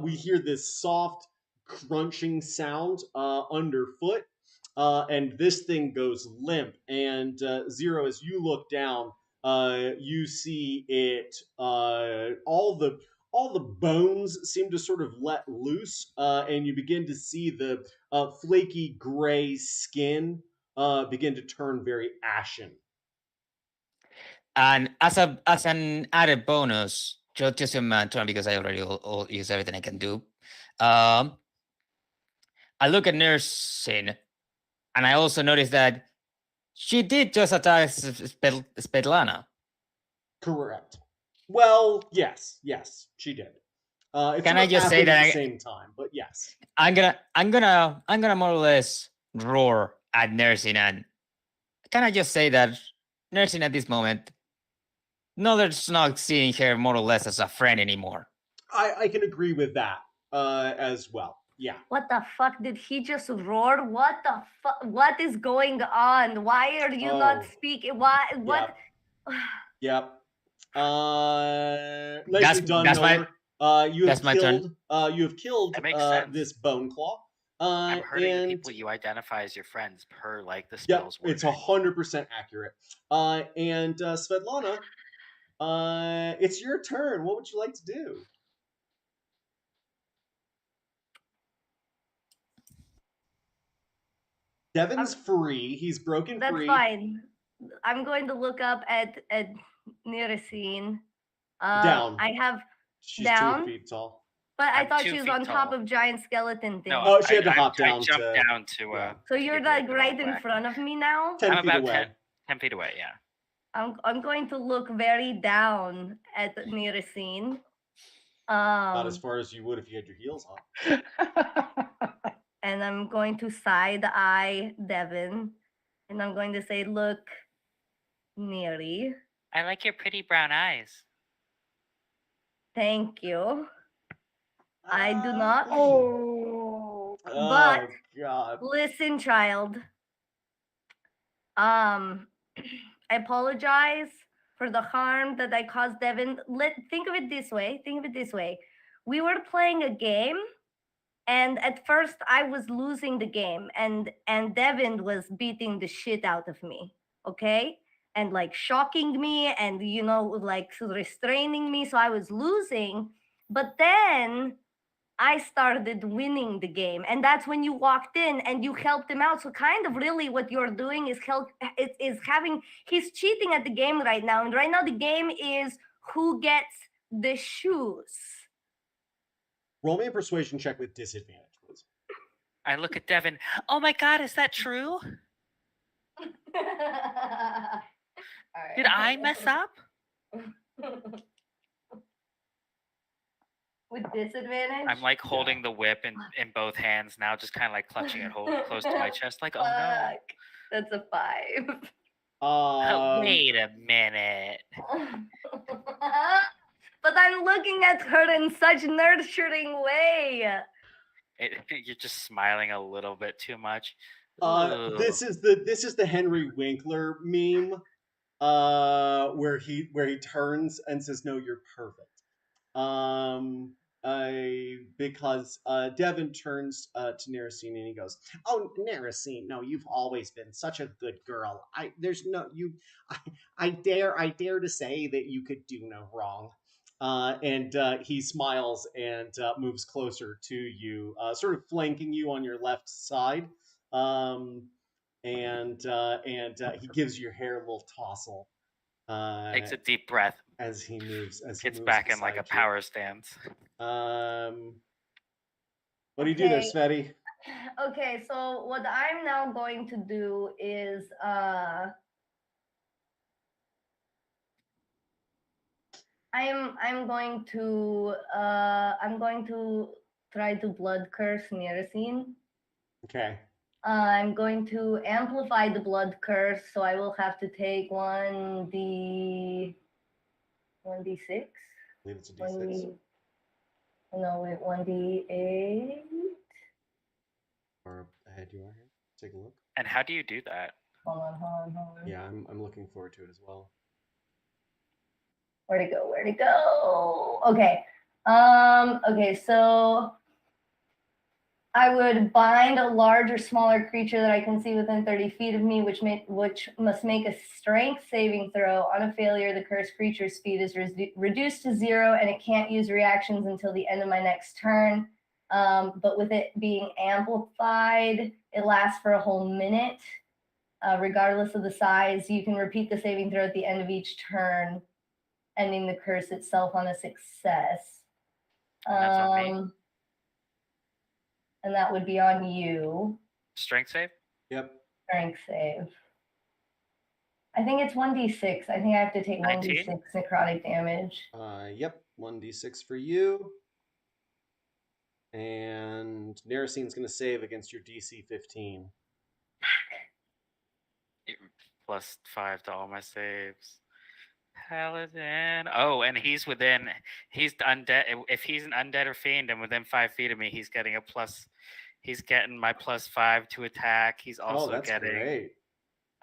we hear this soft crunching sound underfoot, and this thing goes limp. And Zero, as you look down, you see it. All the bones seem to sort of let loose, and you begin to see the flaky gray skin begin to turn very ashen. And as an added bonus, just in my turn, because I already used everything I can do, I look at Nursing, and I also noticed that she did just attack Svetlana. Correct. Well, yes, she did. Can I just say that at the same time? But yes, I'm gonna more or less roar at Nursing, and can I just say that Nursing at this moment, Noller's not seeing her more or less as a friend anymore. I can agree with that as well. Yeah. What the fuck did he just roar? What the fuck? What is going on? Why are you not speaking? Why? What? Yep. Nicely done, Noller. You have killed this bone claw. I'm hurting the people you identify as your friends per like the spells. It's 100% accurate. And Svetlana, it's your turn. What would you like to do? Devin's free. He's broken free. That's fine. I'm going to look up at Nirasine. Down. I have She's down. 2 feet tall. But I I'm thought 2 she was feet on top tall. of giant skeleton thing. No, Oh, she had to I hop down I jumped to- down to. yeah. So to you're give you a like good right old in whack. front of me now. 10 I'm feet about away. 10 feet away. Yeah. I'm going to look very down at Nirasine. Not as far as you would if you had your heels on. And I'm going to side eye Devin, and I'm going to say, "Look, Neri, I like your pretty brown eyes. thank you. I do not. Oh. But Oh, God. listen, child. I apologize for the harm that I caused Devin. Think of it this way. Think of it this way. We were playing a game, and at first I was losing the game, and Devin was beating the shit out of me. Okay, and like shocking me, and like restraining me. So I was losing, but then I started winning the game, and that's when you walked in and you helped him out. So kind of really what you're doing is he's cheating at the game right now, and right now the game is who gets the shoes. Roll me a persuasion check with disadvantage, please. I look at Devin. Oh my God, is that true? Did I mess up? With disadvantage? I'm like holding the whip in both hands now, just kind of like clutching it close to my chest, like, oh no. Fuck. That's a 5. Wait a minute. But I'm looking at her in such nurturing way. You're just smiling a little bit too much. This is the Henry Winkler meme, where he turns and says, "No, you're perfect." Because Devin turns to Narasine and he goes, "Oh, Narasine, no, you've always been such a good girl. I dare to say that you could do no wrong." And he smiles and moves closer to you, sort of flanking you on your left side. And he gives your hair a little tousle. Takes a deep breath. As he moves, gets back in like a power stance. What do you do there, Sveti? Okay, so what I'm now going to do is I'm going to try to blood curse Nirasine. Okay. I'm going to amplify the blood curse, so I will have to take 1d6. I believe it's a D6. No, wait, 1d8. Or ahead you are here. Take a look. And how do you do that? Hold on. Yeah, I'm looking forward to it as well. Where'd it go? Okay. Okay, so I would bind a large or smaller creature that I can see within 30 feet of me, which must make a strength saving throw. On a failure, the cursed creature's speed is reduced to 0, and it can't use reactions until the end of my next turn. But with it being amplified, it lasts for a whole minute. Regardless of the size, you can repeat the saving throw at the end of each turn, ending the curse itself on a success. And that's on me. And that would be on you. Strength save? Yep. Strength save. I think it's 1d6. I think I have to take 1d6 necrotic damage. Yep. 1d6 for you. And Narasine's going to save against your DC 15. Plus 5 to all my saves. Paladin. Oh, and he's undead. If he's an undead or fiend and within 5 feet of me, he's getting my +5 to attack. He's also getting. Great.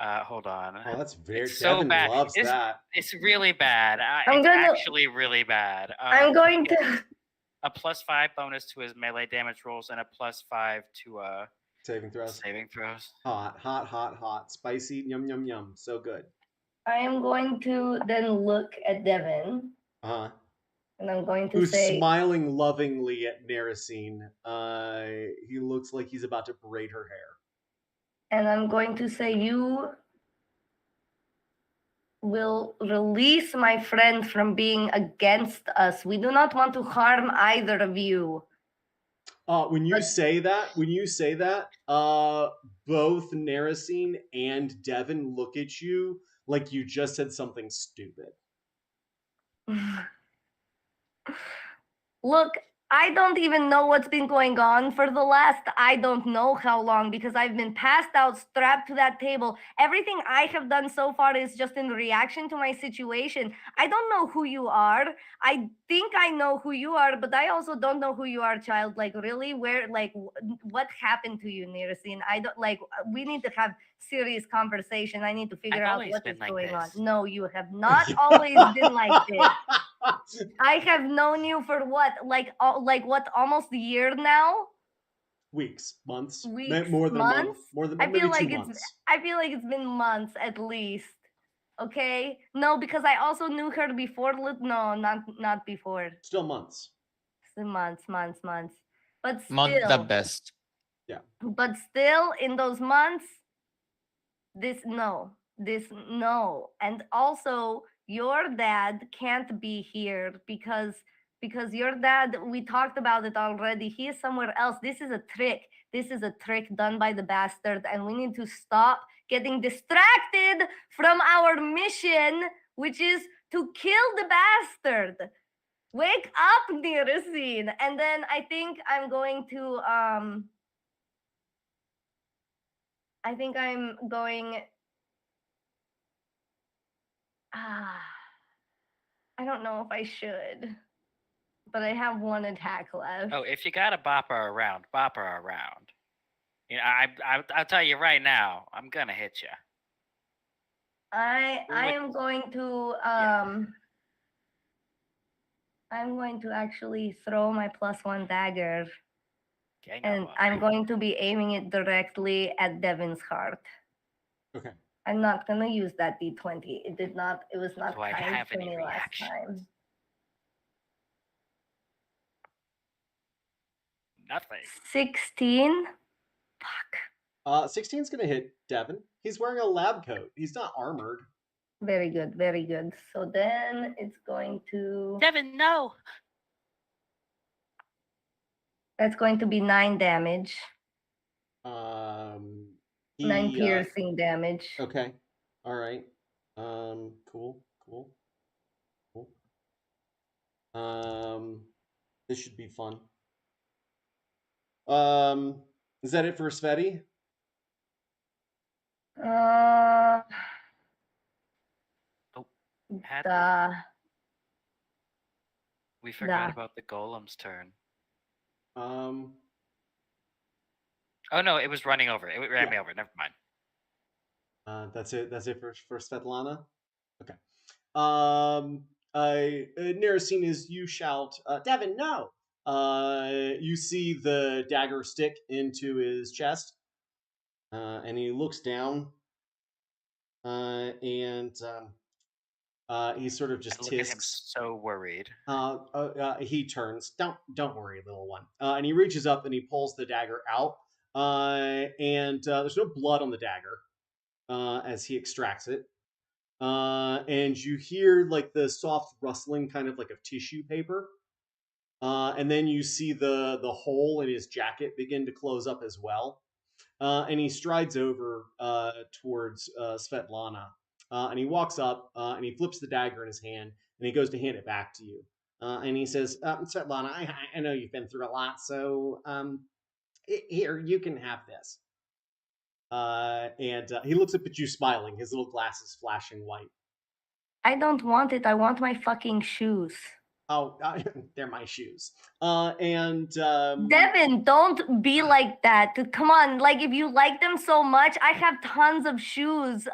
Hold on. Oh, that's very. It's so Devin bad. loves that. It's really bad. It's actually really bad. I'm going to a +5 bonus to his melee damage rolls and a +5 to saving throws. Hot. Spicy. Yum. So good. I am going to then look at Devin. Uh-huh. And I'm going to Who's say, smiling lovingly at Narasine. He looks like he's about to braid her hair. And I'm going to say, you will release my friend from being against us. We do not want to harm either of you. When you say that, both Narasine and Devin look at you like you just said something stupid. Look, I don't even know what's been going on for the last I don't know how long, because I've been passed out, strapped to that table. Everything I have done so far is just in reaction to my situation. I don't know who you are. I think I know who you are, but I also don't know who you are, child. Like, really? Where, like, what happened to you, Nirasine? I don't, like, we need to have serious conversation. I need to figure out what is going on. No, you have not always been like this. I have known you for what, like what, almost a year now? Weeks, months, Weeks, more than months? a month, more than I maybe feel like 2 it's. months. I feel like it's been months at least. Okay, no, because I also knew her before. No, not before. Still months. Months. But still, Month the best. Yeah. But still, in those months, this no, and also your dad can't be here because your dad, we talked about it already, he is somewhere else. This is a trick done by the bastard, and we need to stop getting distracted from our mission, which is to kill the bastard. Wake up, Nirasine. And then I think I'm going to I don't know if I should, but I have one attack left. Oh, if you got to bop her around, bop her around. You know, I'll tell you right now, I'm gonna hit you. I am going to I'm going to actually throw my +1 dagger, and I'm going to be aiming it directly at Devin's heart. Okay. I'm not gonna use that D20. It was not Do I kind have to any me last reaction? time. Nothing. 16. Fuck. 16's gonna hit Devin. He's wearing a lab coat. He's not armored. Very good, very good. So then it's going to... Devin, no! That's going to be 9 damage. 9 piercing damage. Okay. All right. Cool. This should be fun. Is that it for Sveti? We forgot about the golem's turn. Oh no, it was running over. It ran me over. Never mind. That's it. That's it for Svetlana. Okay. Near scene is you shout, Devin, no. You see the dagger stick into his chest, and he looks down, and he sort of just I look at him tisks. So worried. He turns. Don't worry, little one. And he reaches up and he pulls the dagger out. And there's no blood on the dagger as he extracts it. And you hear like the soft rustling, kind of like of tissue paper. And then you see the hole in his jacket begin to close up as well. And he strides over towards Svetlana. And he walks up and he flips the dagger in his hand and he goes to hand it back to you. And he says, Svetlana, I know you've been through a lot, so here, you can have this. And he looks up at you smiling, his little glasses flashing white. I don't want it. I want my fucking shoes. Oh, they're my shoes. Devin, don't be like that. Come on, like if you like them so much, I have tons of shoes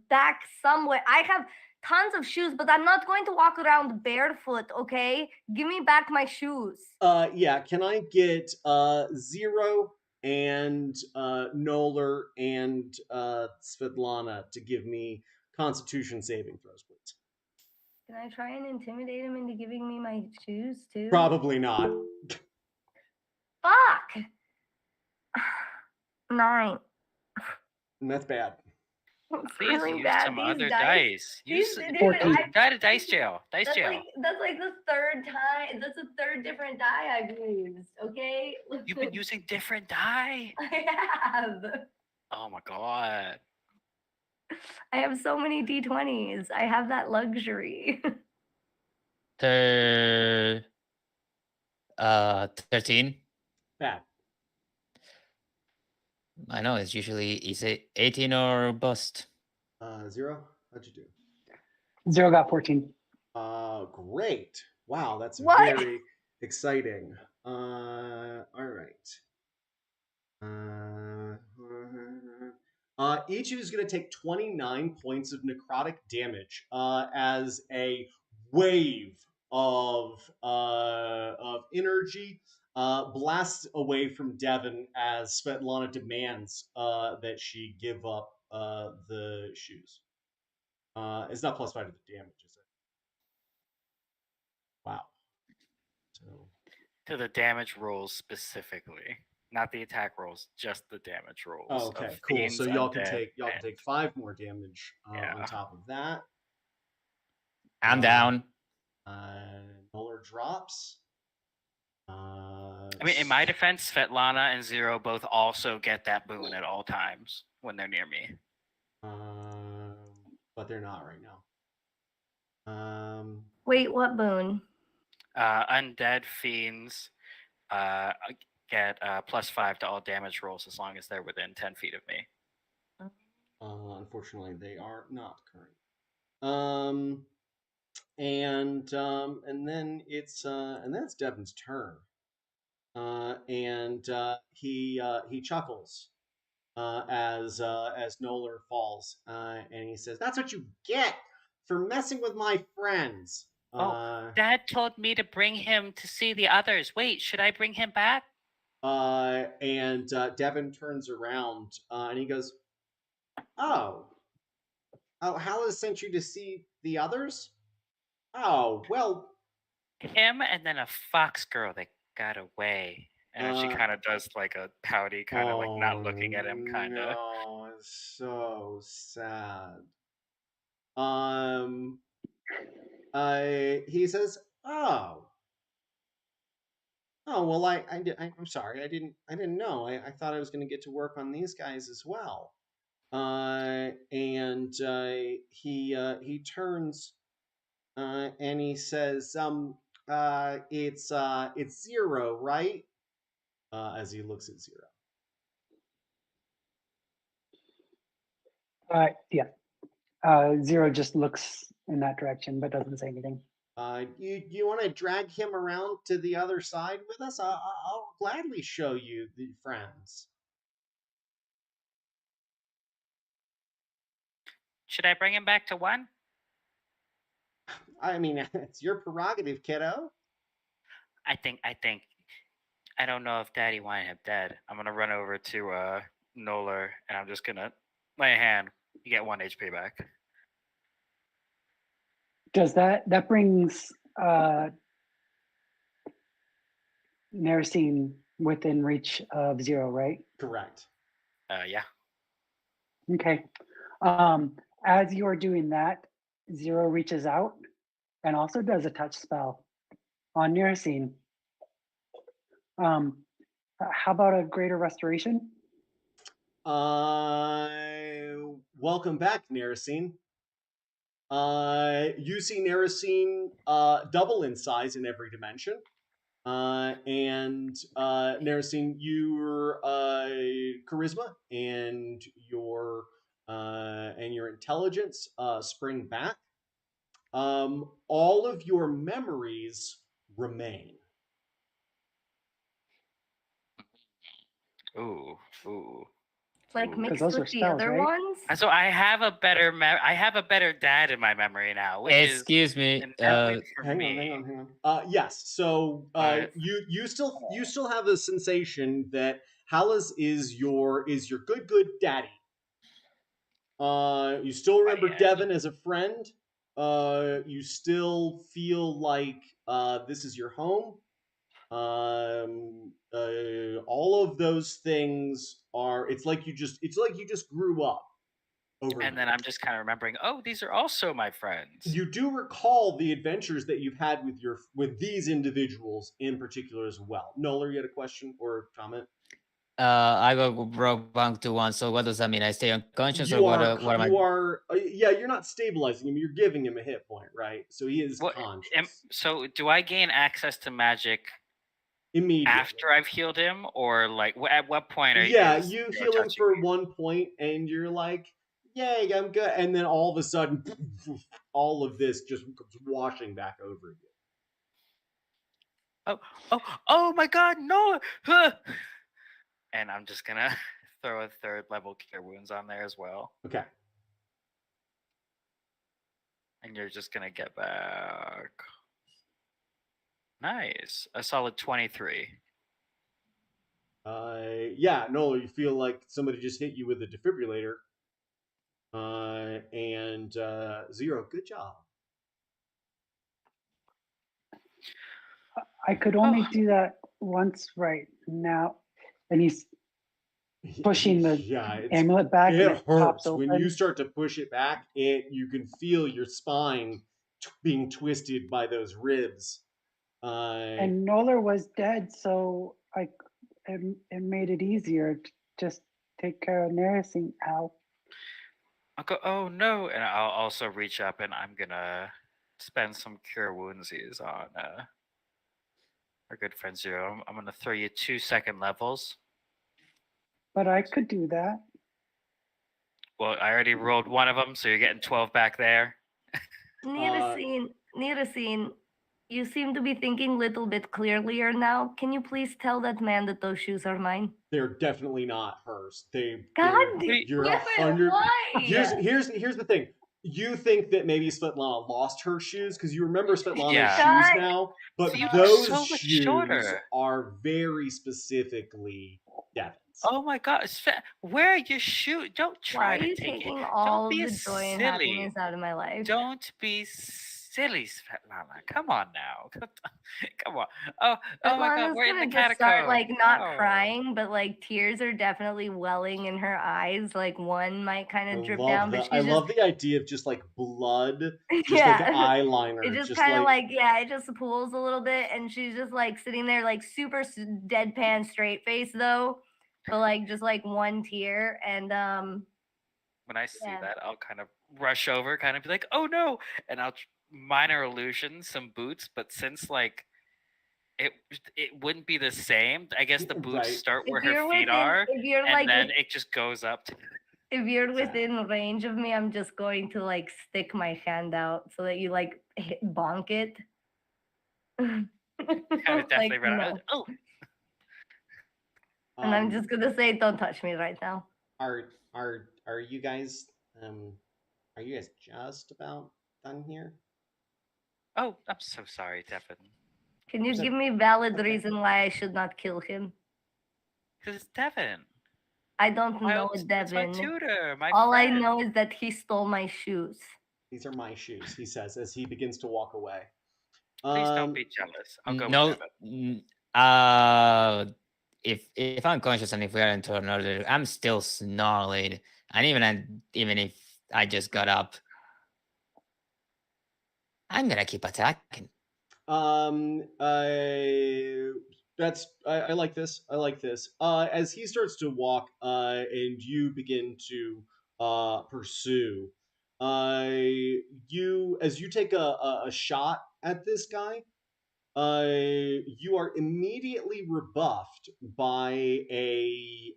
back somewhere. I have tons of shoes, but I'm not going to walk around barefoot, okay? Give me back my shoes. Yeah, can I get Zero and Noller and Svetlana to give me Constitution saving throws, please? Can I try and intimidate him into giving me my shoes too? Probably not. Fuck! 9. And that's bad. Please really use bad. some These other dice. dice. These, Use dude, 14. die to dice jail. Dice that's jail. like the third time. That's the third different die I've used. Okay. You've been using different die. I have. Oh my god. I have so many D20s. I have that luxury. 13. Bad. I know it's usually easy 18 or bust. 0. How'd you do? 0 got 14. Great. Wow, that's What? very exciting. All right. Each of you is going to take 29 points of necrotic damage as a wave of energy blasts away from Devon as Svetlana demands that she give up the shoes. It's not +5 to the damage, is it? Wow. So To the damage rolls specifically, not the attack rolls, just the damage rolls. oh, okay, of cool. fiends, So y'all can undead, take 5 more damage Yeah. on top of that. I'm down. Noller drops. I mean, in my defense, Svetlana and Zero both also get that boon at all times when they're near me. But they're not right now. Wait, what boon? Undead fiends get +5 to all damage rolls as long as they're within 10 feet of me. Unfortunately, they are not current. And then it's Devon's turn. And he chuckles as Noller falls, and he says, "That's what you get for messing with my friends." Dad told me to bring him to see the others. Wait, should I bring him back? And Devon turns around and he goes, "Oh, Hallis sent you to see the others? Oh, well." Him and then a fox girl that got away. And she kind of does like a pouty, kind of like not looking at him, kind of. No, it's so sad. He says, "Oh, well, I'm sorry, I didn't know. I thought I was going to get to work on these guys as well." And he turns and he says, it's Zero, right?" As he looks at Zero. Yeah. 0 just looks in that direction, but doesn't say anything. You want to drag him around to the other side with us? I'll gladly show you the friends. Should I bring him back to 1? I mean, it's your prerogative, kiddo. I think I don't know if Daddy wanted him dead. I'm gonna run over to Noller and I'm just gonna lay a hand. You get 1 HP back. Does that brings Narasine within reach of 0, right? Correct. Yeah. Okay. As you're doing that, 0 reaches out and also does a touch spell on Narasine. How about a greater restoration? Welcome back, Narasine. You see Narasine double in size in every dimension. And Narasine, your charisma and your intelligence spring back. All of your memories remain. Ooh. Like mixed those are with the spells, other right? ones? So I have a better I have a better dad in my memory now, which Excuse me. is an epic for Hang me. on. Yes. So Right. you still have the sensation that Hallis is your good daddy. You still remember Devon as a friend. You still feel like this is your home. All of those things are. It's like you just grew up. overnight. And then I'm just kind of remembering, oh, these are also my friends. You do recall the adventures that you've had with these individuals in particular as well. Noller, you had a question or comment? I got broke bunk to 1. So what does that mean? I stay unconscious, or what? What am I? Yeah, you're not stabilizing him. You're giving him a hit point, right? So he is conscious. So do I gain access to magic immediately after I've healed him, or like at what point are you heal him for 1 point, and you're like, "Yay, I'm good," and then all of a sudden, all of this just comes washing back over you. Oh my God, no! Huh. And I'm just gonna throw a 3rd level Cure Wounds on there as well. Okay. And you're just gonna get back. Nice, a solid 23. Yeah, no, you feel like somebody just hit you with a defibrillator. And 0, good job. I could only do that once right now, and he's pushing the amulet back. It hurts when you start to push it back. You can feel your spine being twisted by those ribs. And Noller was dead, so it made it easier to just take care of nursing Al. I'll go, oh no, and I'll also reach up and I'm gonna spend some Cure Woundsies on our good friend 0. I'm gonna throw you 2 second levels. But I could do that. Well, I already rolled one of them, so you're getting 12 back there. Nirasine, you seem to be thinking a little bit clearlier now. Can you please tell that man that those shoes are mine? They're definitely not hers. You're 100. Here's the thing. You think that maybe Svetlana lost her shoes because you remember Svetlana's shoes now, but those shoes are very specifically Devin's. Oh my God, where are your shoes? Don't try to take it. Why are you taking all the joy and happiness out of my life? Don't be silly, Svetlana. Come on now. Come on. Oh my God, we're in the catacomb. Start not crying, but tears are definitely welling in her eyes. One might kind of drip down, but I love the idea of just blood, just eyeliner. It just kind of it just pools a little bit, and she's just sitting there super deadpan straight face though, but just one tear, and when I see that, I'll kind of rush over, kind of be like, "Oh no!" and I'll minor illusion some boots, but since it wouldn't be the same. I guess the boots start where her feet are, and then it just goes up. If you're within range of me, I'm just going to stick my hand out so that you bonk it. I would definitely run out. Oh. And I'm just gonna say, don't touch me right now. Are you guys just about done here? Oh, I'm so sorry, Devin. Can you give me valid reason why I should not kill him? Because it's Devin. I don't know Devin. It's my tutor, All friend. I know is that he stole my shoes. These are my shoes, he says as he begins to walk away. Please don't be jealous. I'll go with Devin. If I'm conscious and if we are into another, I'm still snarling. And even if I just got up, I'm gonna keep attacking. I like this. I like this. As he starts to walk, and you begin to pursue, as you take a shot at this guy, you are immediately rebuffed by a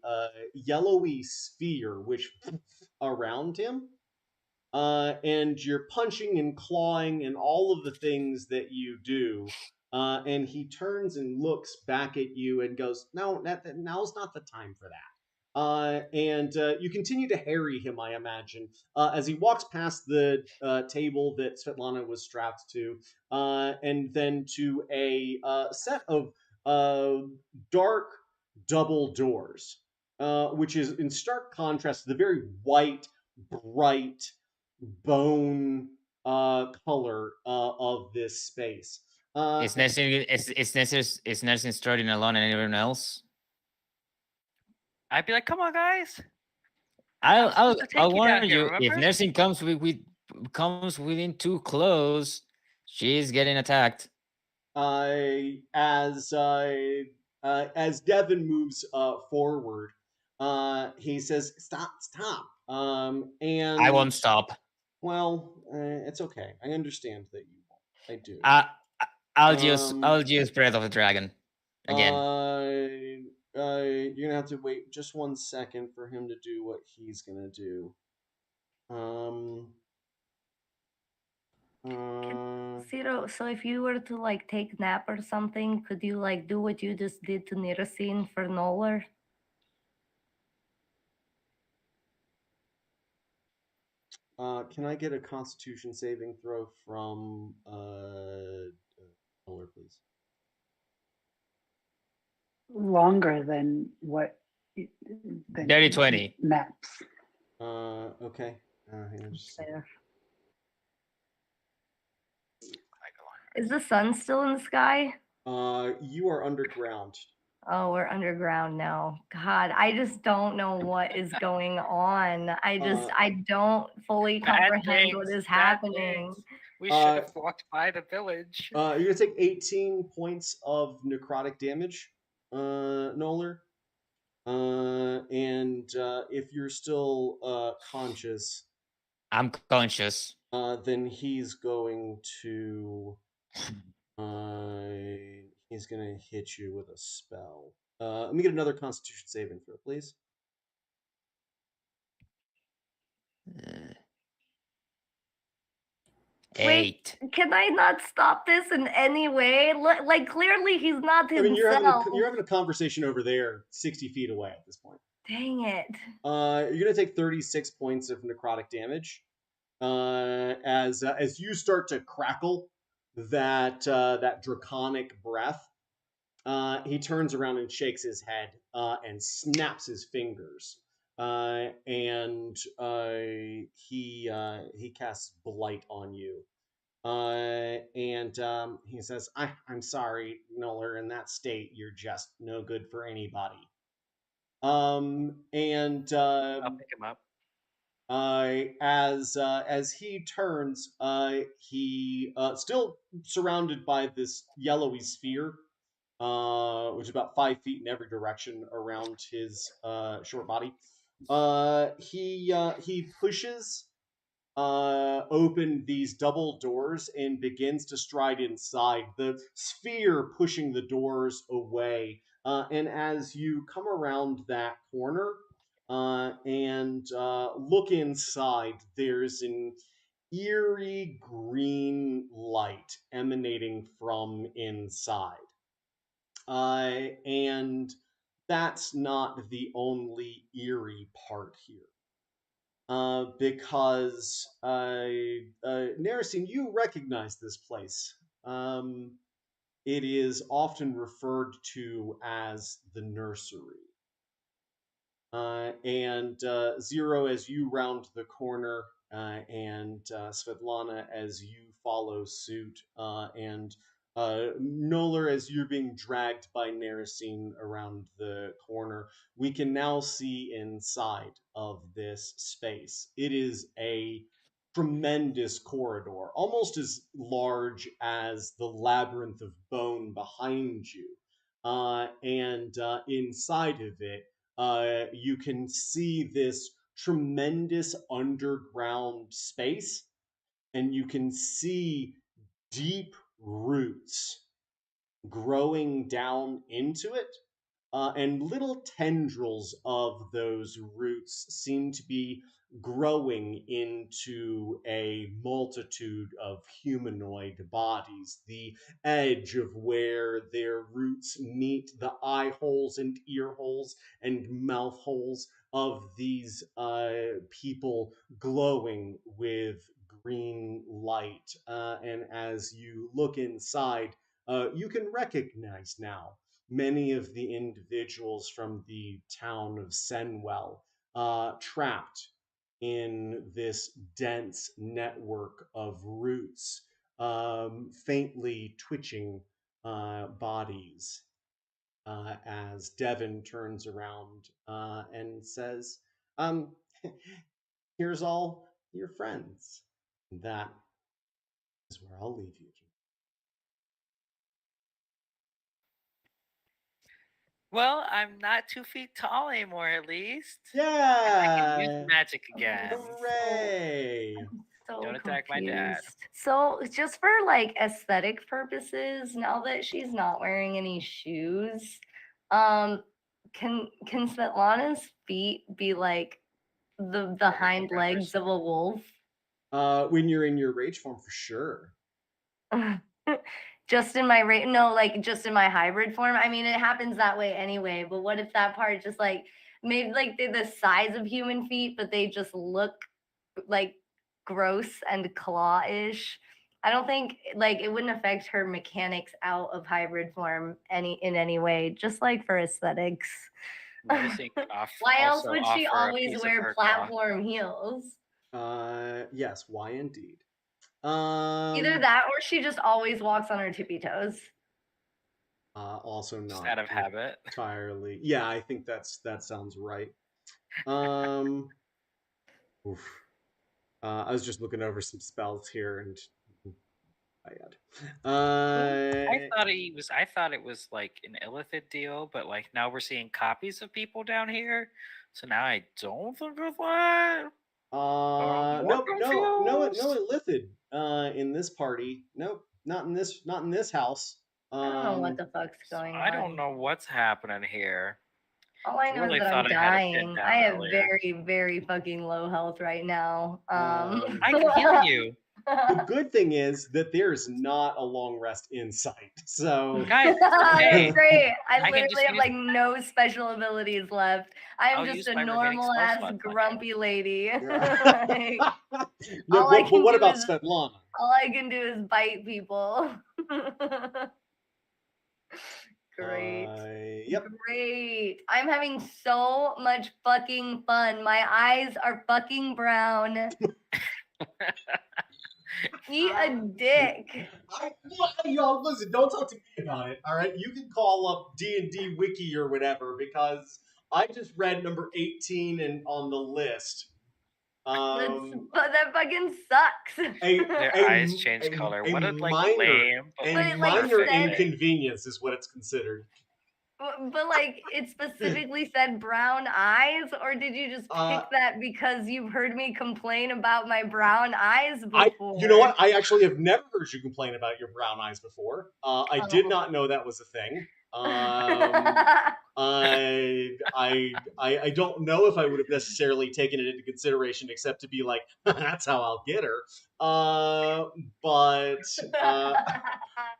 yellowy sphere which around him. And you're punching and clawing and all of the things that you do. And he turns and looks back at you and goes, "No, now's not the time for that." And you continue to harry him, I imagine, as he walks past the table that Svetlana was strapped to, and then to a set of dark double doors, which is in stark contrast to the very white, bright, bone color of this space. Is Nelson starting alone and anyone else? I'd be like, "Come on, guys." I'll you down warn here, you. If remember? nursing comes within too close, she's getting attacked. As Devin moves forward, he says, "Stop, stop." And I won't stop. well, it's okay. I understand that you won't. I do. I Um, I'll use Breath of the Dragon again. You're gonna have to wait just 1 second for him to do what he's gonna do. Zero, so if you were to like take a nap or something, could you like do what you just did to Nirasine for Noller? Can I get a Constitution saving throw from Mueller, please? Longer than what? Than Dirty 20. naps. Okay. Hang on just a second. Fair. Is the sun still in the sky? You are underground. Oh, we're underground now. God, I just don't know what is going on. I don't fully comprehend what is happening. We should have walked by the village. You're gonna take 18 points of necrotic damage, Noller. And if you're still conscious, I'm conscious. then he's going to he's gonna hit you with a spell. Let me get another Constitution saving throw, please. Eight. Wait, can I not stop this in any way? Like clearly he's not I himself. mean, you're having a conversation over there, 60 feet away at this point. Dang it. You're gonna take 36 points of necrotic damage. As you start to crackle that draconic breath, he turns around and shakes his head and snaps his fingers, and he casts blight on you. And he says, I'm sorry, Noller, in that state, you're just no good for anybody. I'll pick him up. As he turns, he still surrounded by this yellowy sphere, which is about 5 feet in every direction around his short body. He pushes open these double doors and begins to stride inside, the sphere pushing the doors away. And as you come around that corner and look inside, there's an eerie green light emanating from inside. And that's not the only eerie part here. Because Narasin, you recognize this place. It is often referred to as the nursery. And Zero, as you round the corner, and Svetlana, as you follow suit, and Noller, as you're being dragged by Narasin around the corner, we can now see inside of this space. It is a tremendous corridor, almost as large as the labyrinth of bone behind you. And inside of it, you can see this tremendous underground space, and you can see deep roots growing down into it. And little tendrils of those roots seem to be growing into a multitude of humanoid bodies. The edge of where their roots meet the eye holes and ear holes and mouth holes of these people glowing with green light. And as you look inside, you can recognize now many of the individuals from the town of Senwell, trapped in this dense network of roots, faintly twitching bodies. As Devin turns around and says, here's all your friends. That is where I'll leave you. Well, I'm not 2 feet tall anymore, at least. I can use Yeah. magic again. Hooray. So Don't attack my dad. confused. So just for like aesthetic purposes, now that she's not wearing any shoes, can Svetlana's feet be like the hind legs of a wolf? When you're in your rage form, for sure. Just in my no, like just in my hybrid form. I mean, it happens that way anyway. But what if that part just like maybe like they're the size of human feet, but they just look like gross and claw-ish? I don't think like it wouldn't affect her mechanics out of hybrid form in any way. Just like for aesthetics. Noticing Why else also would she offer a always piece of wear her claw. platform heels? Yes, why indeed? Either that or she just always walks on her tippy toes. Also Just not out of habit. entirely. Yeah, I think that sounds right. Oof. I was just looking over some spells here and I thought it was like an illithid deal, but like now we're seeing copies of people down here. So now I don't think it's that. Nope, no illithid in this party. Nope, not in this house. I don't know what the fuck's going on. I don't know what's happening here. All I know Really is that thought I'm I had it pinned dying. down I have earlier. very, very fucking low health right now. I can heal you. The good thing is that there's not a long rest in sight. So Guys, That's great. I can literally just have like no special abilities left. I am I'll just use a my remaining normal spell ass slots on you. grumpy lady. No, all I but can what do about is Svetlana? all I can do is bite people. Great. Yep. Great. I'm having so much fucking fun. My eyes are fucking brown. Eat a dick. Y'all, listen, don't talk to me about it, all right? You can call up D&D Wiki or whatever, because I just read number 18 on the list. But that fucking sucks. Their eyes change color. What a like lame, but like minor perfect thing. inconvenience is what it's considered. But like it specifically said brown eyes, or did you just pick that because you've heard me complain about my brown eyes before? You know what? I actually have never heard you complain about your brown eyes before. I did not know that was a thing. I don't know if I would have necessarily taken it into consideration, except to be like, that's how I'll get her. But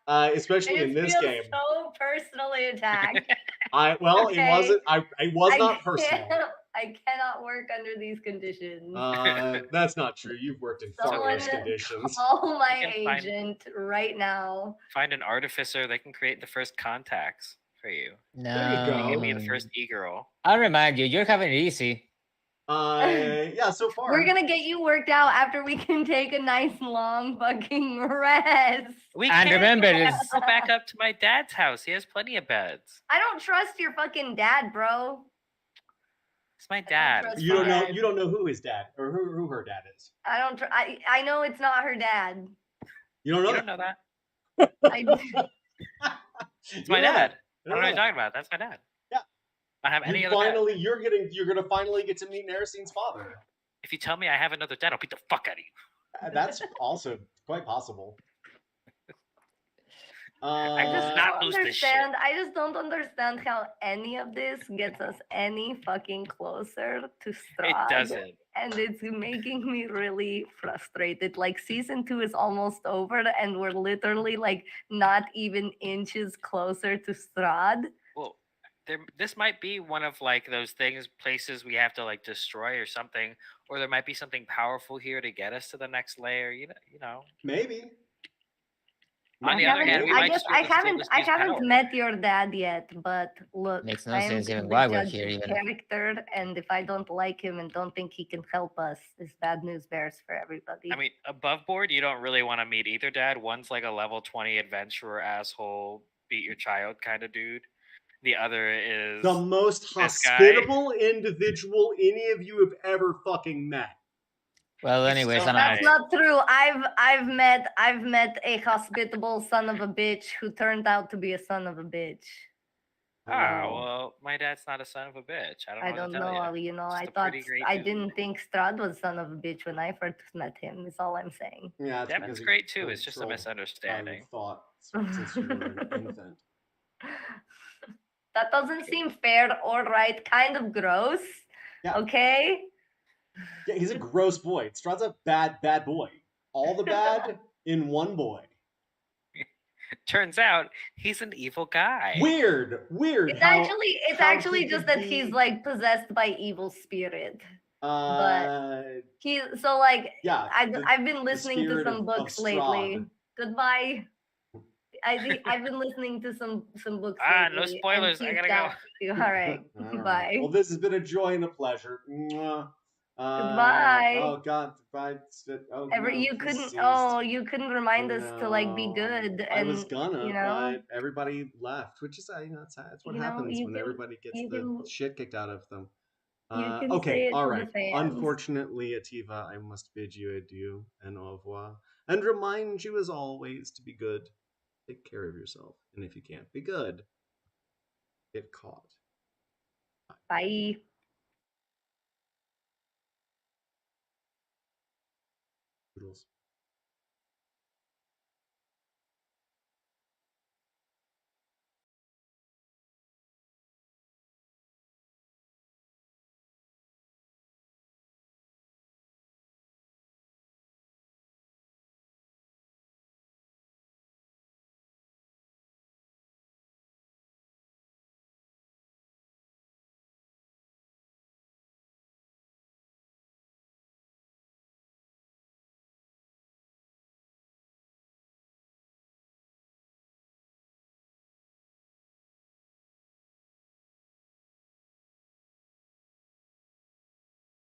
especially in this game, so personally attacked. it wasn't. I was not personal. I cannot work under these conditions. That's not true. You've worked in far worse conditions. Call my agent right now. Find an artificer that can create the first contacts for you. No. There you go. Give me the first e-girl. I'll remind you, you're having it easy. Yeah, so far. We're gonna get you worked out after we can take a nice long fucking rest. Remember this. Go back up to my dad's house. He has plenty of beds. I don't trust your fucking dad, bro. It's my dad. You don't know. You don't know who his dad or who her dad is. I don't. I know it's not her dad. You don't know. You don't know that. It's my dad. What am I talking about? That's my dad. Yeah. I have any other dad. You're gonna finally get to meet Naracine's father. If you tell me I have another dad, I'll beat the fuck out of you. That's also quite possible. I just don't understand how any of this gets us any fucking closer to Strahd. It doesn't. And it's making me really frustrated. Like season 2 is almost over and we're literally like not even inches closer to Strahd. Well, this might be one of like those places we have to like destroy or something, or there might be something powerful here to get us to the next layer. You know. Maybe. On the other hand, I haven't met your dad yet, but look, makes no I am sense even the why we're judge here of even. character, and if I don't like him and don't think he can help us, it's bad news bears for everybody. I mean, above board, you don't really want to meet either dad. One's like a level 20 adventurer asshole, beat your child kind of dude, The other is the most this guy. hospitable individual any of you have ever fucking met. Well, He's anyways, so I'm That's nice. not true. I've met a hospitable son of a bitch who turned out to be a son of a bitch. Well, my dad's not a son of a bitch. I I don't don't know what to tell know. you. You know, Just I a thought pretty great I dude. didn't think Strahd was son of a bitch when I first met him. Is all I'm saying. Yeah, it's Devin's because great too. you're It's just a controlled misunderstanding. by thought since you were an infant. That doesn't seem fair or right. Kind of gross. Yeah. Okay. Yeah, he's a gross boy. Strahd's a bad boy. All the bad in one boy. Turns out he's an evil guy. Weird. It's actually just that he's like possessed by evil spirit. But he yeah. I've been listening to some books lately. Goodbye. I've been listening to some books lately. No spoilers. I gotta go. All right. Bye. Well, this has been a joy and a pleasure. Mwah. Goodbye. Oh God, goodbye. Oh, no, You couldn't remind us to like be good. I And was gonna, you know, but everybody left, which is that's what happens when everybody gets the shit kicked out of them. Okay, all right. Unfortunately, Ativa, I must bid you adieu and au revoir, and remind you as always to be good. Take care of yourself, and if you can't be good, get caught. Bye. Toodles.